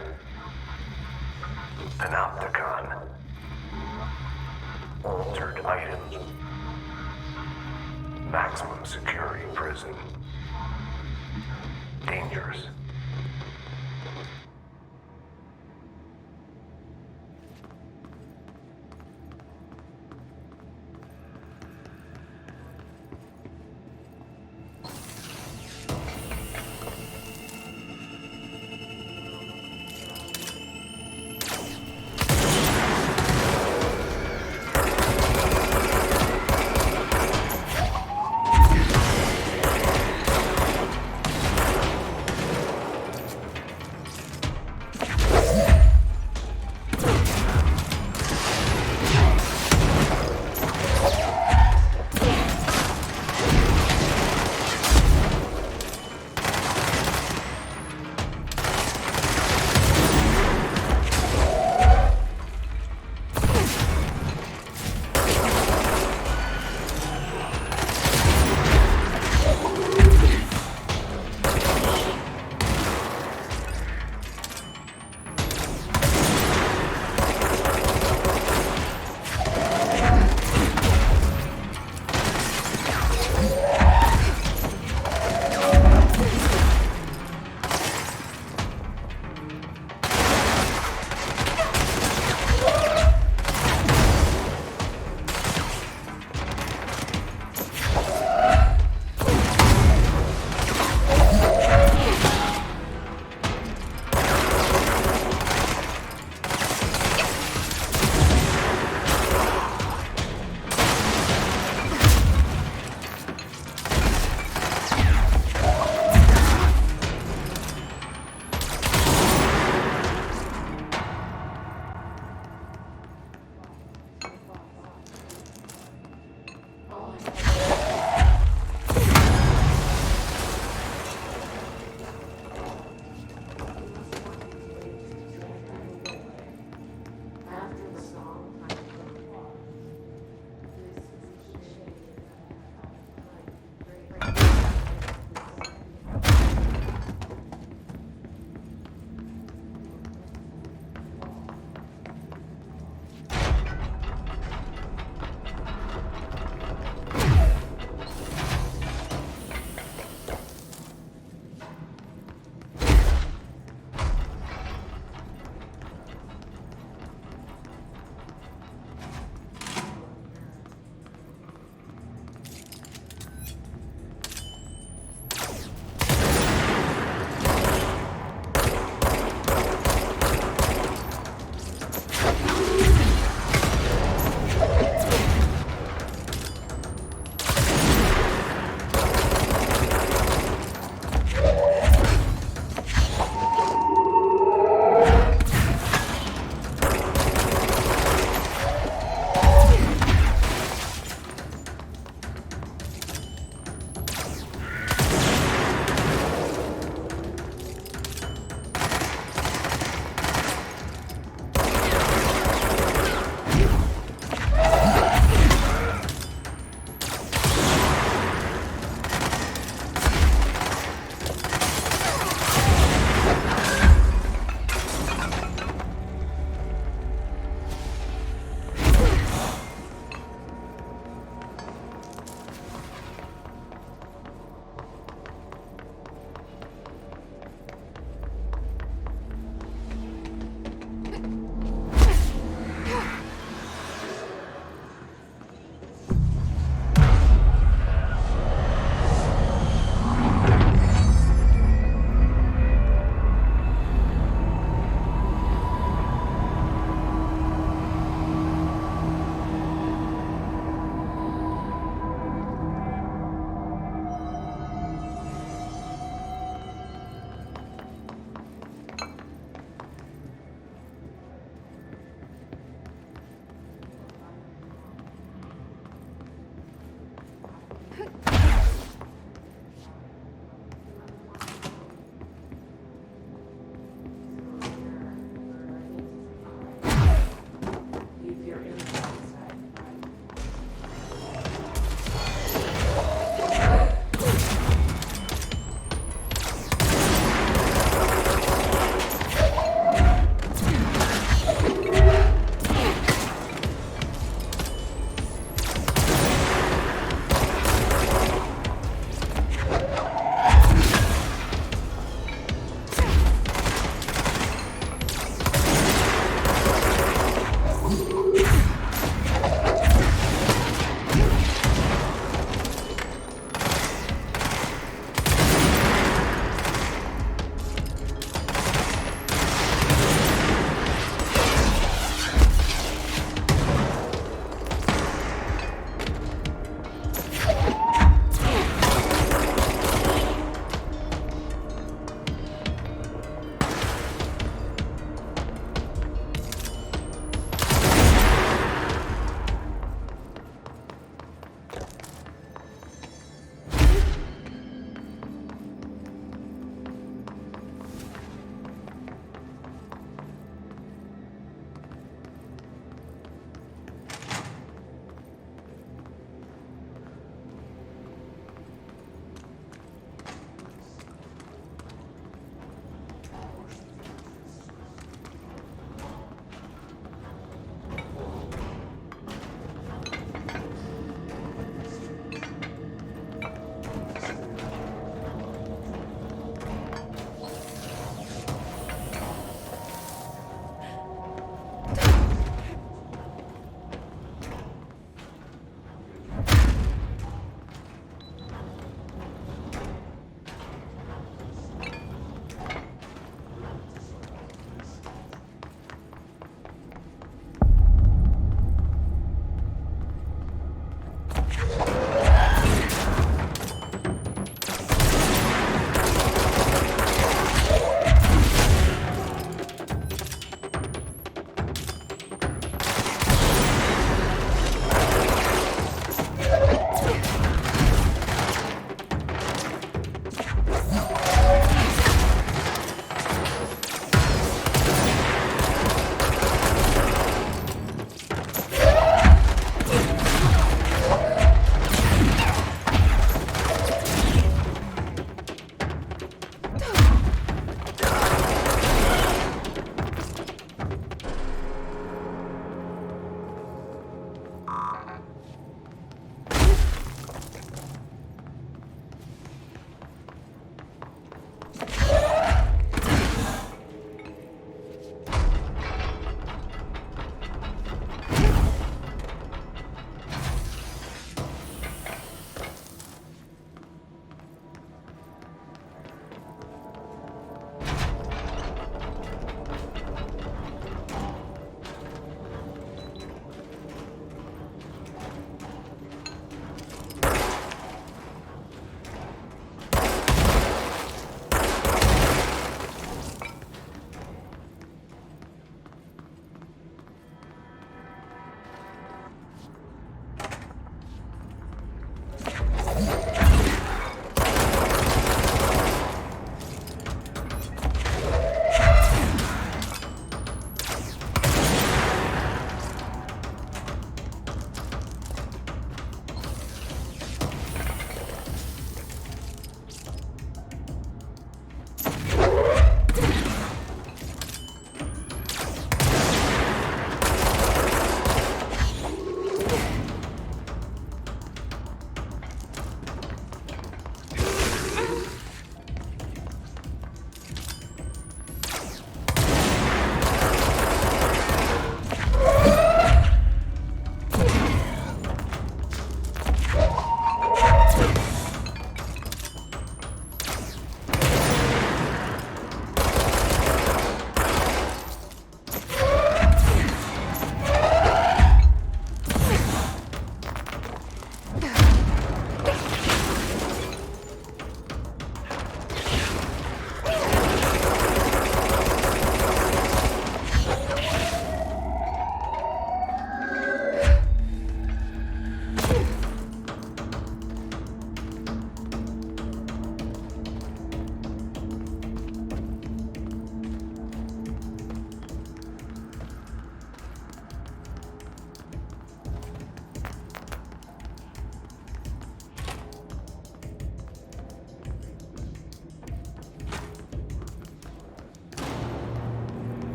Panopticon. Altered items. Maximum security prison. Dangerous.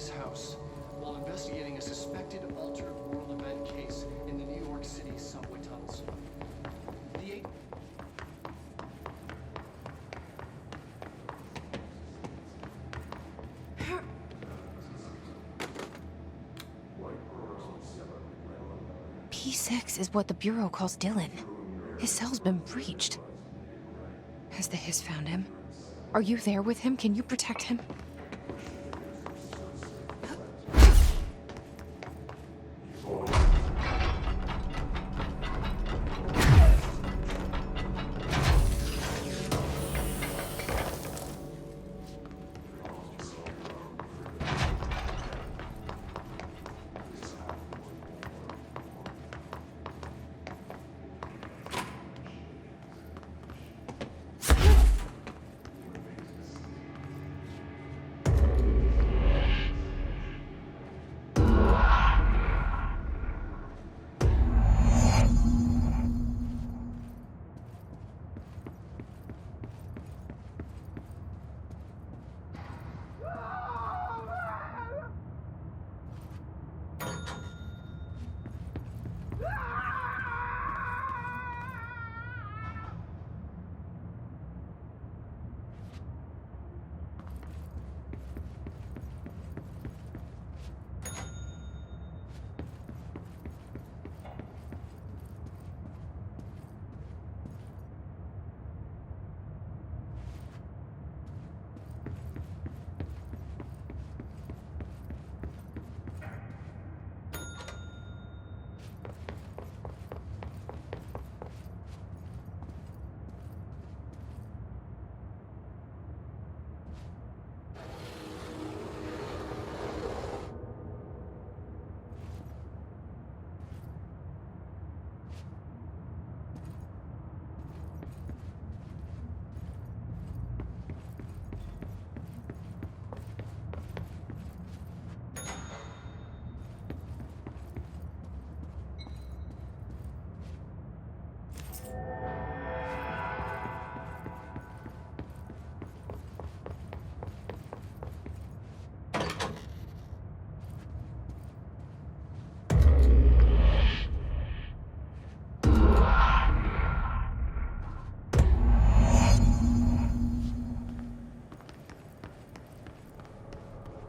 this house while investigating a suspected altered world event case in the New York City subway tunnels. The P6 is what the Bureau calls Dylan. His cell's been breached. Has the Hiss found him? Are you there with him? Can you protect him?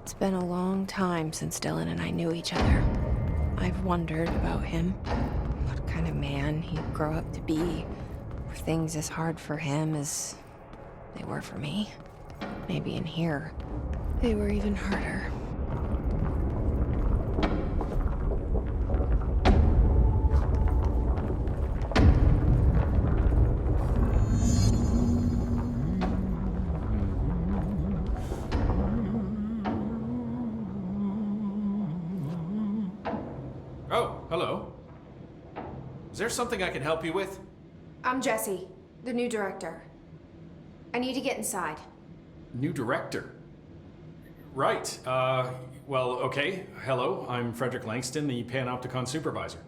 It's been a long time since Dylan and I knew each other. I've wondered about him. What kind of man he'd grow up to be. Were things as hard for him as they were for me? Maybe in here, they were even harder. Oh, hello. Is there something I can help you with? I'm Jesse, the new director. I need to get inside. New director? Right. Well, okay. Hello, I'm Frederick Langston, the Panopticon supervisor.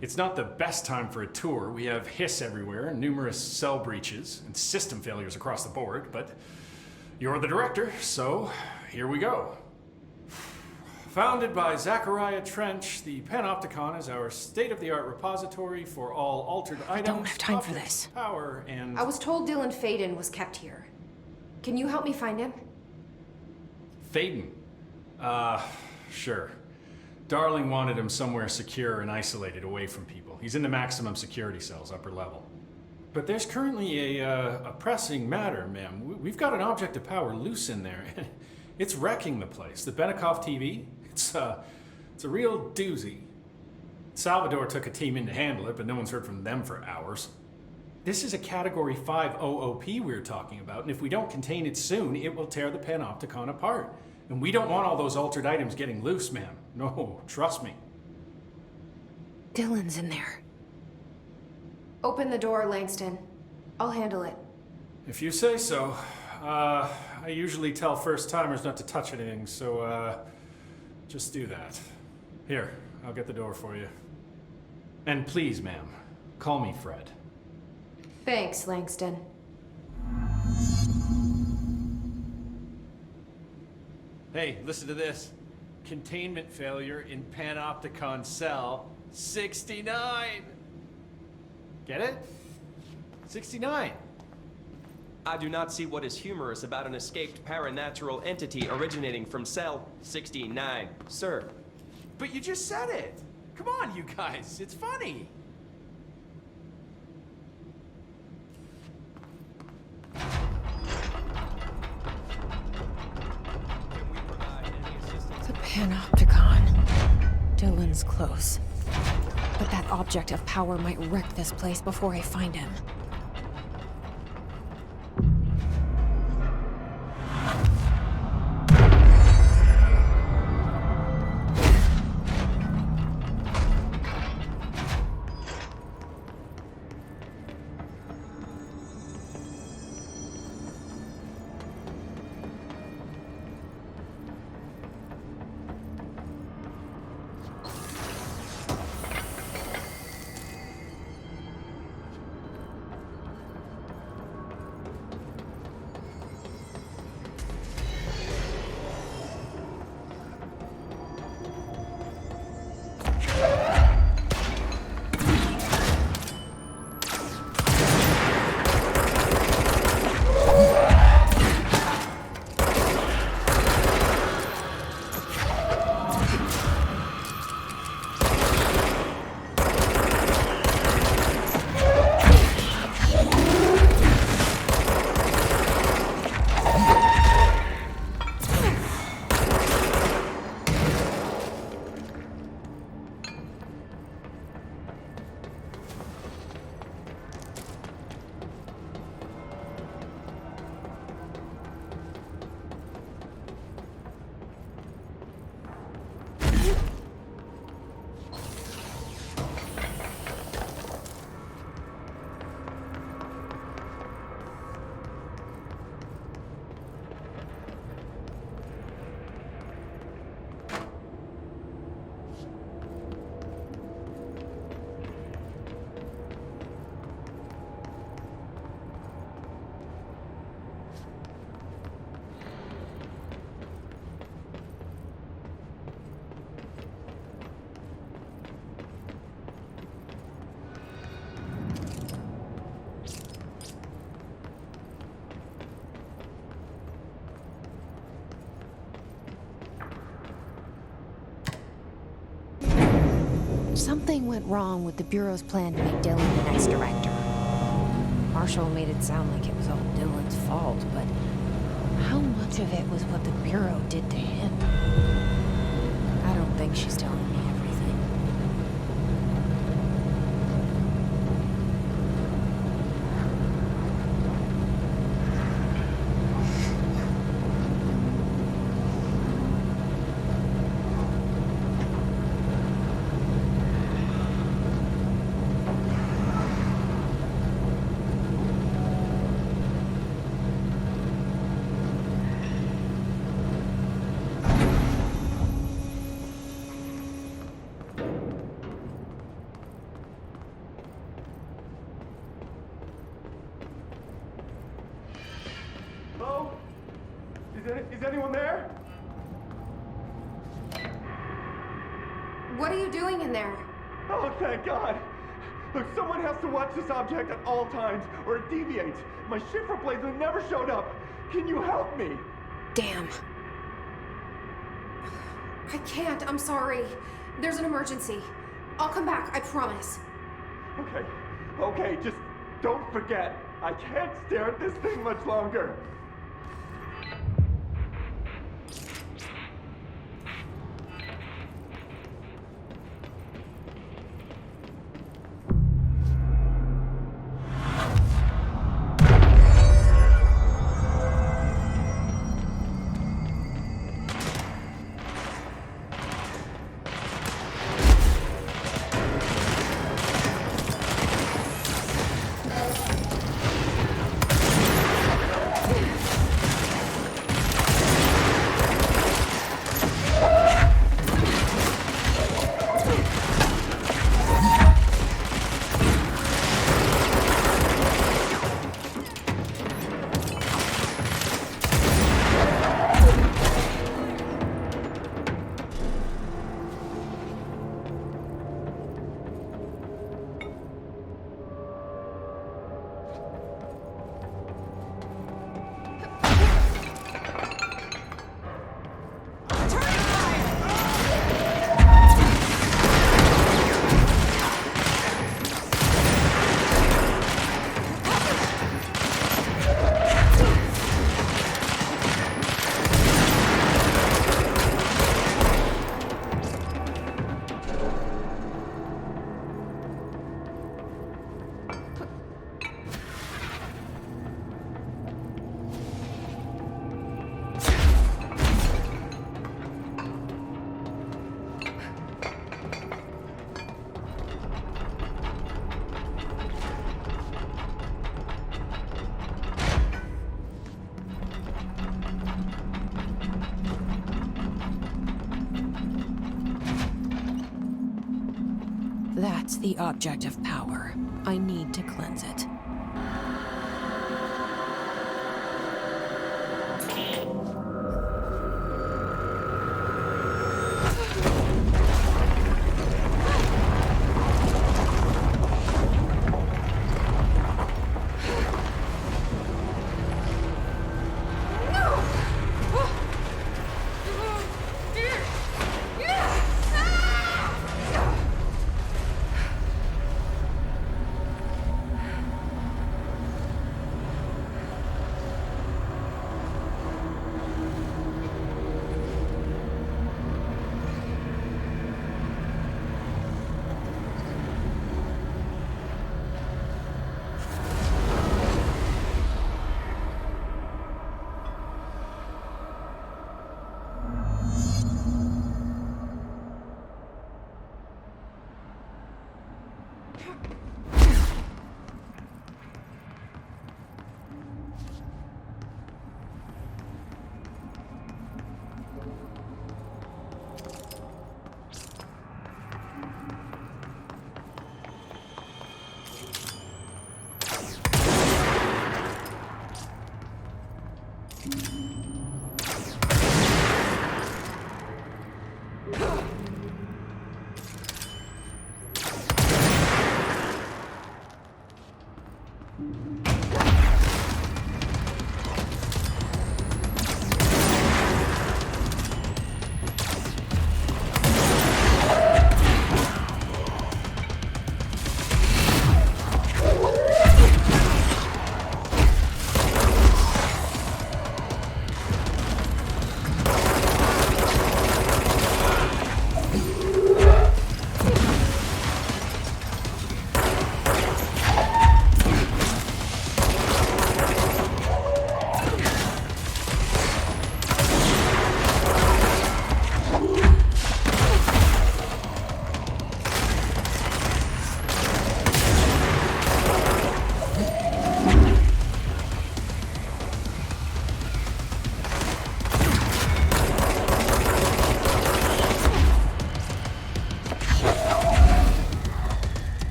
It's not the best time for a tour. We have hiss everywhere, numerous cell breaches, and system failures across the board, but you're the director, so here we go. Founded by Zachariah Trench, the Panopticon is our state-of-the-art repository for all altered items. I don't have time for objects, this. Power and... I was told Dylan Faden was kept here. Can you help me find him? Faden? Sure. Darling wanted him somewhere secure and isolated away from people. He's in the maximum security cells, upper level. But there's currently a pressing matter, ma'am. We've got an object of power loose in there. It's wrecking the place. The Benikoff TV, it's a real doozy. Salvador took a team in to handle it, but no one's heard from them for hours. This is a Category 5 OOP we're talking about, and if we don't contain it soon, it will tear the Panopticon apart. And we don't want all those altered items getting loose, ma'am. No, trust me. Dylan's in there. Open the door, Langston. I'll handle it. If you say so. I usually tell first-timers not to touch anything, so, just do that. Here, I'll get the door for you. And please, ma'am, call me Fred. Thanks, Langston. Hey, listen to this. Containment failure in Panopticon cell 69. Get it? 69. I do not see what is humorous about an escaped paranatural entity originating from cell 69, sir. But you just said it. Come on, you guys. It's funny. The Panopticon. Dylan's close. But that object of power might wreck this place before I find him. Something went wrong with the Bureau's plan to make Dylan the next director. Marshall made it sound like it was all Dylan's fault, but how much of it was what the Bureau did to him? I don't think she's telling me everything. Is anyone there? What are you doing in there? Oh, thank God! Look, someone has to watch this object at all times, or it deviates. My shift replacement never showed up. Can you help me? Damn. I can't, I'm sorry. There's an emergency. I'll come back, I promise. Okay, just don't forget. I can't stare at this thing much longer. That's the object of power. I need to cleanse it.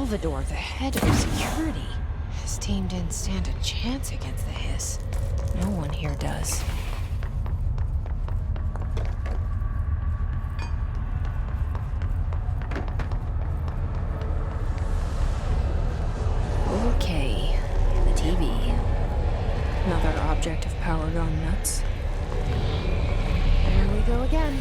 Salvador, the head of security. His team didn't stand a chance against the Hiss. No one here does. Okay, the TV. projective power gone nuts. There we go again.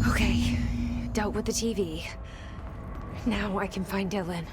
Okay, dealt with the TV. Now I can find Dylan.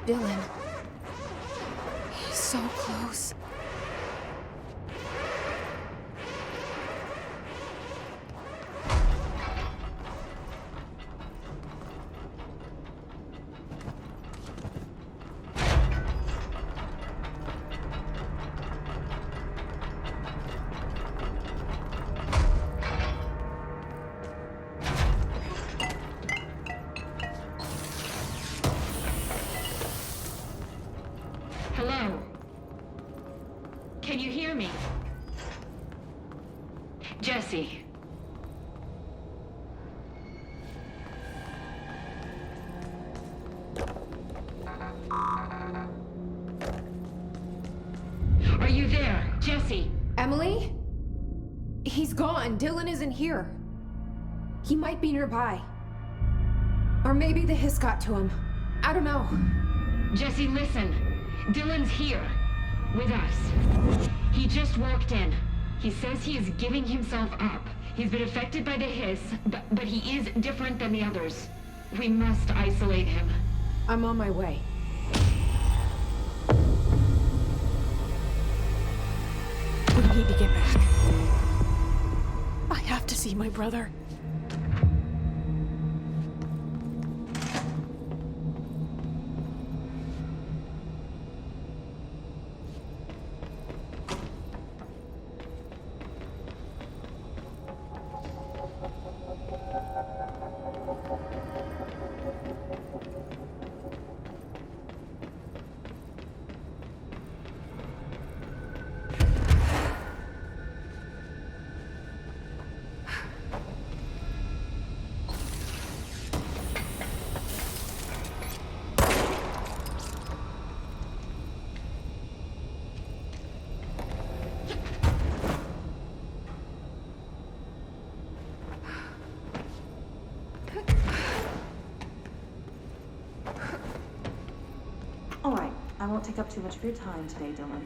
Dylan. He's so close. Hello? Can you hear me? Jesse. Are you there, Jesse? Emily? He's gone. Dylan isn't here. He might be nearby. Or maybe the hiss got to him. I don't know. Jesse, listen. Dylan's here. With us. He just walked in. He says he is giving himself up. He's been affected by the hiss, but he is different than the others. We must isolate him. I'm on my way. We need to get back. I have to see my brother. Alright, I won't take up too much of your time today, Dylan.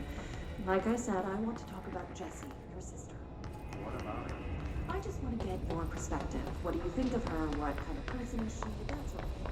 Like I said, I want to talk about Jessie, your sister. What about her? I just want to get your perspective. What do you think of her? What kind of person is she? That sort of thing.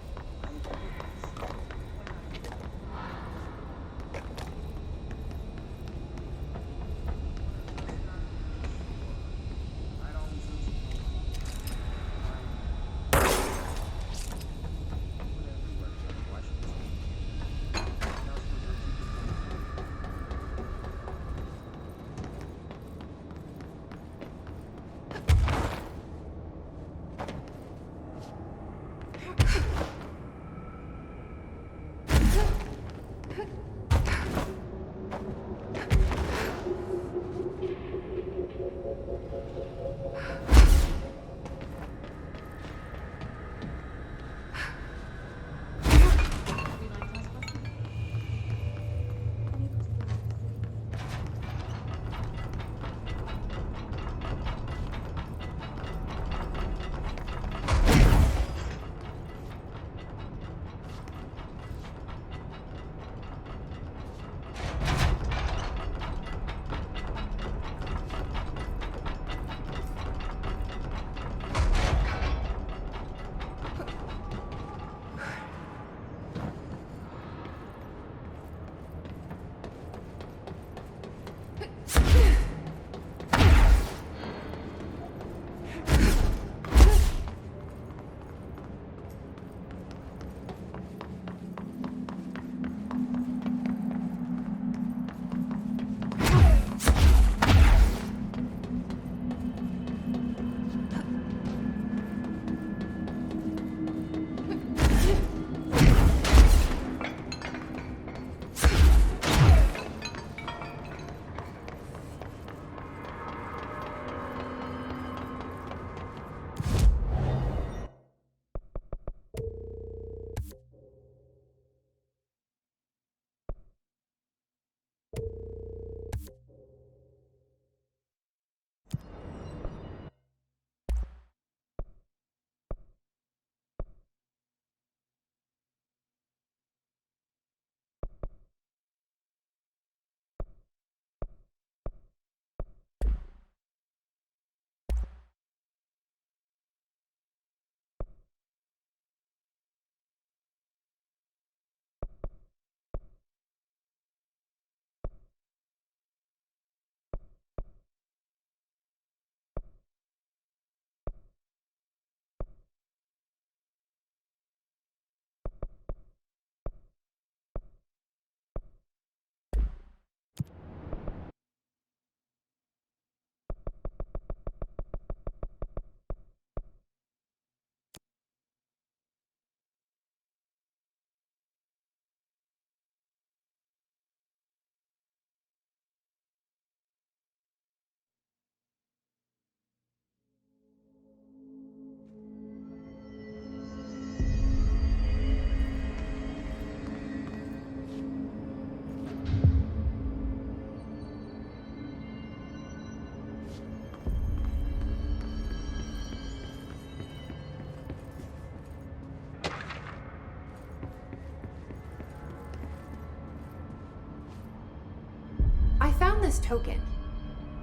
found this token.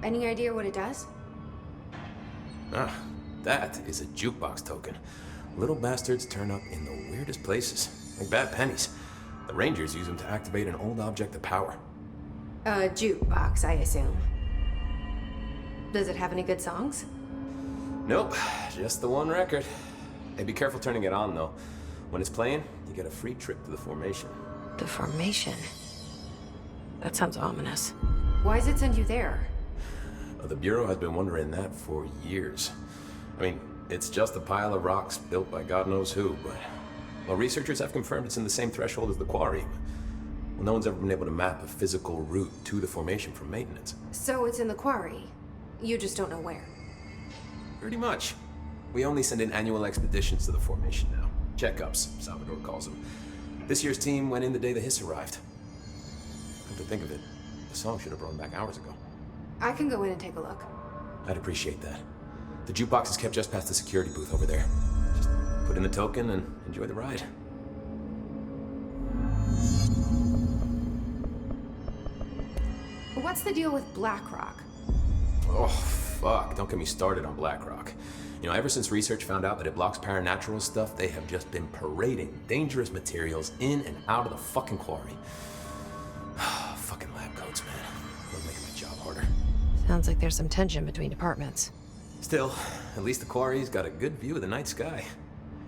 Any idea what it does? Ah, that is a jukebox token. Little bastards turn up in the weirdest places, like bad pennies. The Rangers use them to activate an old object of power. A jukebox, I assume. Does it have any good songs? Nope, just the one record. Hey, be careful turning it on, though. When it's playing, you get a free trip to the formation. The formation? That sounds ominous. Why does it send you there? The Bureau has been wondering that for years. I mean, it's just a pile of rocks built by God knows who, but... Well, researchers have confirmed it's in the same threshold as the quarry. Well, no one's ever been able to map a physical route to the formation from maintenance. So it's in the quarry. You just don't know where. Pretty much. We only send in annual expeditions to the formation now. Checkups, Salvador calls them. This year's team went in the day the hiss arrived. Come to think of it, the song should have brought them back hours ago. I can go in and take a look. I'd appreciate that. The jukebox is kept just past the security booth over there. Just put in the token and enjoy the ride. What's the deal with BlackRock? Oh, fuck. Don't get me started on BlackRock. You know, ever since research found out that it blocks paranatural stuff, they have just been parading dangerous materials in and out of the fucking quarry. Fucking lab coats, man. They're making my job harder. Sounds like there's some tension between departments. Still, at least the quarry's got a good view of the night sky.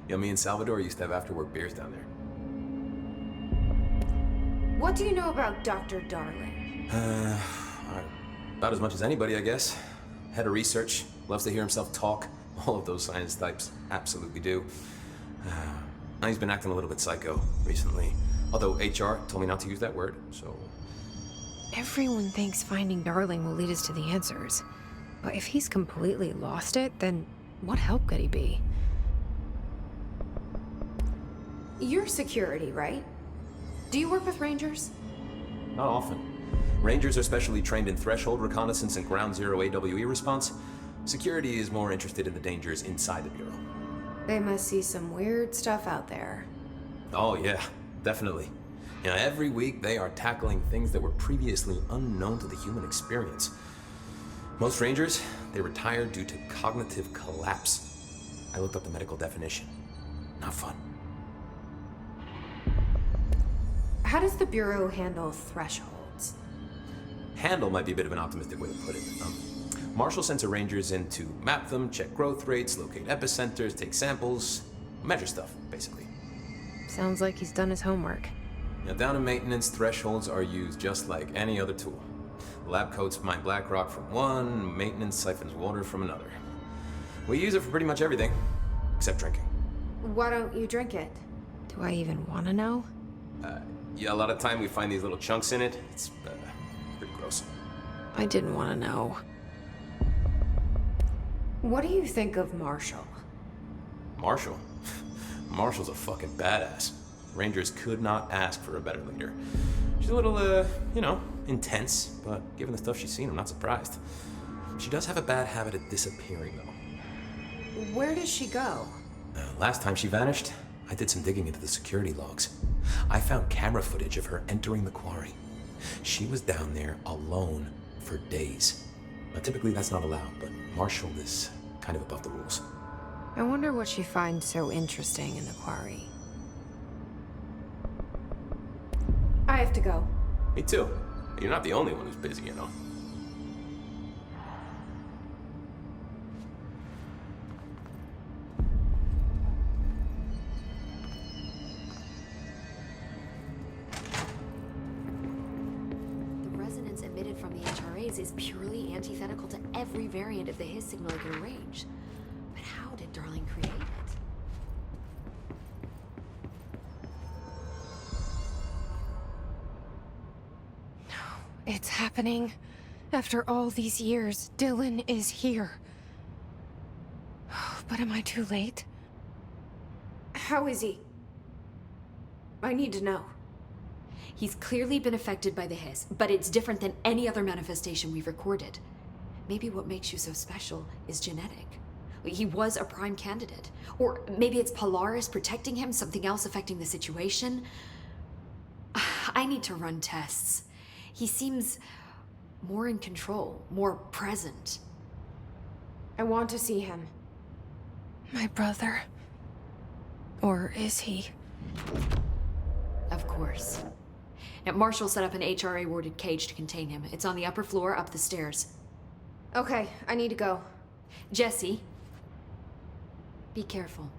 You know, me and Salvador used to have after-work beers down there. What do you know about Dr. Darling? About as much as anybody, I guess. Head of research, loves to hear himself talk. All of those science types absolutely do. He's been acting a little bit psycho recently. Although HR told me not to use that word, so... Everyone thinks finding Darling will lead us to the answers. But if he's completely lost it, then what help could he be? You're security, right? Do you work with Rangers? Not often. Rangers are specially trained in threshold reconnaissance and ground zero AWE response. Security is more interested in the dangers inside the Bureau. They must see some weird stuff out there. Oh yeah, definitely. You know, every week they are tackling things that were previously unknown to the human experience. Most Rangers, they retire due to cognitive collapse. I looked up the medical definition. Not fun. How does the Bureau handle thresholds? Handle might be a bit of an optimistic way to put it. Marshall sends her Rangers in to map them, check growth rates, locate epicenters, take samples, measure stuff, basically. Sounds like he's done his homework. Now, down in maintenance, thresholds are used just like any other tool. Lab coats mine black rock from one, maintenance siphons water from another. We use it for pretty much everything, except drinking. Why don't you drink it? Do I even want to know? Yeah, a lot of time we find these little chunks in it. It's pretty gross. I didn't want to know. What do you think of Marshall? Marshall? Marshall's a fucking badass. Rangers could not ask for a better leader. She's a little, you know, intense, but given the stuff she's seen, I'm not surprised. She does have a bad habit of disappearing, though. Where does she go? Last time she vanished, I did some digging into the security logs. I found camera footage of her entering the quarry. She was down there alone for days. Now, typically that's not allowed, but Marshall is kind of above the rules. I wonder what she finds so interesting in the quarry. I have to go. Me too. You're not the only one who's busy, you know. The resonance emitted from the HRAs is purely antithetical to every variant of the Hiss signal it can range. But how did Darling create it? It's happening. After all these years, Dylan is here. But am I too late? How is he? I need to know. He's clearly been affected by the Hiss, but it's different than any other manifestation we've recorded. Maybe what makes you so special is genetic. He was a prime candidate. Or maybe it's Polaris protecting him, something else affecting the situation. I need to run tests. He seems more in control, more present. I want to see him. My brother. Or is he? Of course. Now, Marshall set up an HRA-warded cage to contain him. It's on the upper floor, up the stairs. Okay, I need to go. Jesse, be careful.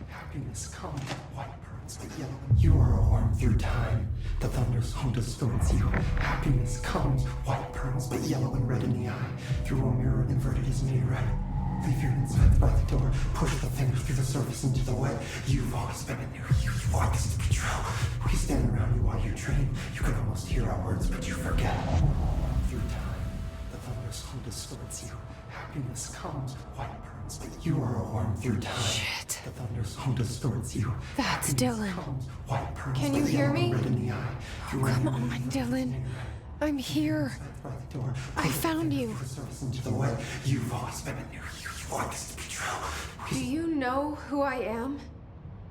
Happiness comes, white burns but yellow. You are a worm through time. The thunderstorm distorts you. Happiness comes, white burns but yellow and red in the eye. Through a mirror inverted is made right. Leave your insides by the door. Push the fingers through the surface into the wet. You've always been in there. You want this to be true. We stand around you while you dream. You can almost hear our words, but you forget. Through time, the thunderstorm distorts you. Happiness comes, white burns, but you are a worm through time. Shit. The thunderstorm distorts you. That's Happiness Dylan. comes, white burns, Can you but hear yellow me? and red in the eye. Through a Come mirror on, Dylan. I'm here. by the door. I found you. The surface into the wet. You've always been in there. You want this to be true. Do you know who I am?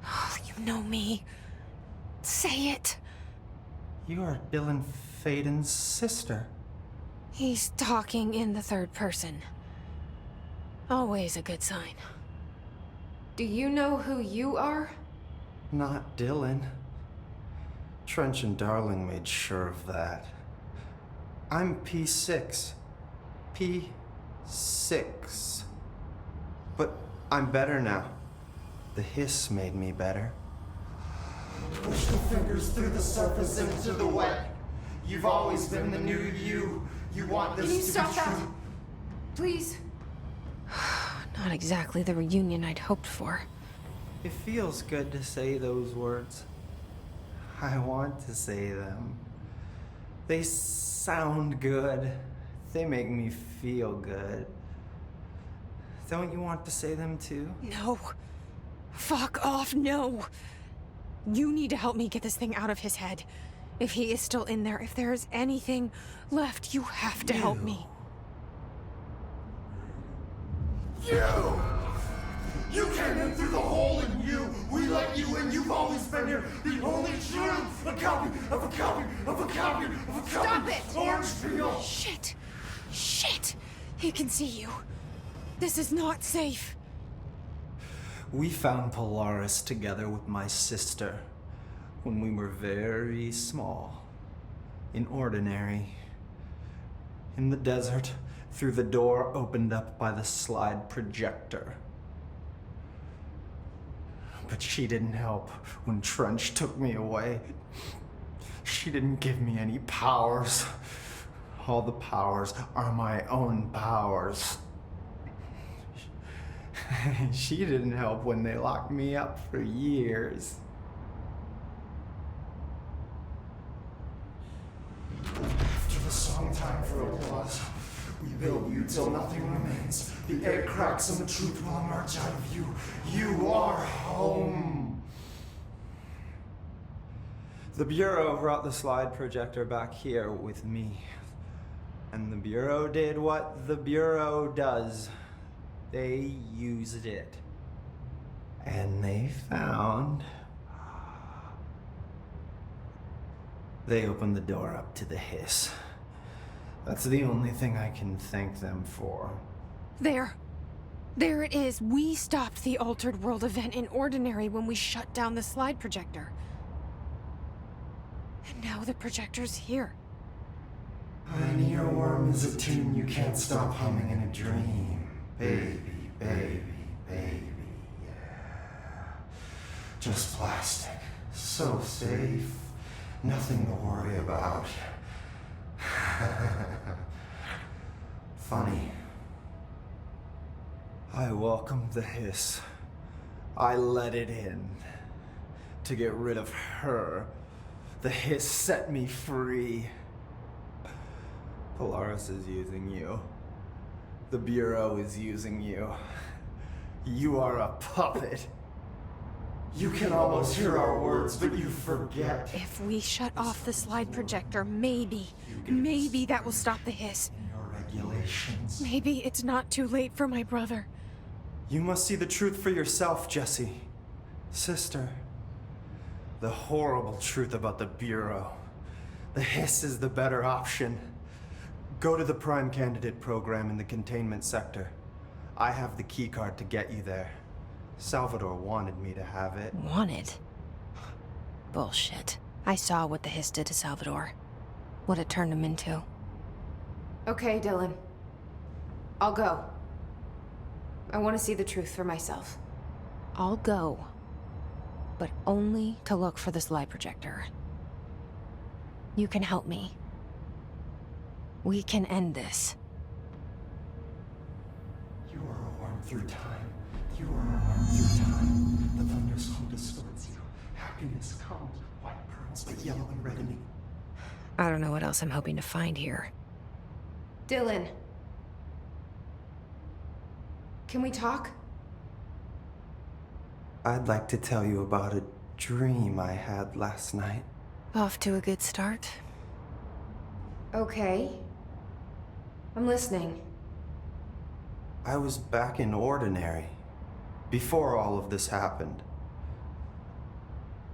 Oh, you know me. Say it. You are Dylan Faden's sister. He's talking in the third person. Always a good sign. Do you know who you are? Not Dylan. Trench and Darling made sure of that. I'm P6. P6. But I'm better now. The hiss made me better. Push the fingers through the surface into the wet. You've always been the new you. You want this Can you to stop be that? true. Please? Not exactly the reunion I'd hoped for. It feels good to say those words. I want to say them. They sound good. They make me feel good. Don't you want to say them too? No. Fuck off, no. You need to help me get this thing out of his head. If he is still in there, if there is anything left, you have to help me. You came in through the hole in you. We let you in. You've always been here. The only truth. A copy of a copy of a copy of a copy. Stop it! Orange peel. Shit. Shit. He can see you. This is not safe. We found Polaris together with my sister when we were very small, in Ordinary, in the desert, through the door opened up by the slide projector. But she didn't help when Trench took me away. She didn't give me any powers. All the powers are my own powers. She didn't help when they locked me up for years. After the song time for applause, we build you till nothing remains. The air cracks and the truth will emerge out of you. You are home. The Bureau brought the slide projector back here with me. And the Bureau did what the Bureau does. They used it. And they found... They opened the door up to the hiss. That's the only thing I can thank them for. There. There it is. We stopped the Altered World event in Ordinary when we shut down the slide projector. And now the projector's here. An earworm is a tune you can't stop humming in a dream. Baby, baby, baby, yeah. Just plastic. So safe. Nothing to worry about. Funny, I welcomed the hiss. I let it in. To get rid of her. The hiss set me free. Polaris is using you. The Bureau is using you. You are a puppet. You can almost hear our words, but you forget. If we shut off the slide projector, maybe that will stop the hiss. Regulations. Maybe it's not too late for my brother. You must see the truth for yourself, Jesse. Sister. The horrible truth about the Bureau. The hiss is the better option. Go to the Prime Candidate program in the containment sector. I have the keycard to get you there. Salvador wanted me to have it. Wanted? Bullshit. I saw what the hiss did to Salvador. What it turned him into. Okay, Dylan. I'll go. I want to see the truth for myself. I'll go. But only to look for the slide projector. You can help me. We can end this. You are a worm through time. You are a worm through time. The thunderstorm distorts you. Happiness comes, white pearls, but yellow and reddening. I don't know what else I'm hoping to find here. Dylan. Can we talk? I'd like to tell you about a dream I had last night. Off to a good start. Okay. I'm listening. I was back in Ordinary, before all of this happened.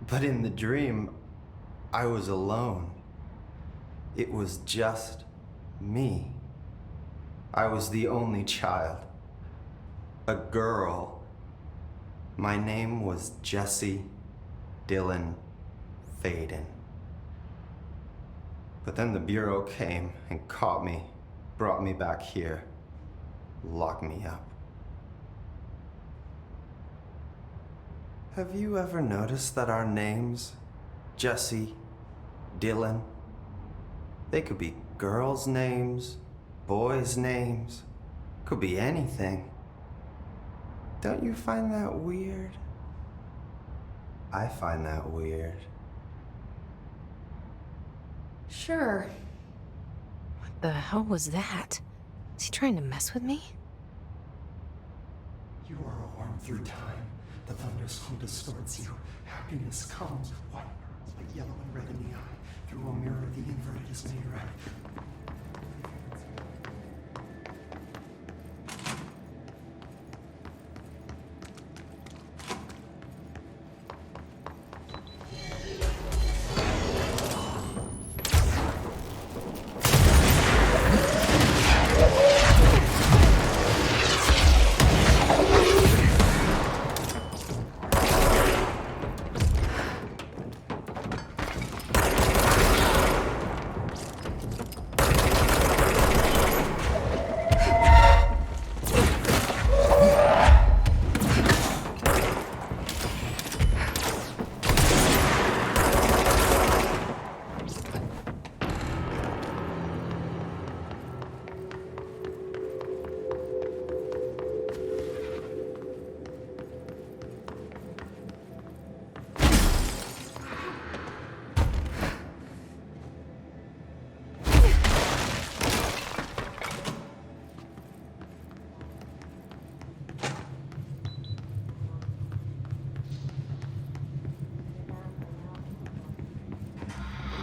But in the dream, I was alone. It was just me. I was the only child. A girl. My name was Jesse Dylan Faden. But then the Bureau came and caught me, brought me back here, locked me up. Have you ever noticed that our names, Jesse, Dylan, they could be girls' names, boys' names, could be anything. Don't you find that weird? I find that weird. Sure. What the hell was that? Is he trying to mess with me? You are a worm through time. The thunderstorm distorts you. Happiness comes, white pearls, but yellow and red in the eye. Through a mirror, the inverted is made right.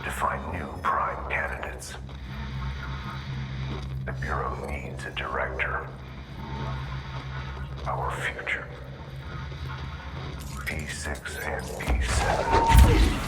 To find new prime candidates. The Bureau needs a director. Our future. P6 and P7.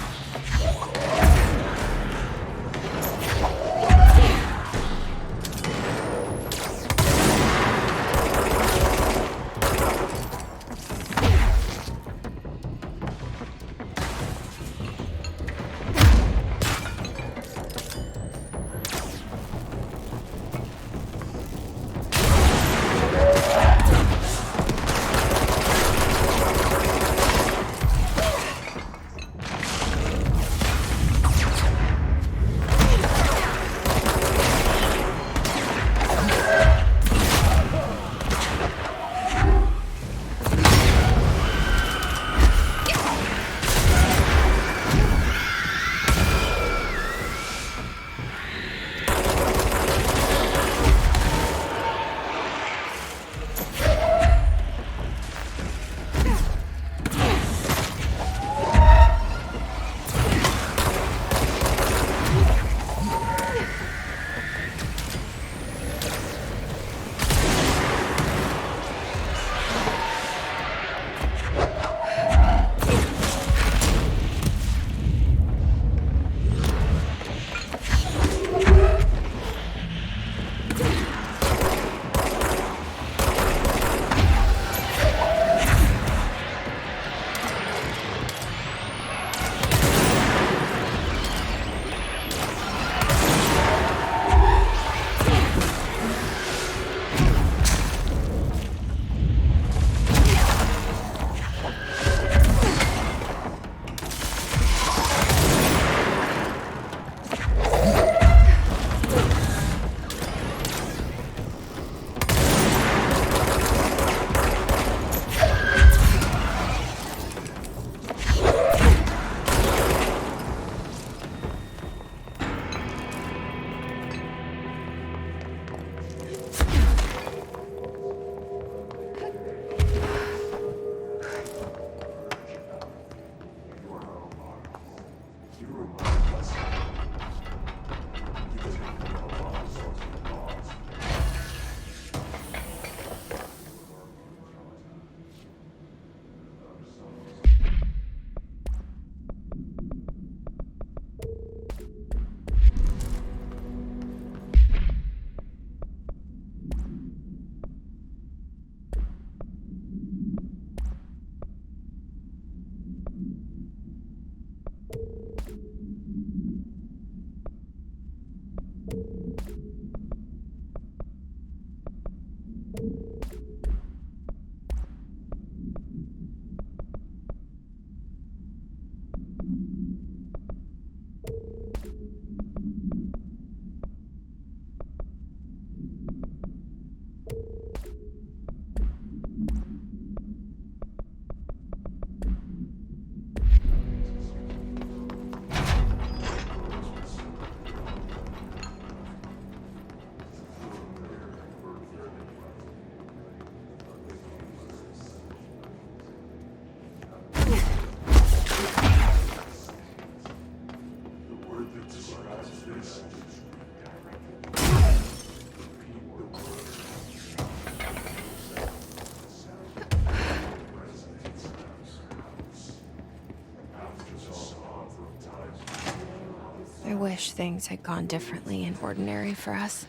wish things had gone differently in ordinary for us.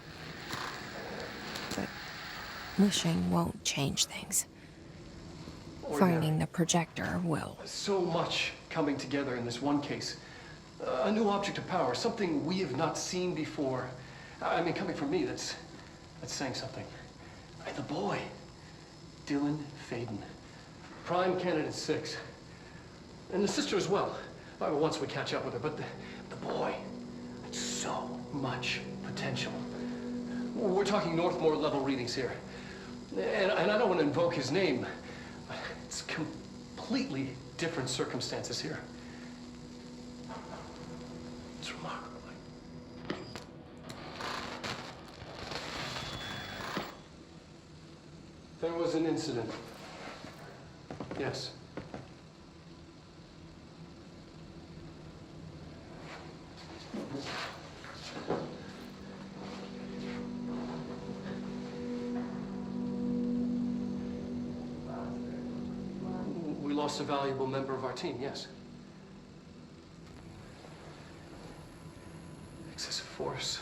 But wishing won't change things. Finding the projector will. So much coming together in this one case. A new object of power, something we have not seen before. I mean, coming from me, that's saying something. And the boy, Dylan Faden, prime candidate 6. And the sister as well. Once we catch up with her, but the boy, so much potential. We're talking Northmore level readings here. And I don't want to invoke his name. It's completely different circumstances here. It's remarkable. There was an incident. Yes. We lost a valuable member of our team, yes. Excessive force.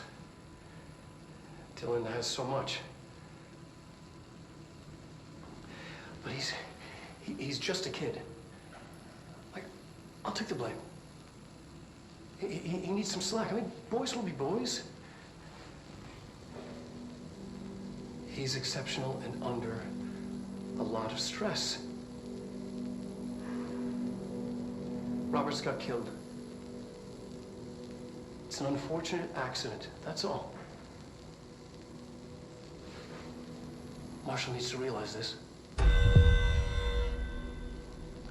Dylan has so much. But he's just a kid. Like, I'll take the blame. He needs some slack. I mean, boys will be boys. He's exceptional and under a lot of stress. Robert's got killed. It's an unfortunate accident, that's all. Marshall needs to realize this.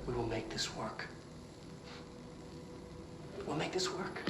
We will make this work. We'll make this work.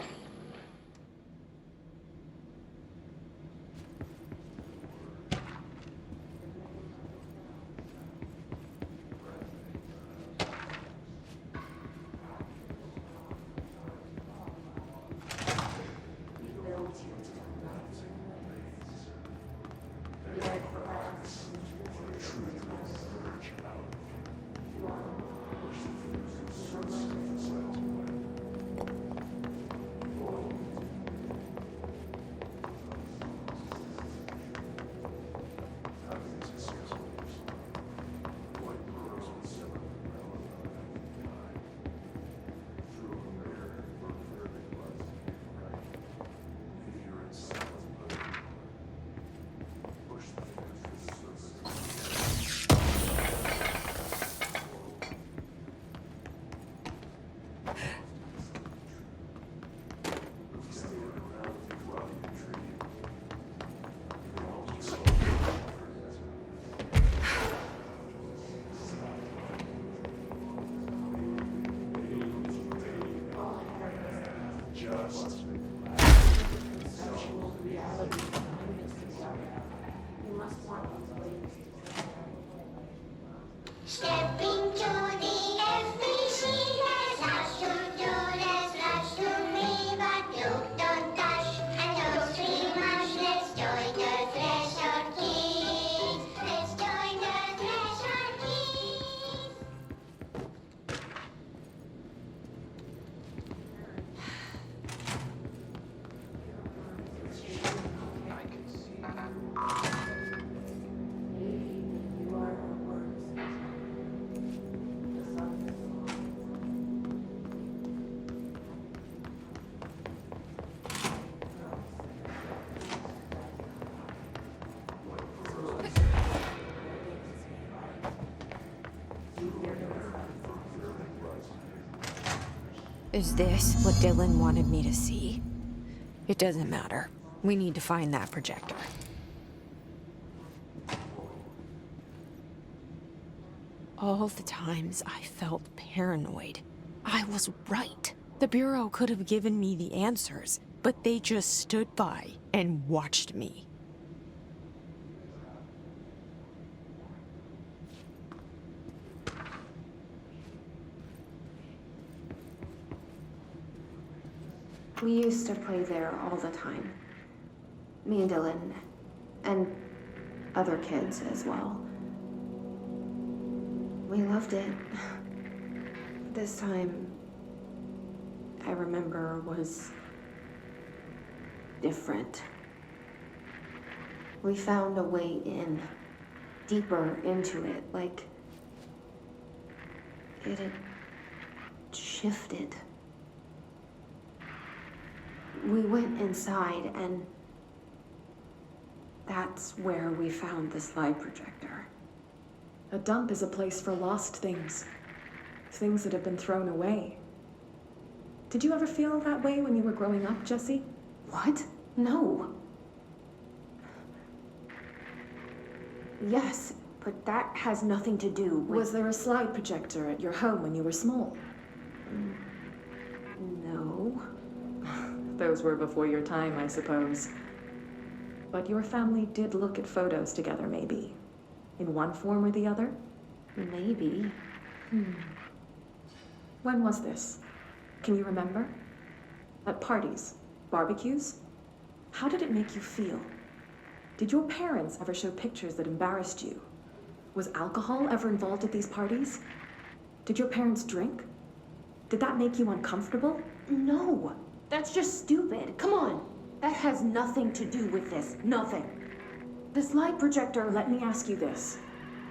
Is this what Dylan wanted me to see? It doesn't matter. We need to find that projector. All the times I felt paranoid, I was right. The Bureau could have given me the answers, but they just stood by and watched me. We used to play there all the time. Me and Dylan, and other kids as well. We loved it. This time, I remember, was different. We found a way in, deeper into it, like it had shifted. We went inside, and that's where we found the slide projector. A dump is a place for lost things. Things that have been thrown away. Did you ever feel that way when you were growing up, Jesse? What? No. Yes, but that has nothing to do with... Was there a slide projector at your home when you were small? No. Those were before your time, I suppose. But your family did look at photos together, maybe. In one form or the other? Maybe. When was this? Can you remember? At parties? Barbecues? How did it make you feel? Did your parents ever show pictures that embarrassed you? Was alcohol ever involved at these parties? Did your parents drink? Did that make you uncomfortable? No. That's just stupid. Come on. That has nothing to do with this. Nothing. The slide projector, let me ask you this.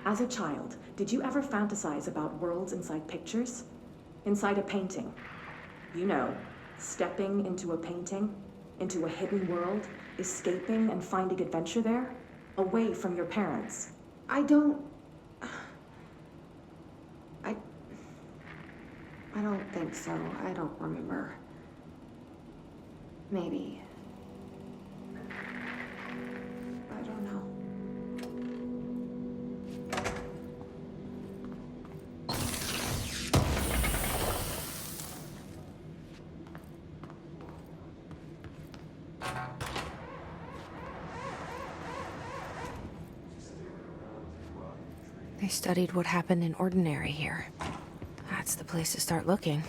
As a child, did you ever fantasize about worlds inside pictures? Inside a painting? You know, stepping into a painting, into a hidden world, escaping and finding adventure there, away from your parents. I don't think so. I don't remember. Maybe. I don't know. They studied what happened in Ordinary here. That's the place to start looking.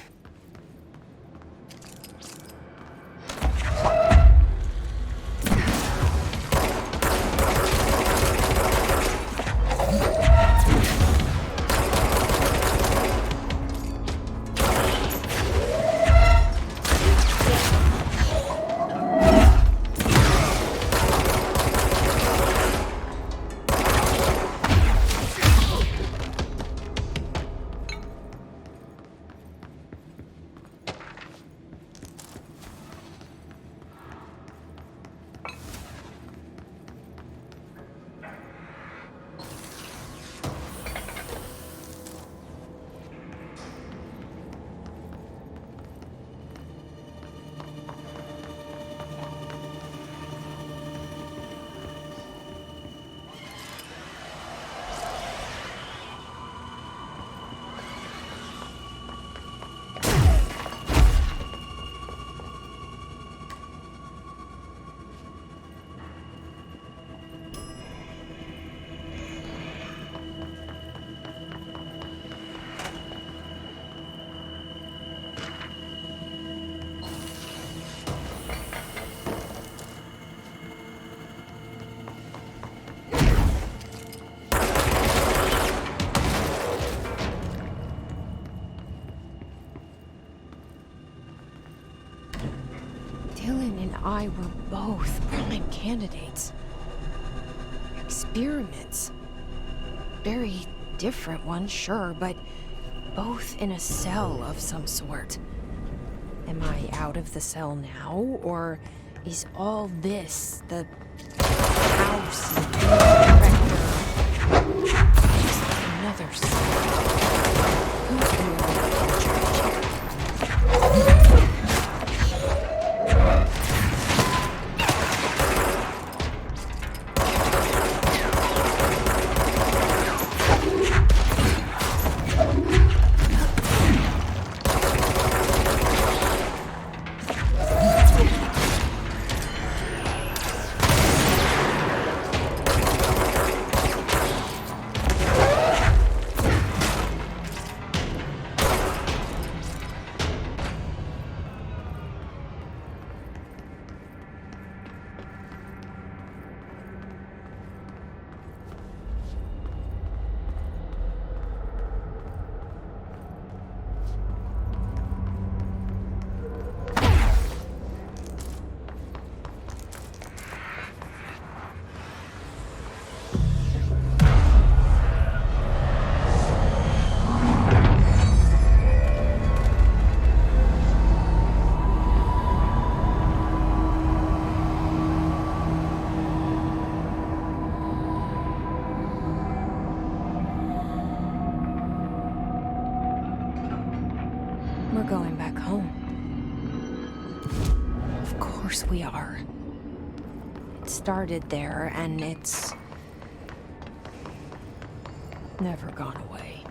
Dylan and I were both prime candidates. Experiments. Very different ones, sure, but both in a cell of some sort. Am I out of the cell now, or is all this the house and director just another cell? Who's the one in charge? course we are. It started there, and it's never gone away.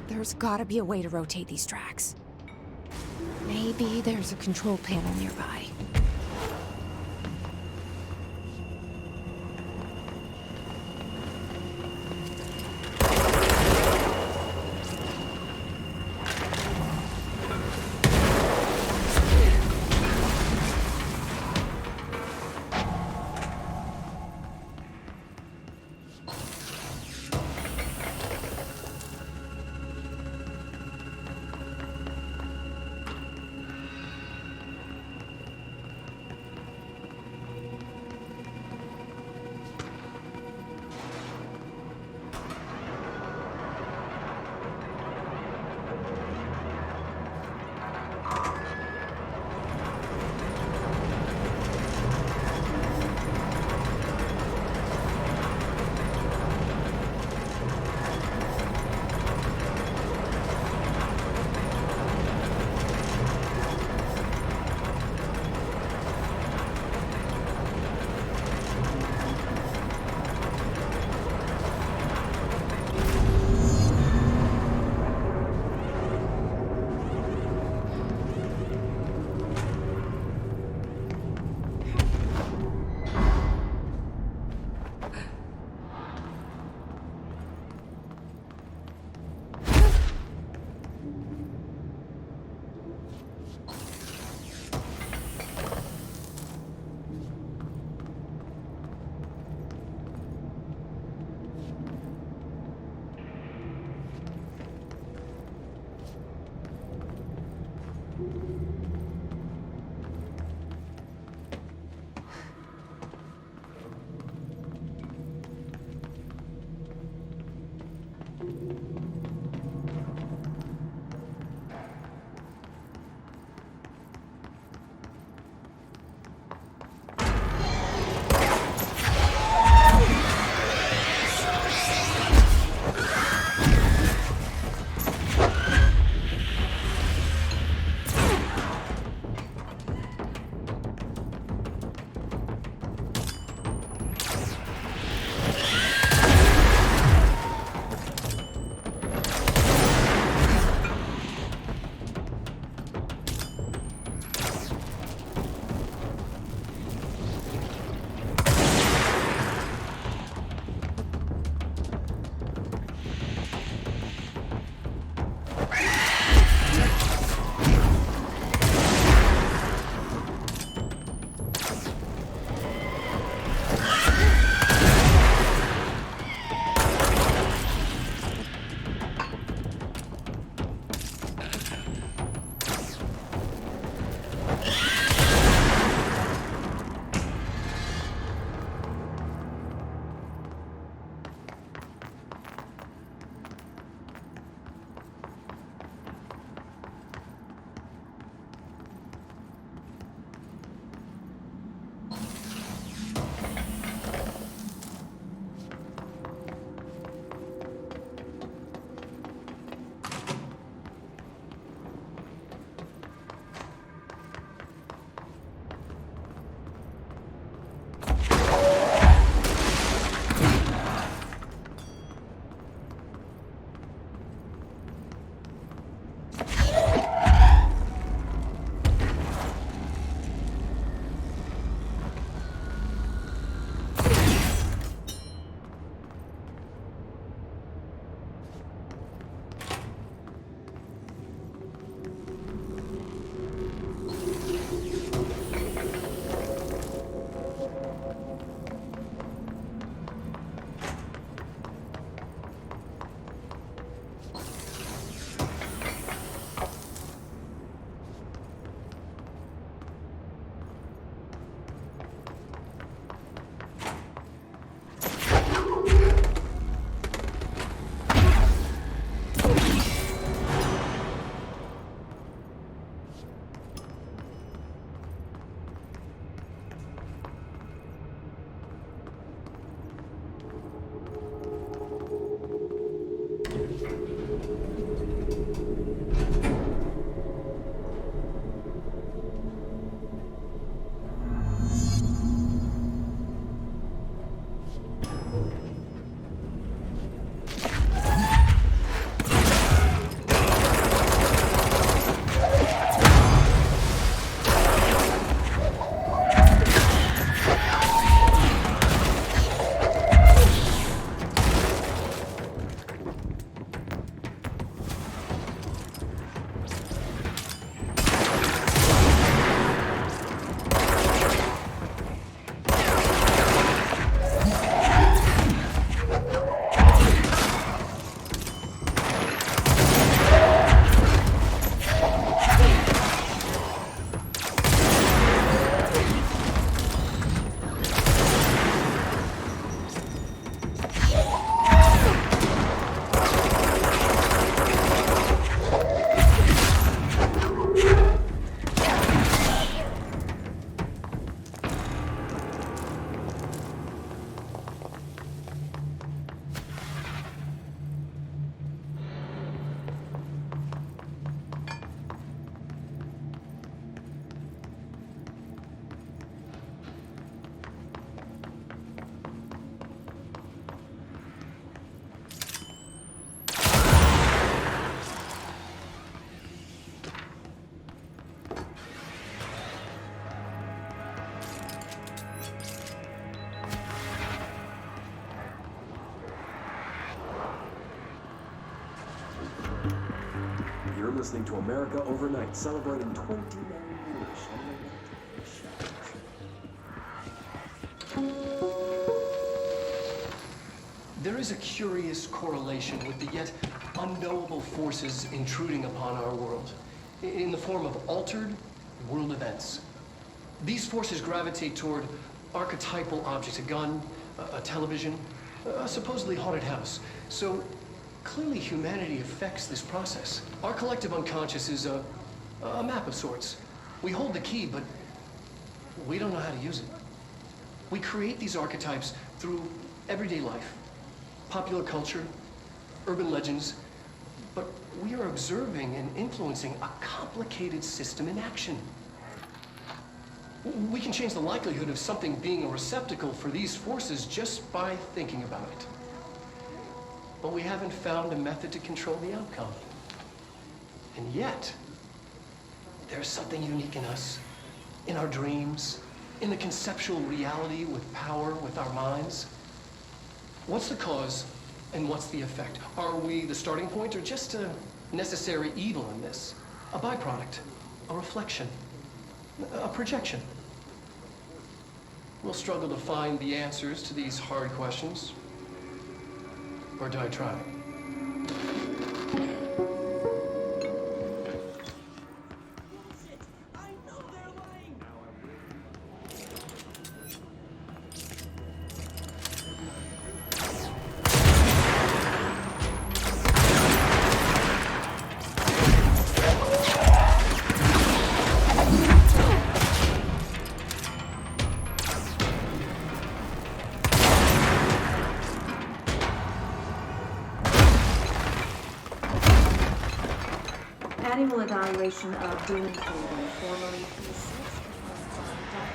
There's gotta be a way to rotate these tracks. Maybe there's a control panel nearby. listening to America Overnight, celebrating 29 years. There is a curious correlation with the yet unknowable forces intruding upon our world in the form of altered world events. These forces gravitate toward archetypal objects, a gun, a television, a supposedly haunted house. So clearly humanity affects this process. Our collective unconscious is a map of sorts. We hold the key, but we don't know how to use it. We create these archetypes through everyday life, popular culture, urban legends, but we are observing and influencing a complicated system in action. We can change the likelihood of something being a receptacle for these forces just by thinking about it. But we haven't found a method to control the outcome. And yet, there's something unique in us, in our dreams, in the conceptual reality with power, with our minds. What's the cause and what's the effect? Are we the starting point or just a necessary evil in this? A byproduct, a reflection, a projection? We'll struggle to find the answers to these hard questions. Or do I try? Annual evaluation of Dylan Faden, formerly P6,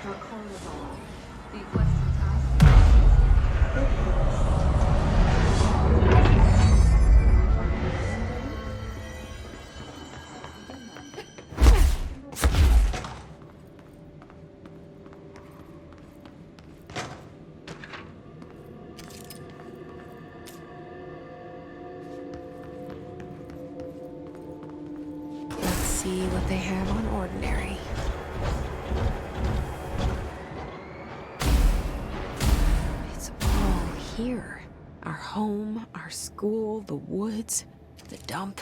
Dr. 𝐂𝐫𝐨𝐥. The questions See what they have on ordinary. It's all here. Our home, our school, the woods, the dump.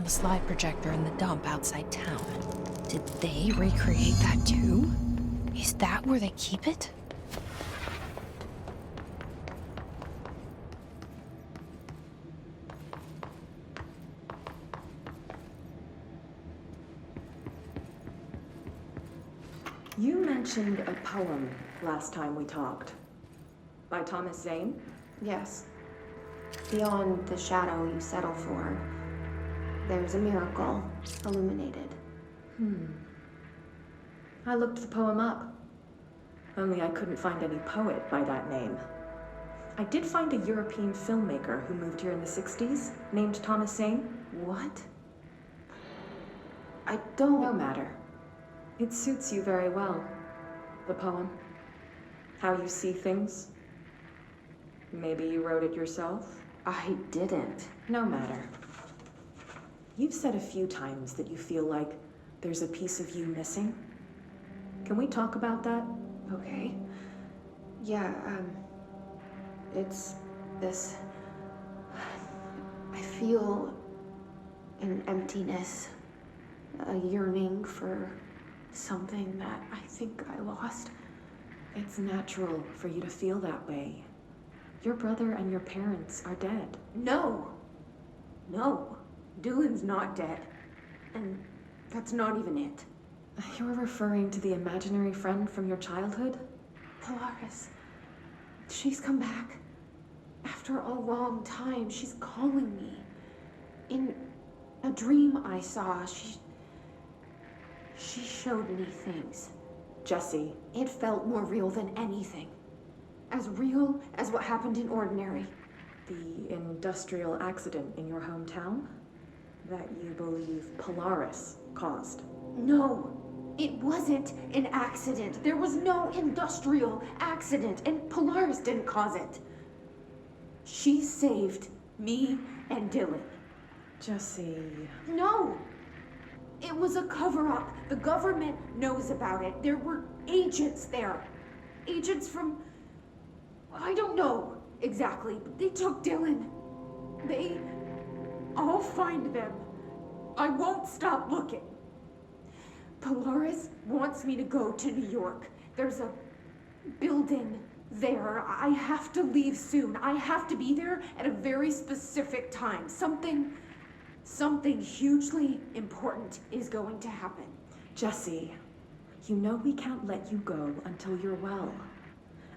Slide projector in the dump outside town. Did they recreate that too? Is that where they keep it? You mentioned a poem last time we talked. By Thomas Zane? Yes. Beyond the shadow you settle for, there's a miracle illuminated. I looked the poem up. Only I couldn't find any poet by that name. I did find a European filmmaker who moved here in the 60s, named Thomas Zane. What? I don't... No matter. It suits you very well. The poem. How you see things. Maybe you wrote it yourself? I didn't. No matter. You've said a few times that you feel like there's a piece of you missing. Can we talk about that? Okay. Yeah, it's this. I feel an emptiness, a yearning for something that I think I lost. It's natural for you to feel that way. Your brother and your parents are dead. No. Dylan's not dead. And that's not even it. You're referring to the imaginary friend from your childhood? Polaris. She's come back. After a long time, she's calling me. In a dream I saw, she showed me things. Jesse. It felt more real than anything. As real as what happened in Ordinary. The industrial accident in your hometown? That you believe Polaris caused? No, it wasn't an accident. There was no industrial accident, and Polaris didn't cause it. She saved me and Dylan. Jesse... No! It was a cover-up. The government knows about it. There were agents there. Agents from... I don't know exactly, but they took Dylan. I'll find them. I won't stop looking. Polaris wants me to go to New York. There's a building there. I have to leave soon. I have to be there at a very specific time. Something hugely important is going to happen. Jesse, you know we can't let you go until you're well.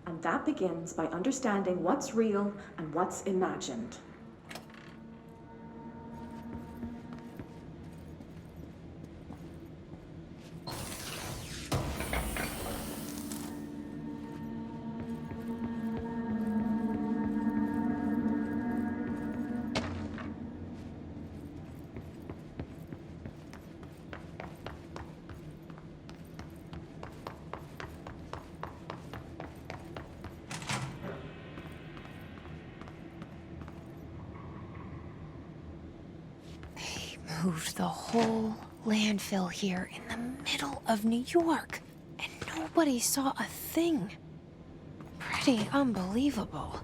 And that begins by understanding what's real and what's imagined. Moved the whole landfill here in the middle of New York, and nobody saw a thing. Pretty unbelievable.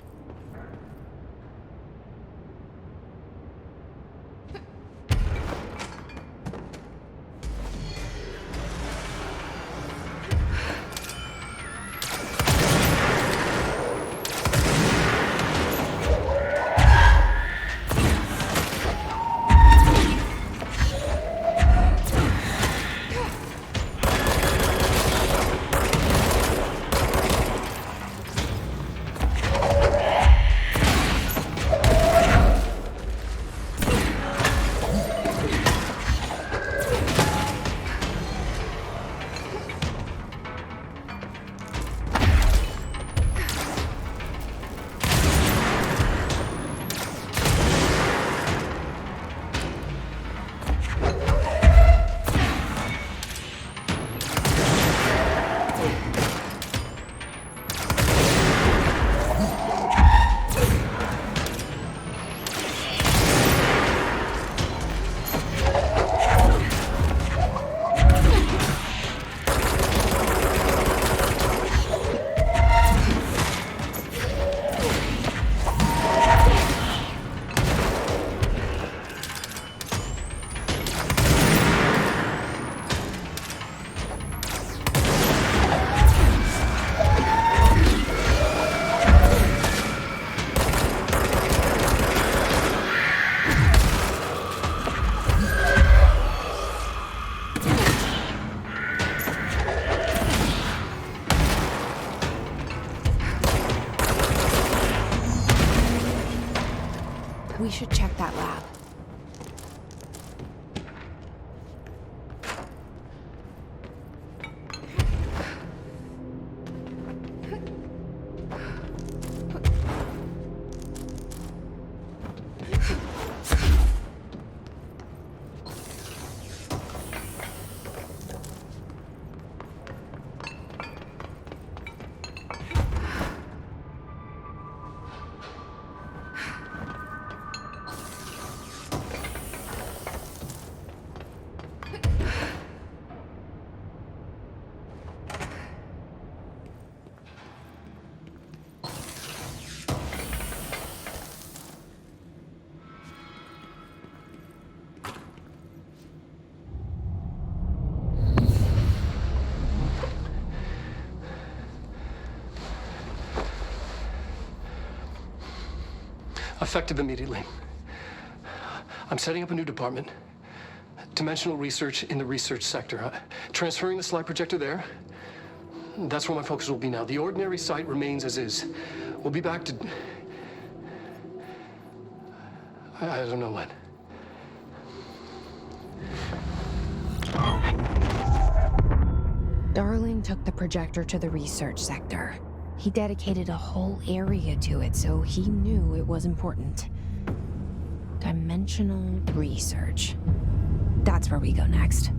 We should check that lab. Effective immediately. I'm setting up a new department. Dimensional research in the research sector. Transferring the slide projector there. That's where my focus will be now. The ordinary site remains as is. We'll be back to... I don't know when. Darling took the projector to the research sector. He dedicated a whole area to it, so he knew it was important. Dimensional research. That's where we go next.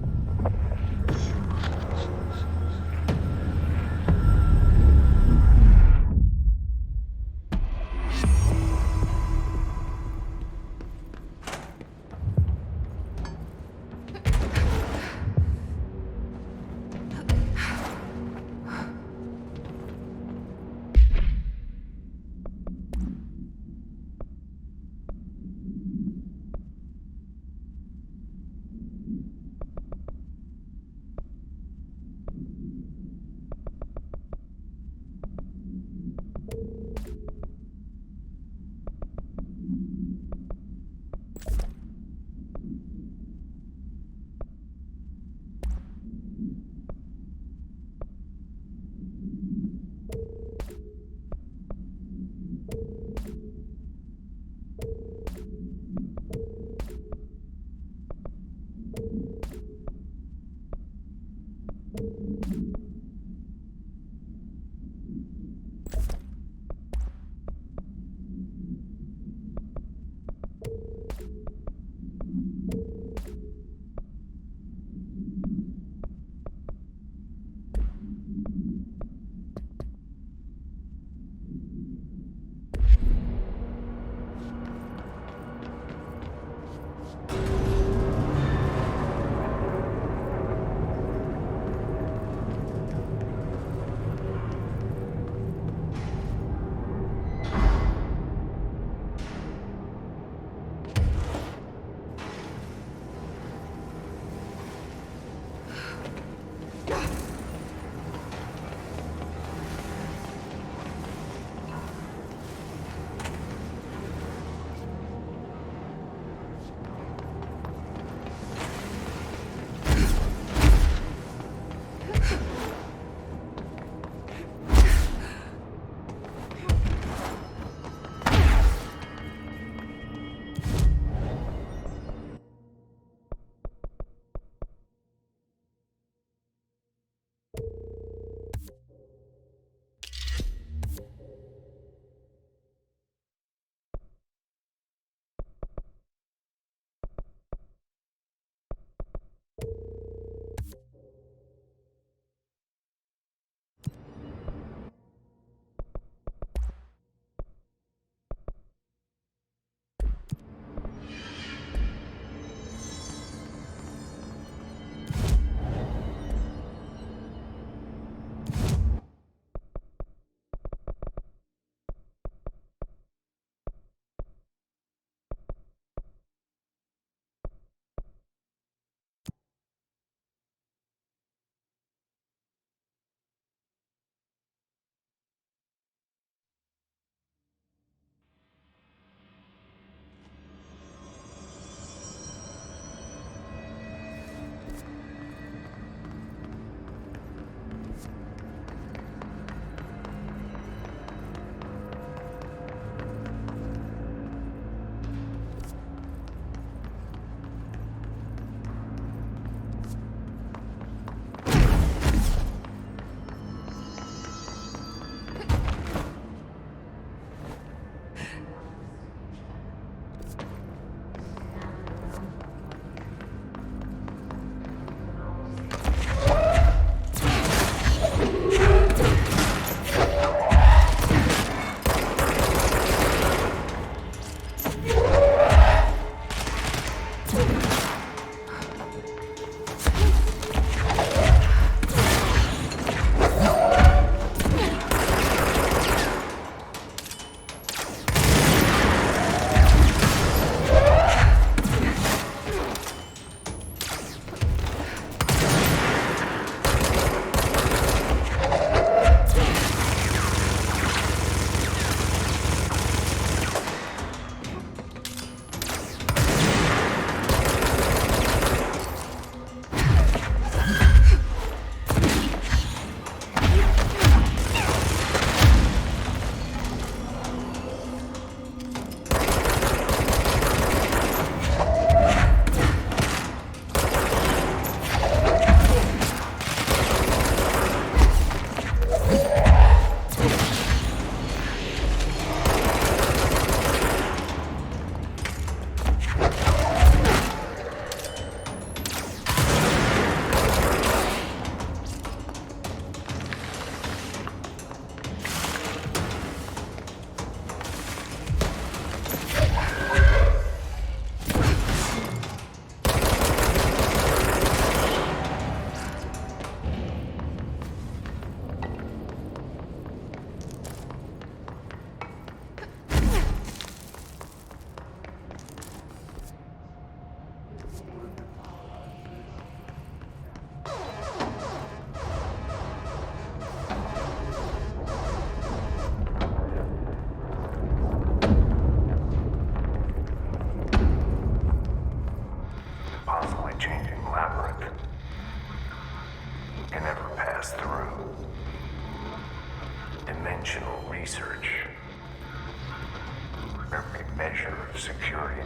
measure of security.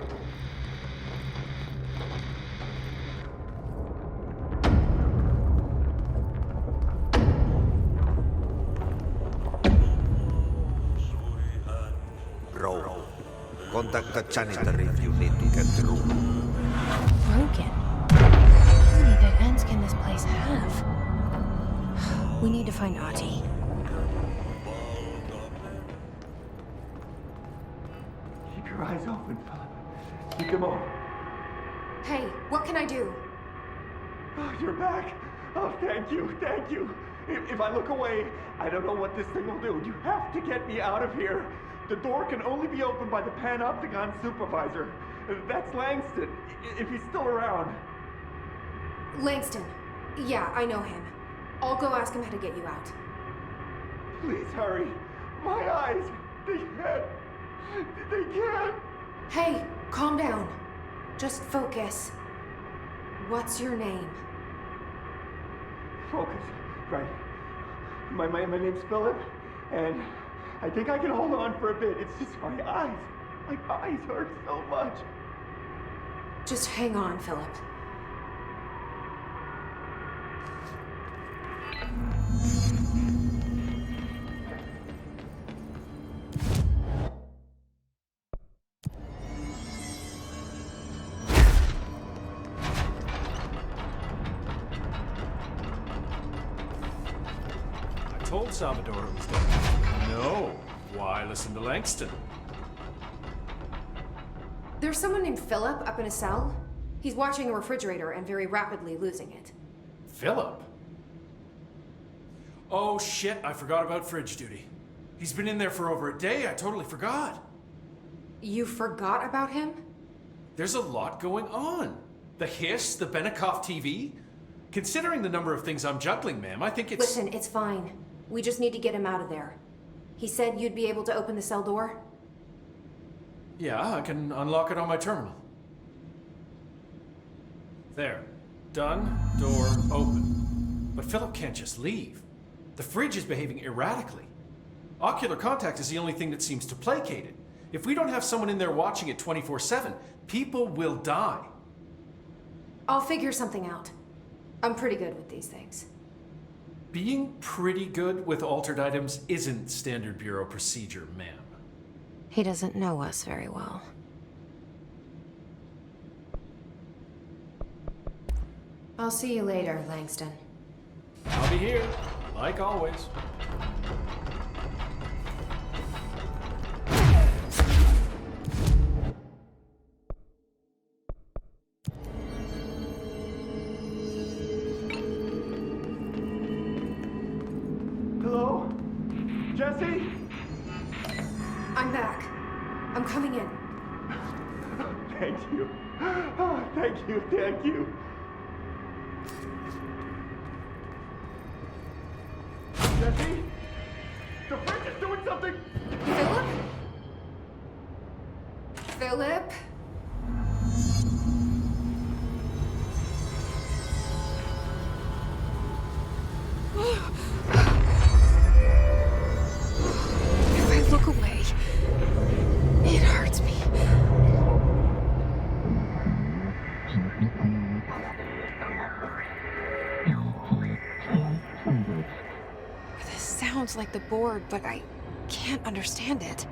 Bro, contact the janitor if you need to get through. Broken? How many dead ends can this place have? We need to find Ati. Keep your eyes open, Philip. Keep them open. Hey, what can I do? Oh, you're back. Oh, thank you, thank you. If I look away, I don't know what this thing will do. You have to get me out of here. The door can only be opened by the Panopticon supervisor. That's Langston, if he's still around. Langston. Yeah, I know him. I'll go ask him how to get you out. Please hurry. My eyes, they can't. Hey, calm down. Just focus. What's your name? Focus, right. My name's Philip, and I think I can hold on for a bit. It's just my eyes. My eyes hurt so much. Just hang on, Philip. I told Salvador it was done. No. Why listen to Langston? There's someone named Philip up in a cell. He's watching a refrigerator and very rapidly losing it. Philip? Oh shit, I forgot about fridge duty. He's been in there for over a day, I totally forgot. You forgot about him? There's a lot going on. The hiss, the Benikoff TV. Considering the number of things I'm juggling, ma'am, I think it's... Listen, it's fine. We just need to get him out of there. He said you'd be able to open the cell door? Yeah, I can unlock it on my terminal. There. Done. Door open. But Philip can't just leave. The fridge is behaving erratically. Ocular contact is the only thing that seems to placate it. If we don't have someone in there watching it 24/7, people will die. I'll figure something out. I'm pretty good with these things. Being pretty good with altered items isn't standard bureau procedure, ma'am. He doesn't know us very well. I'll see you later, Langston. I'll be here, like always. Hello? Jesse? I'm back. I'm coming in. Thank you. Oh, thank you, thank you. Jesse? The fridge is doing something! Philip? Philip? If I look away, it hurts me. This sounds like the board, but I can't understand it.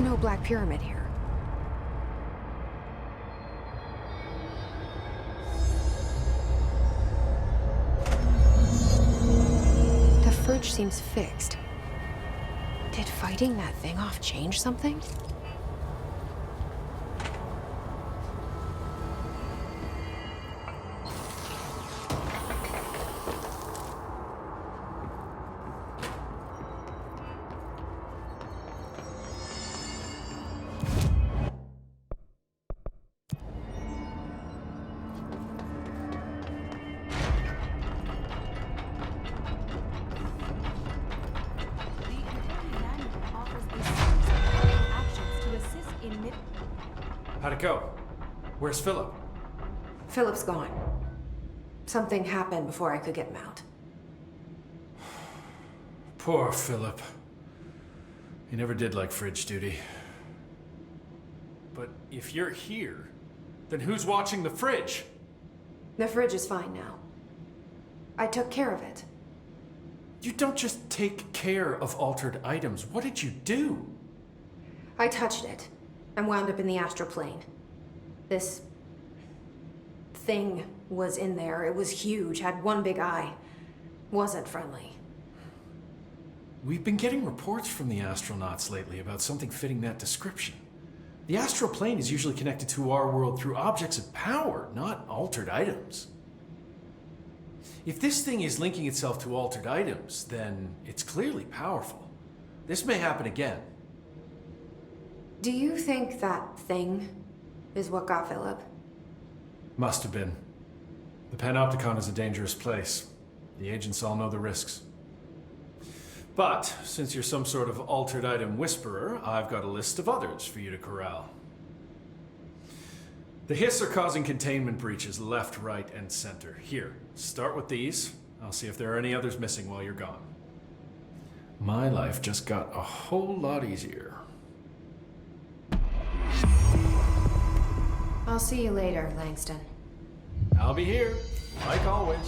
no Black Pyramid here. The fridge seems fixed. Did fighting that thing off change something? How'd it go? Where's Philip? Philip's gone. Something happened before I could get him out. Poor Philip. He never did like fridge duty. But if you're here, then who's watching the fridge? The fridge is fine now. I took care of it. You don't just take care of altered items. What did you do? I touched it and wound up in the astral plane. This thing was in there. It was huge, had one big eye. Wasn't friendly. We've been getting reports from the astronauts lately about something fitting that description. The astral plane is usually connected to our world through objects of power, not altered items. If this thing is linking itself to altered items, then it's clearly powerful. This may happen again. Do you think that thing is what got Philip? Must have been. The Panopticon is a dangerous place. The agents all know the risks. But, since you're some sort of altered item whisperer, I've got a list of others for you to corral. The Hiss are causing containment breaches left, right, and center. Here, start with these. I'll see if there are any others missing while you're gone. My life just got a whole lot easier. I'll see you later, Langston. I'll be here, like always.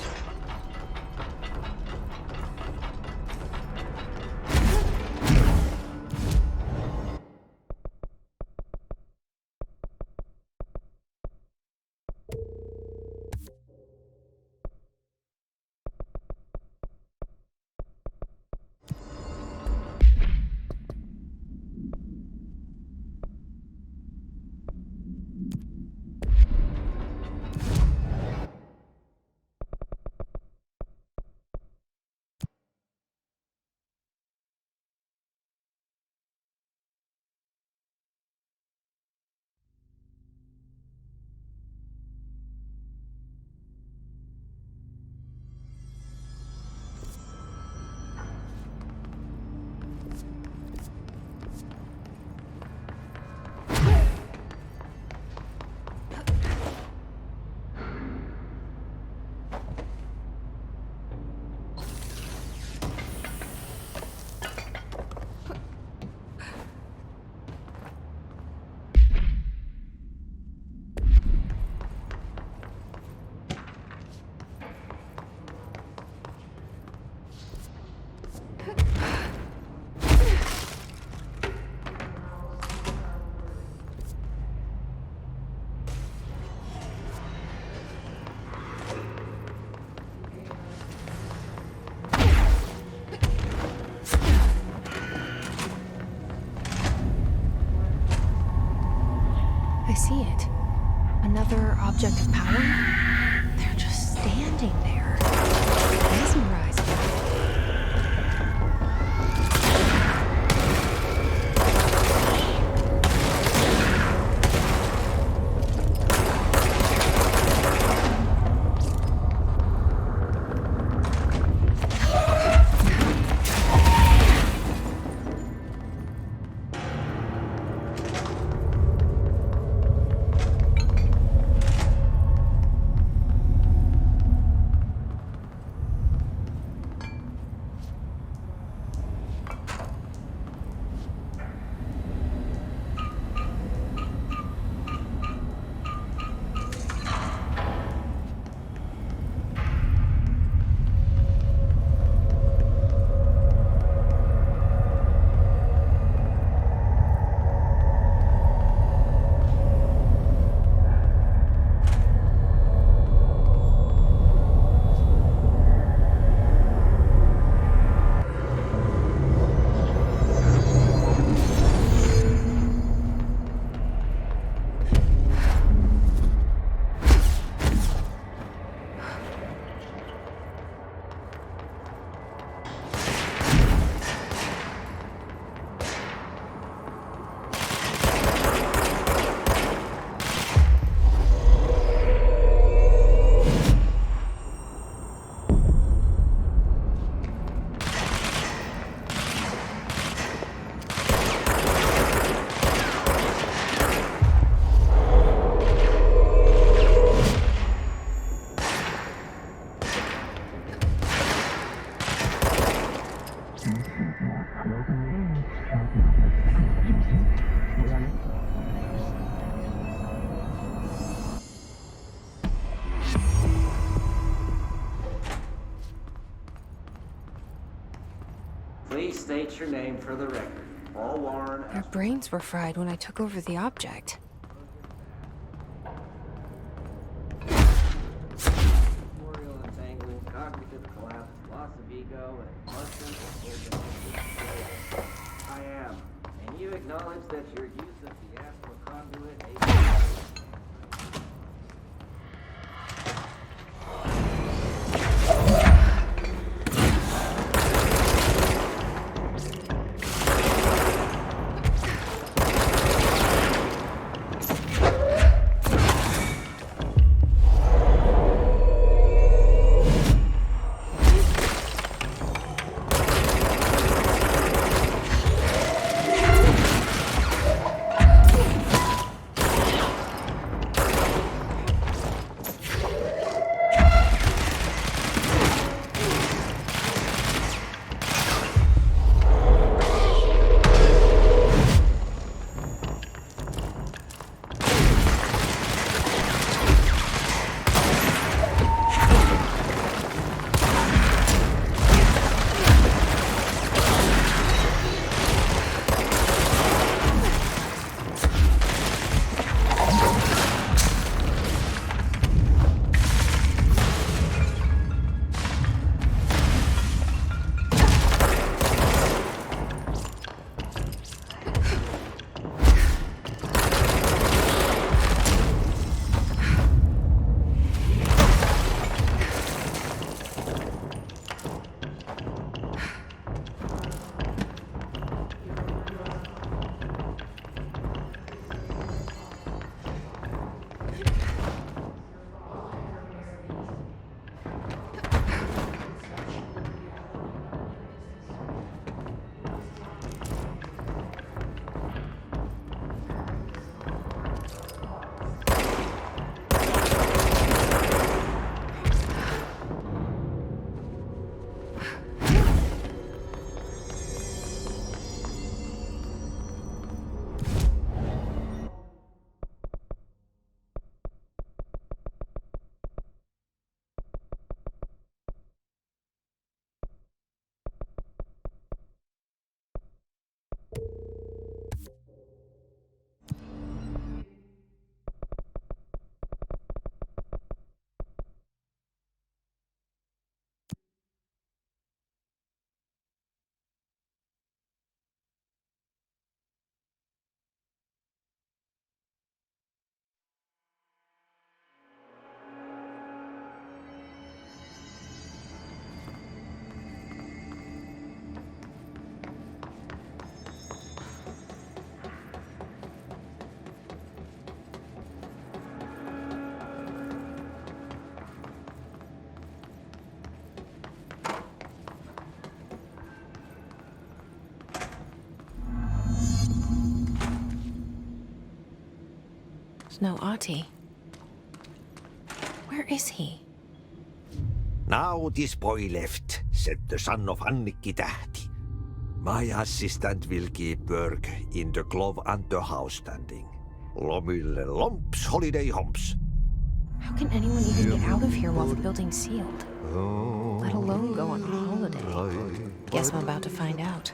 I see it. Another object of power? They're just standing there. Mesmerizing. state your name for the record. Paul Warren. Their brains were fried when I took over the object. Memorial entangling, cognitive collapse, loss of ego, and constant I am. And you acknowledge that your use of the astral conduit No 𝐂𝐨𝐧𝐭𝐫𝐨𝐥. Where is he? Now this boy left, said the son of Annikki Tähti. My assistant will keep work in the glove and the house standing. Lomille lomps, holiday humps. How can anyone even get out of here while the building's sealed? Let alone go on a holiday. Guess I'm about to find out.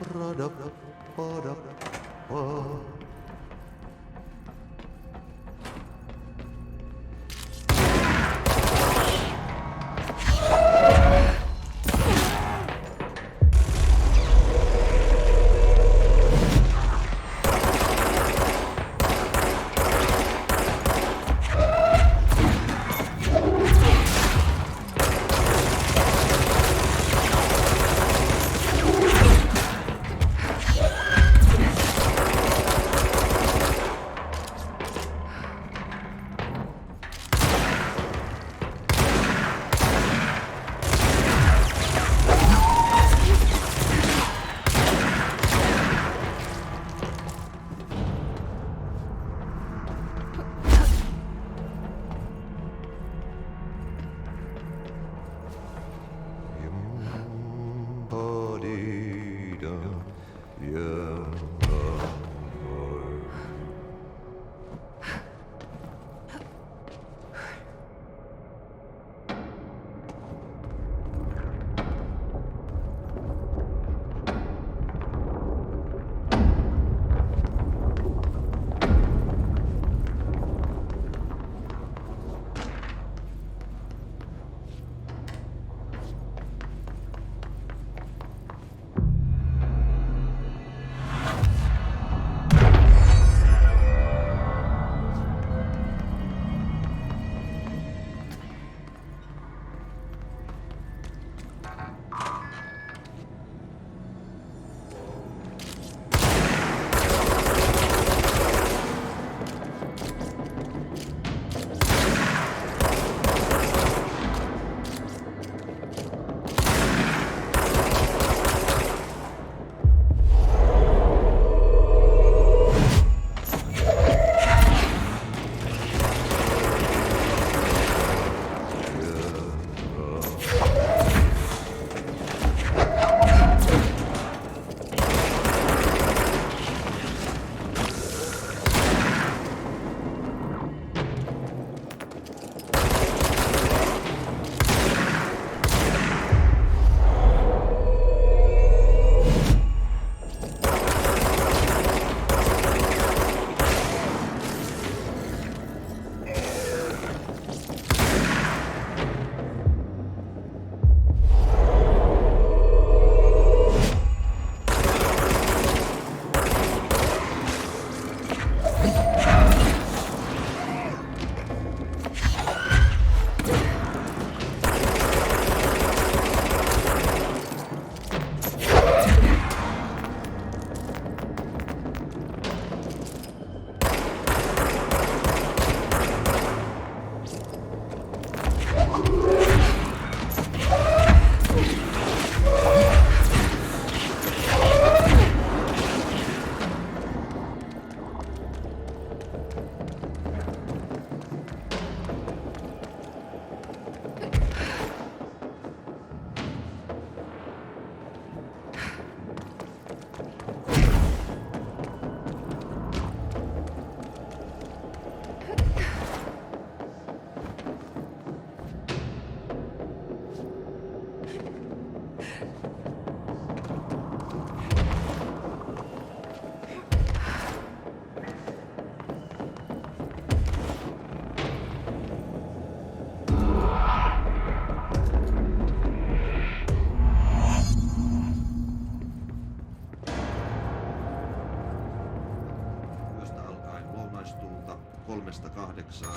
3-8,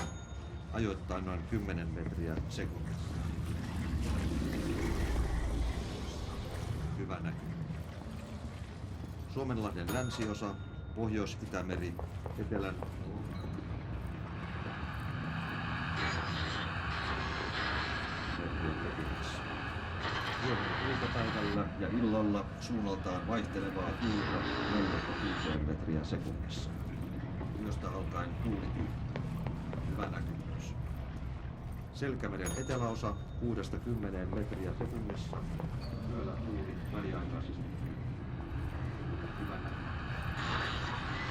ajoittain noin 10 metriä sekunnissa. Hyvä näky. Suomenlahden länsiosa, Pohjois-Itämeri, etelän iltapäivällä ja illalla suunnaltaan vaihtelevaa tuulta 4-6 metriä sekunnissa. Yöstä alkaen tuuli tyhjää. Hyvä näkyvyys. Selkämeren eteläosa 6-10 metriä sekunnissa. Yöllä tuuli väliaikaisesti tyhjää. Hyvä näkyvyys.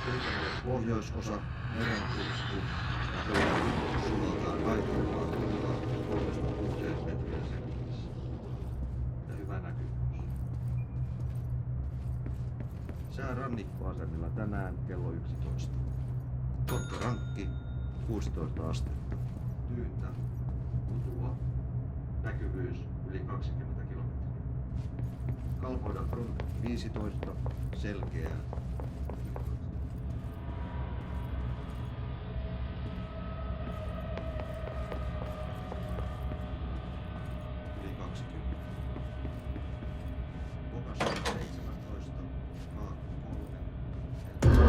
Selkämeren pohjoisosa merenkurkku ja suunnaltaan vaihtelevaa tuulta 3-6 metriä sekunnissa. Hyvä näkyvyys. Sää rannikkoasemilla tänään kello 11. Totterankki 16 astetta. Tyyntä, kutua, näkyvyys yli 20 kilometriä. Kalpoida front 15, selkeää. Yli 20. Pokas 17, maat 3.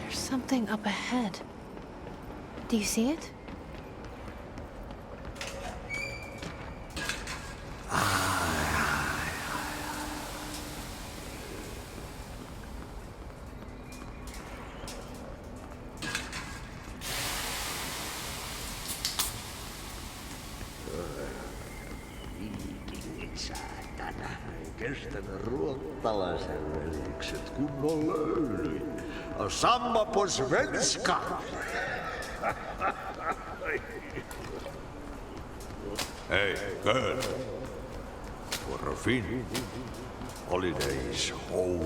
Something up ahead. Do you see it? Saatana, kestänyt ruottalaisen velikset kunnon löylyin. Samma på svenska! Hey, girl. For a Finn, holidays home.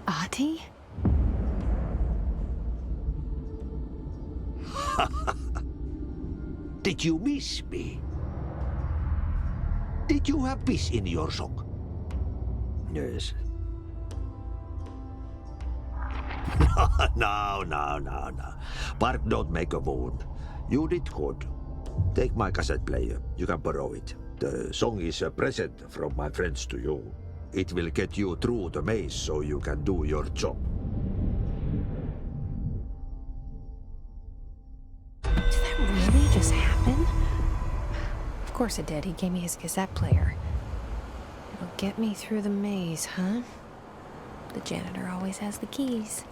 Auntie? Did you miss me? Did you have peace in your song? Yes. No. Bark don't make a wound. You did good. Take my cassette player. You can borrow it. The song is a present from my friends to you. It will get you through the maze so you can do your job. Did that really just happen? Of course it did. He gave me his cassette player. It'll get me through the maze, huh? The janitor always has the keys.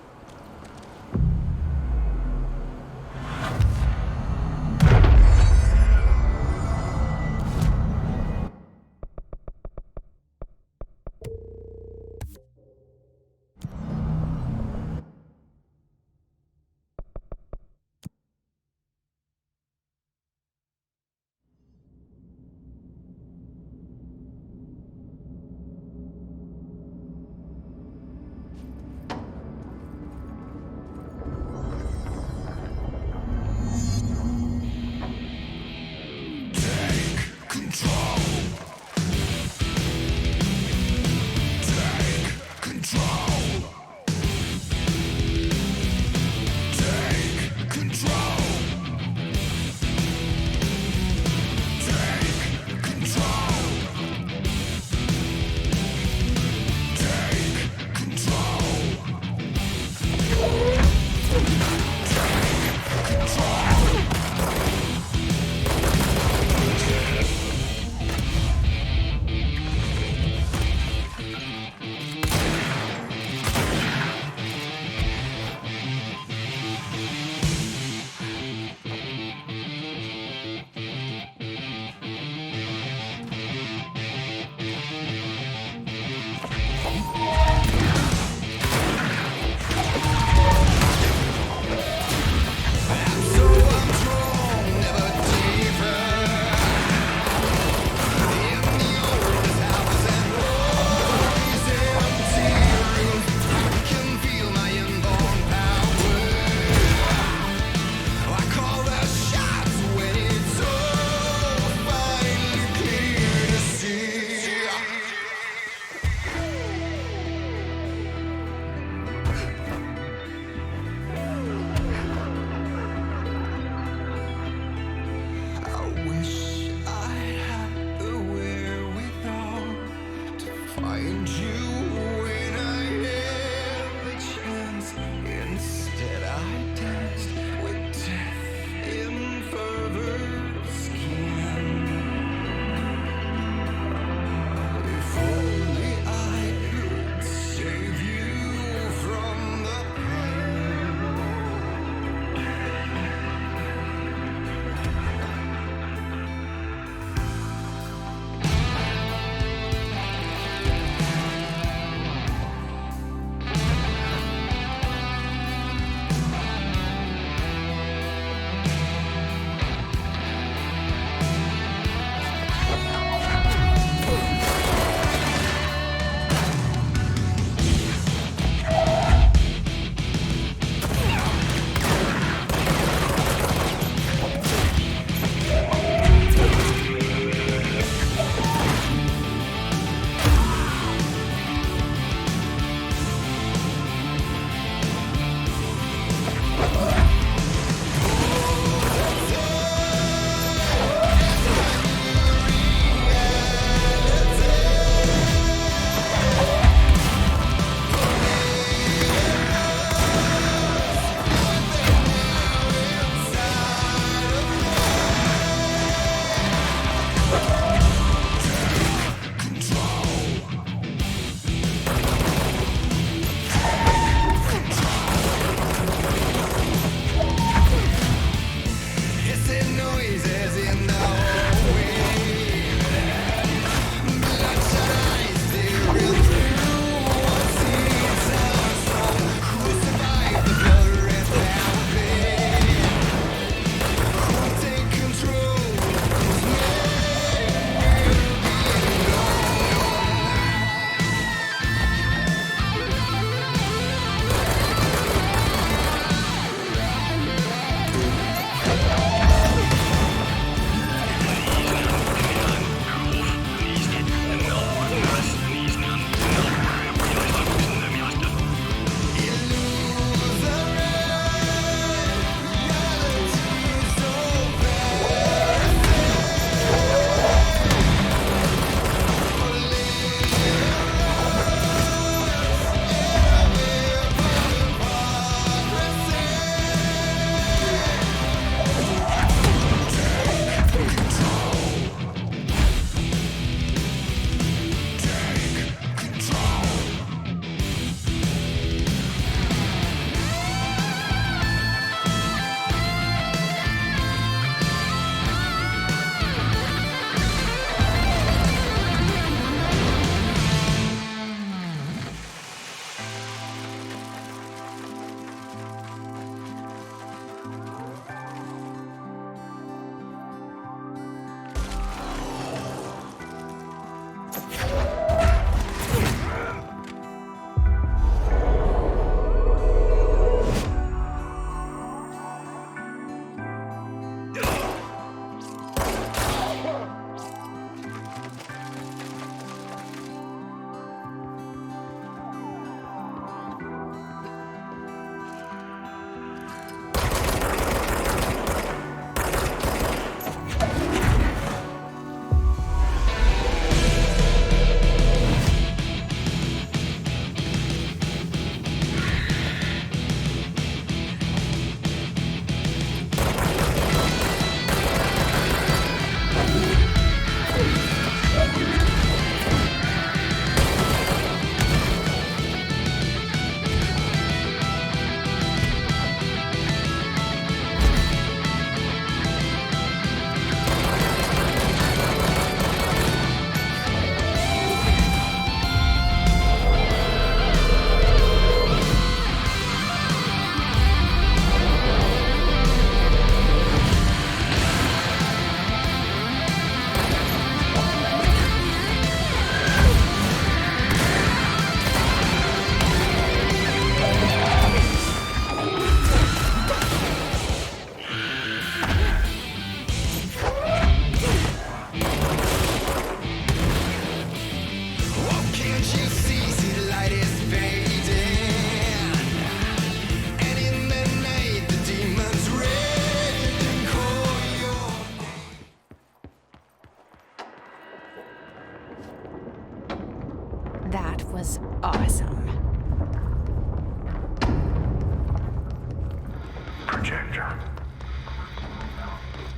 projector.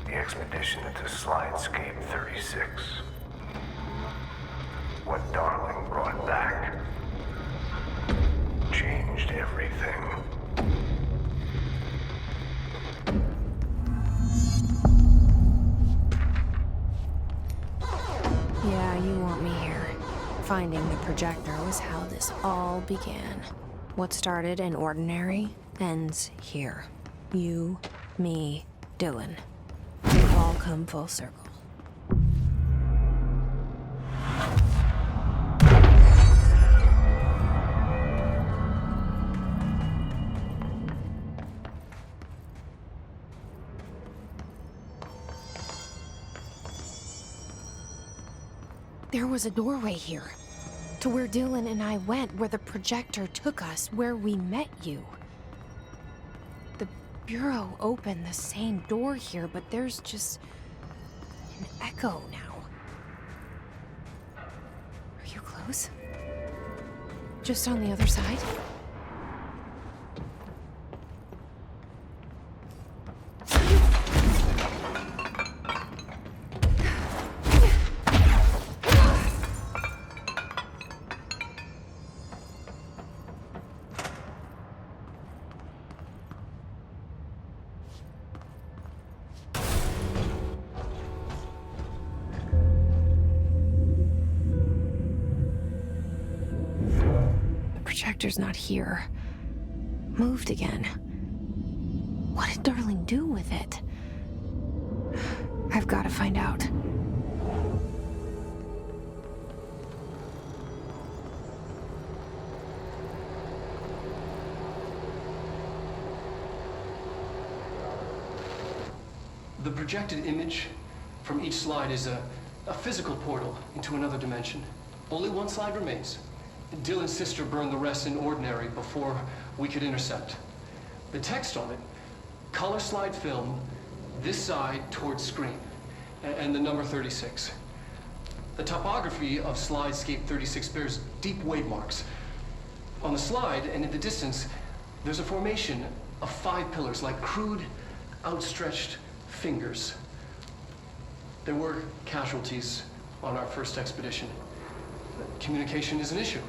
The expedition into 𝐂𝐨𝐧𝐭𝐫𝐨𝐥 36. What Darling brought back changed everything. Yeah, you want me here. Finding the projector was how this all began. What started in ordinary ends here. You, me, Dylan. We all come full circle. There was a doorway here, to where Dylan and I went, where the projector took us, where we met you. The Bureau opened the same door here, but there's just an echo now. Are you close? Just on the other side? Projector's not here. Moved again. What did Darling do with it? I've got to find out. The projected image from each slide is a physical portal into another dimension. Only one slide remains. Dylan's sister burned the rest in ordinary before we could intercept. The text on it, color slide film, this side towards screen, and the number 36. The topography of 𝐂𝐨𝐧𝐭𝐫𝐨𝐥 36 bears deep wave marks. On the slide and in the distance, there's a formation of 5 pillars like crude, outstretched fingers. There were casualties on our first expedition. Communication is an issue.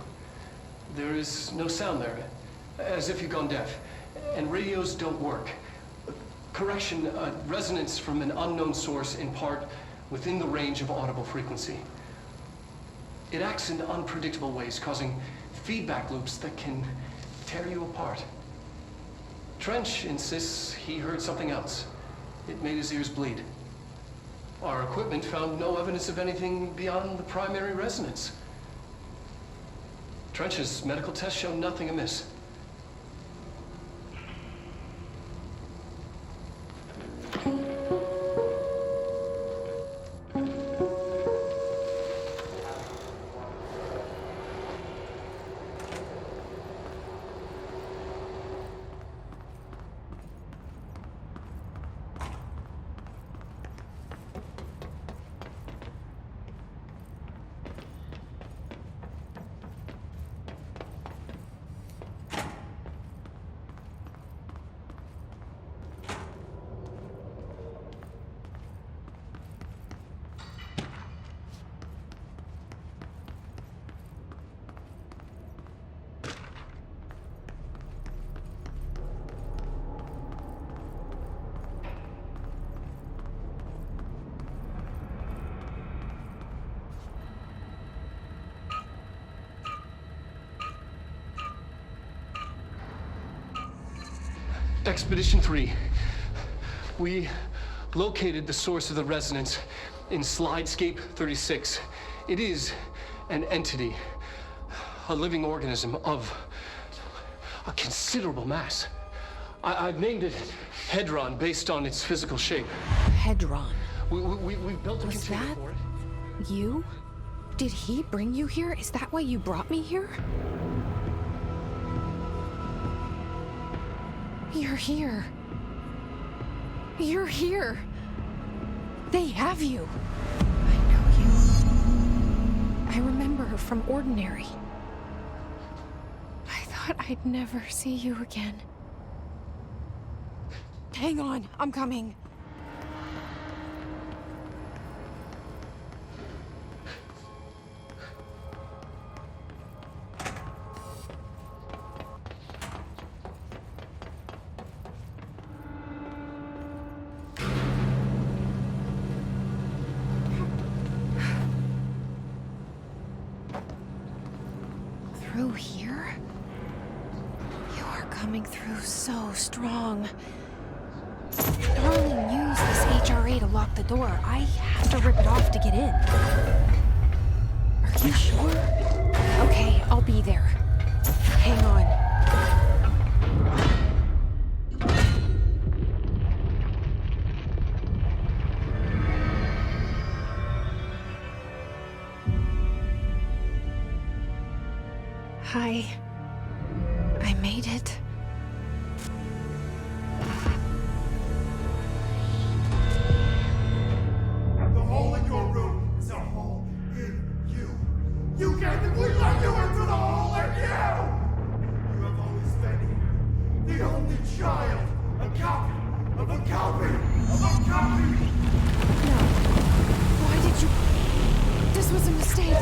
There is no sound there, as if you've gone deaf. And radios don't work. Correction, resonance from an unknown source in part within the range of audible frequency. It acts in unpredictable ways, causing feedback loops that can tear you apart. Trench insists he heard something else. It made his ears bleed. Our equipment found no evidence of anything beyond the primary resonance. Trench's medical tests show nothing amiss. Expedition 3. We located the source of the resonance in 𝐂𝐨𝐧𝐭𝐫𝐨𝐥 36. It is an entity, a living organism of a considerable mass. I've named it Hedron based on its physical shape. Hedron? We built a container for it. You? Did he bring you here? Is that why you brought me here? You're here. You're here. They have you. I know you. I remember her from Ordinary. I thought I'd never see you again. Hang on, I'm coming. Through here? You are coming through so strong. Darling used this HRA to lock the door. I have to rip it off to get in. Are you sure? Okay, I'll be there. Hang on. Hi. I made it. The hole in your room is a hole in you. You gave me, we let you into the hole in you! You have always been here. The only child. A copy of a copy of a copy! No. Why did you... This was a mistake.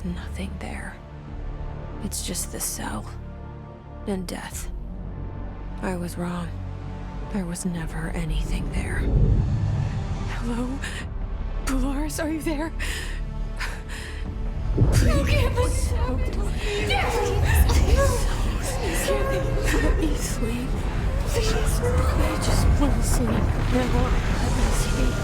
There's nothing there. It's just the cell. And death. I was wrong. There was never anything there. Hello? Polaris, are you there? Please give us out. Please let me sleep. Please. I just want to sleep. Now, let me sleep.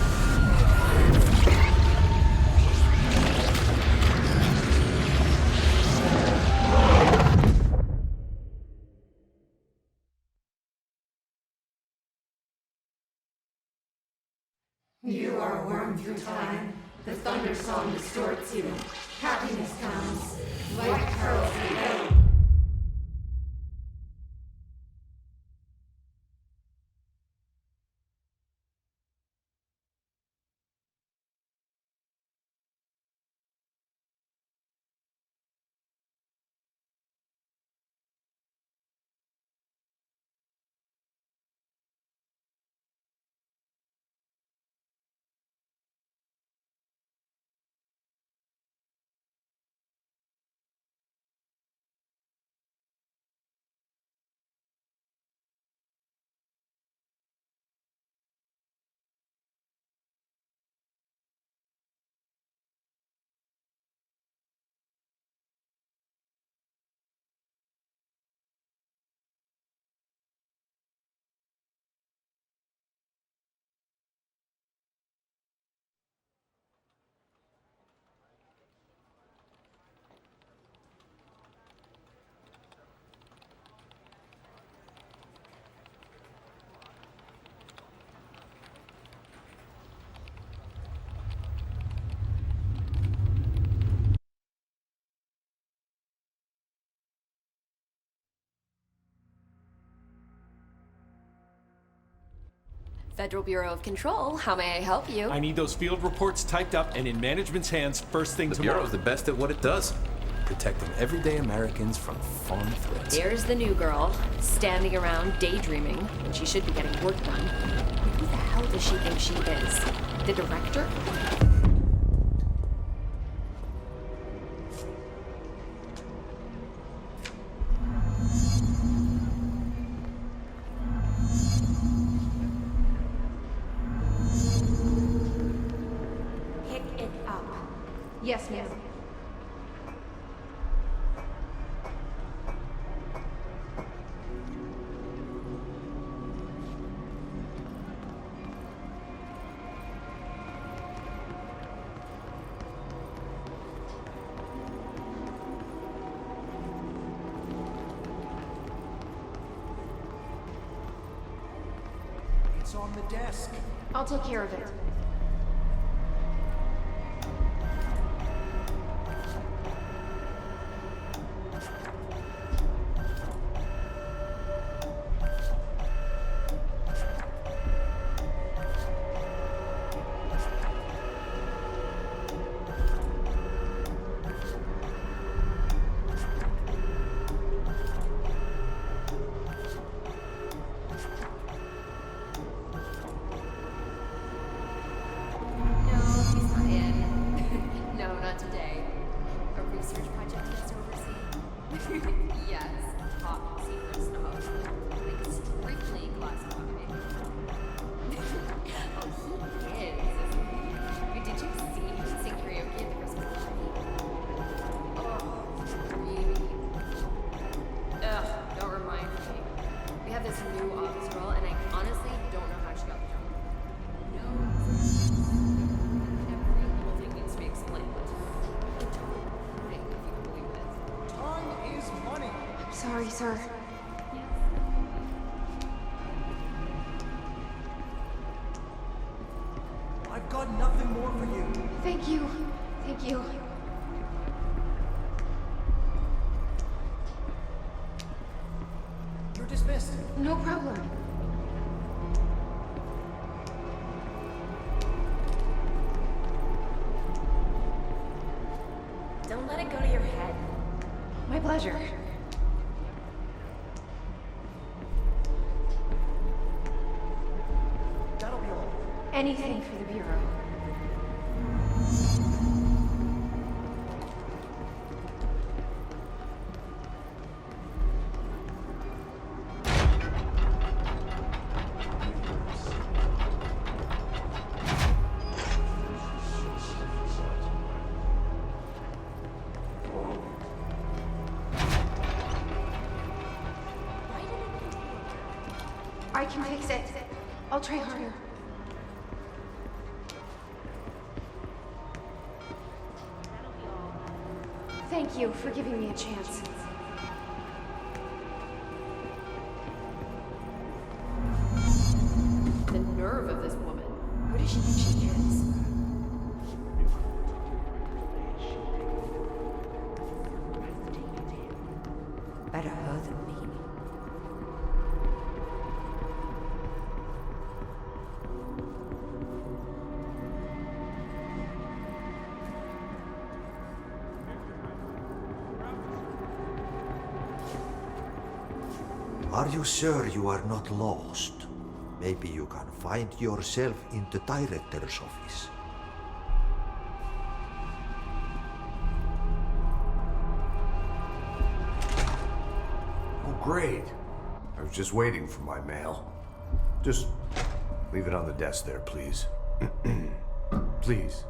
You are a worm through time. The thunder song distorts you. Happiness comes. White pearls and yellow. Federal Bureau of Control, how may I help you? I need those field reports typed up and in management's hands first thing tomorrow. The Bureau's the best at what it does. Protecting everyday Americans from foreign threats. Here's the new girl, standing around daydreaming when she should be getting work done. Who the hell does she think she is? The director? Pick it up. Yes, ma'am. It's on the desk. I'll take care of it. Sorry, sir. I've got nothing more for you. Thank you. Thank you. You're dismissed. No problem. Don't let it go to your head. My pleasure. That'll be all. Anything for the Bureau. I can fix it. I'll try harder. Thank you for giving me a chance. The nerve of this woman. Who does she think she is? Better her than me. Are you sure you are not lost? Maybe you can find yourself in the director's office. Oh, great. I was just waiting for my mail. Just leave it on the desk there, please. Please,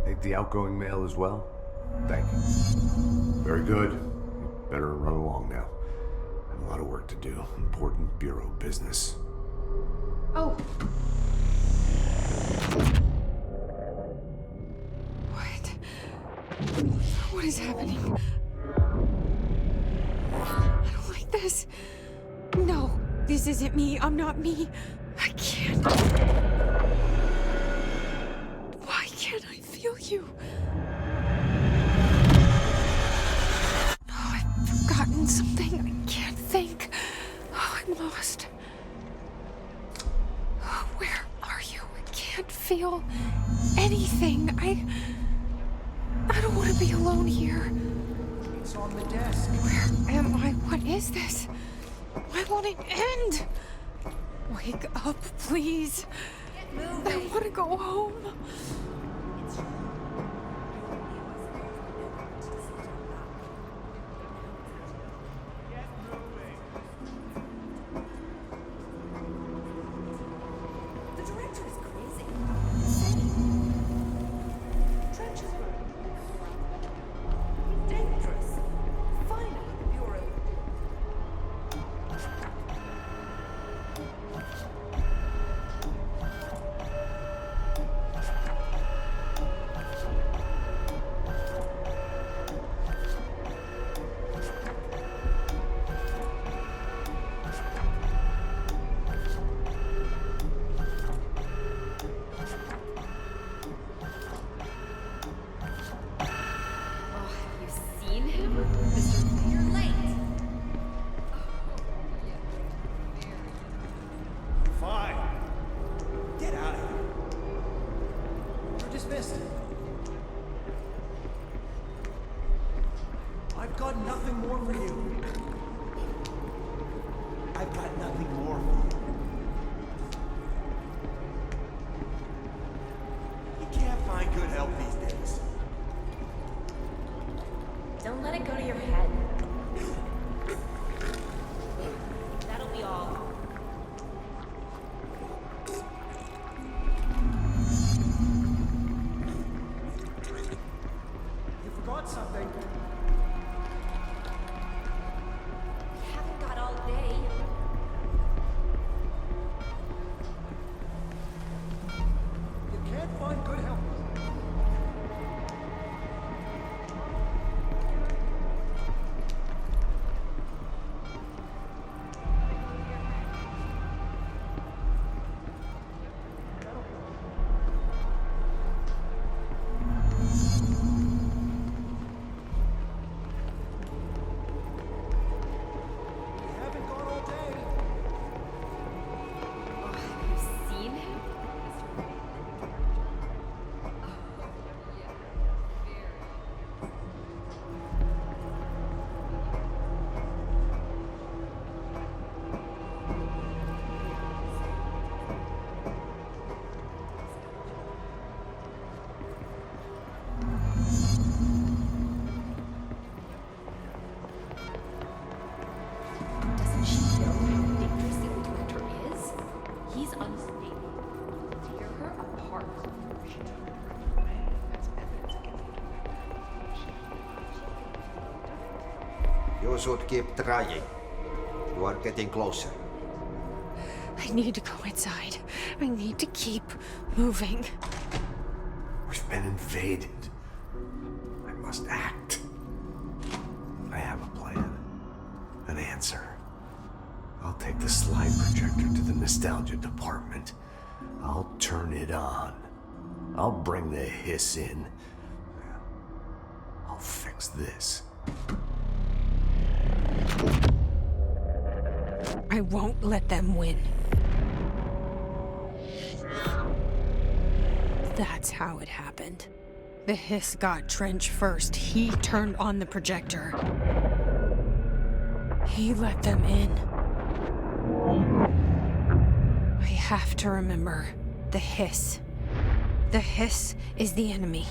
take the outgoing mail as well. Thank you. Very good. Better run along now. I have a lot of work to do. Important bureau business. Oh. What is happening? I don't like this. No, this isn't me. I'm not me. I can't. Why can't I feel you? Oh, I've forgotten something. I can't think. Oh, I'm lost. Oh, where are you? I can't feel anything. I don't want to be alone here. It's on the desk. Where am I? What is this? Why won't it end? Wake up, please. I want to go home. The director is crazy. Trench is burning. He's dangerous. Find him at the bureau. Seen him? Mr. You're late. Fine. Get out of here. You're dismissed. I've got nothing more for you. I've got nothing more for you. You can't find good help these days. Don't let it go to your head. That'll be all. You forgot something. Haven't got all day. You can't find good help. Seen him? Doesn't she know how dangerous the old director is? He's unstable. Tear her apart. You should keep trying. You are getting closer. I need to go inside. I need to keep moving. We've been invaded. I must act. I have a plan. An answer. I'll take the slide projector to the nostalgia department. I'll turn it on. I'll bring the hiss in. I'll fix this. I won't let them win. That's how it happened. The hiss got Trench first. He turned on the projector. He let them in. I have to remember the hiss. The hiss is the enemy.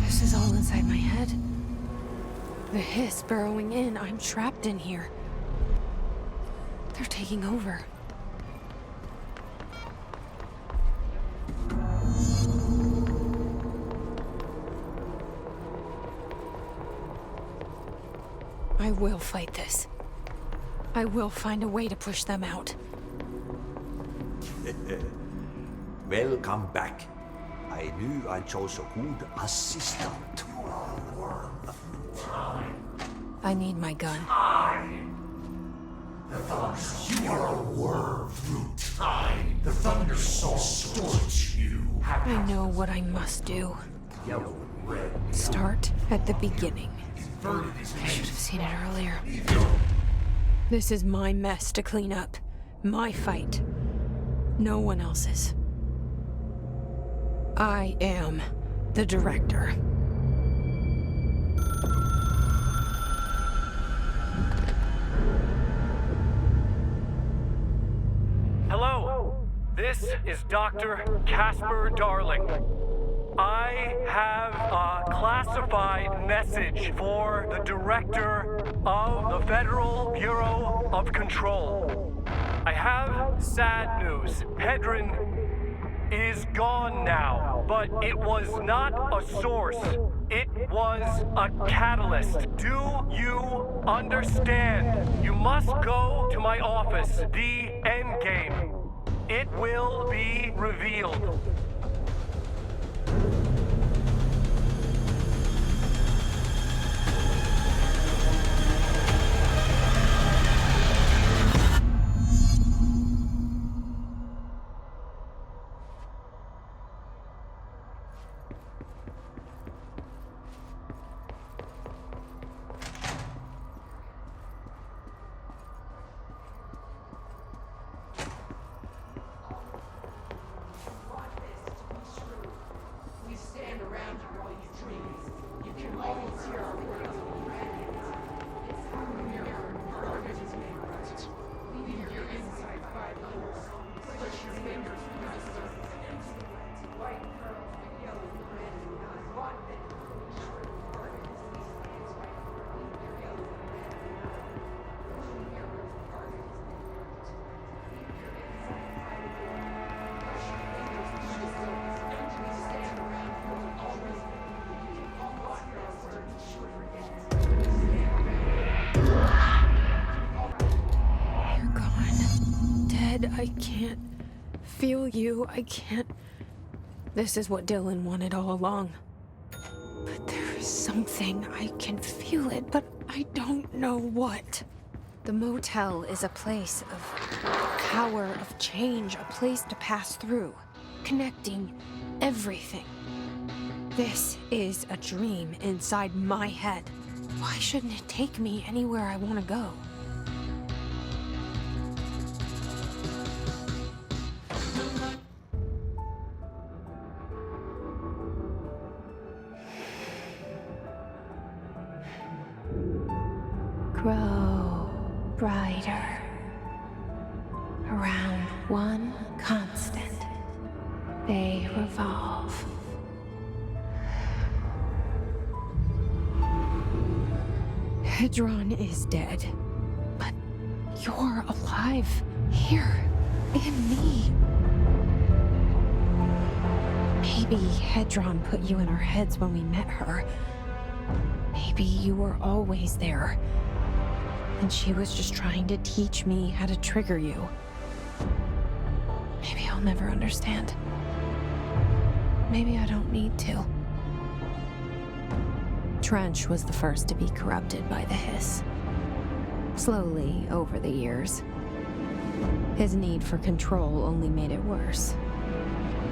This is all inside my head. The hiss burrowing in. I'm trapped in here. They're taking over. I will fight this. I will find a way to push them out. Welcome back. I knew I chose a good assistant. I need my gun. You are a worm through time. The thunder soul scorch you. I know what I must do. Start at the beginning. I should have seen it earlier. This is my mess to clean up. My fight. No one else's. I am the director. Hello, this is Dr. Casper Darling. I have a classified message for the director of the Federal Bureau of Control. I have sad news. Hedron is gone now, but it was not a source. It was a catalyst. Do you understand? You must go to my office, the Endgame. It will be revealed. I can't feel you. I can't. This is what Dylan wanted all along. But there is something. I can feel it, but I don't know what. The motel is a place of power, of change, a place to pass through, connecting everything. This is a dream inside my head. Why shouldn't it take me anywhere I want to go? Grow brighter around one constant. They revolve. Hedron is dead, but You're alive. Here. In me. Maybe Hedron put you in our heads when we met her. Maybe you were always there. And she was just trying to teach me how to trigger you. Maybe I'll never understand. Maybe I don't need to. Trench was the first to be corrupted by the hiss. Slowly, over the years. His need for control only made it worse.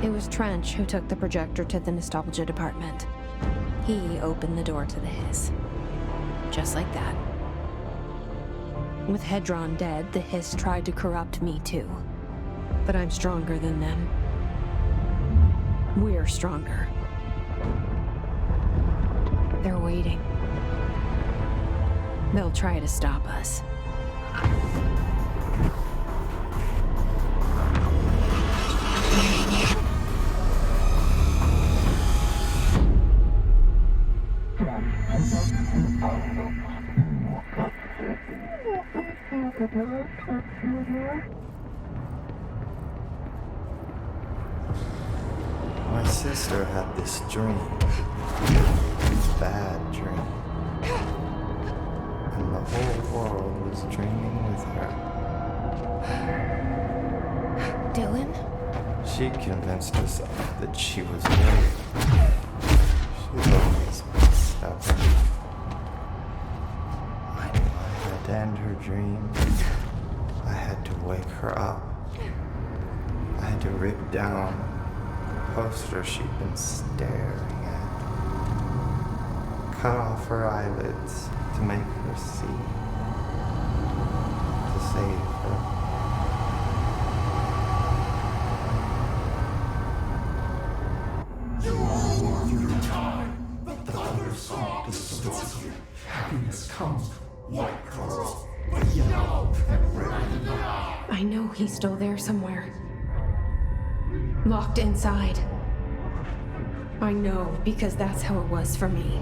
It was Trench who took the projector to the nostalgia department. He opened the door to the hiss. Just like that. With Hedron dead, the hiss tried to corrupt me too. But I'm stronger than them. We're stronger. They're waiting. They'll try to stop us. My sister had this dream. Bad dream. And the whole world was dreaming with her. Dylan? She convinced herself that she was right. She's always been stubborn. I knew I had to end her dream. I had to wake her up. I had to rip down the poster she'd been staring at. Cut off her eyelids to make her see. To save her. You are warm through time. The thunder song distorts you. Happiness comes, white pearls, but yellow and red in the eye. I know he's still there somewhere. Locked inside. I know, because that's how it was for me.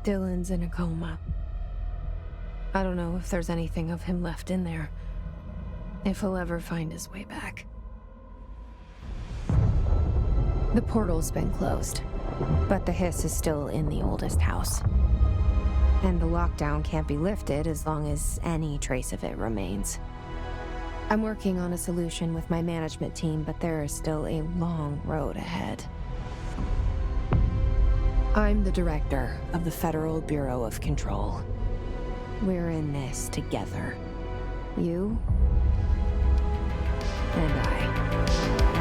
Dylan's in a coma. I don't know if there's anything of him left in there. If he'll ever find his way back. The portal's been closed, but the hiss is still in the oldest house. And the lockdown can't be lifted as long as any trace of it remains. I'm working on a solution with my management team, but there is still a long road ahead. I'm the director of the Federal Bureau of Control. We're in this together. You and I.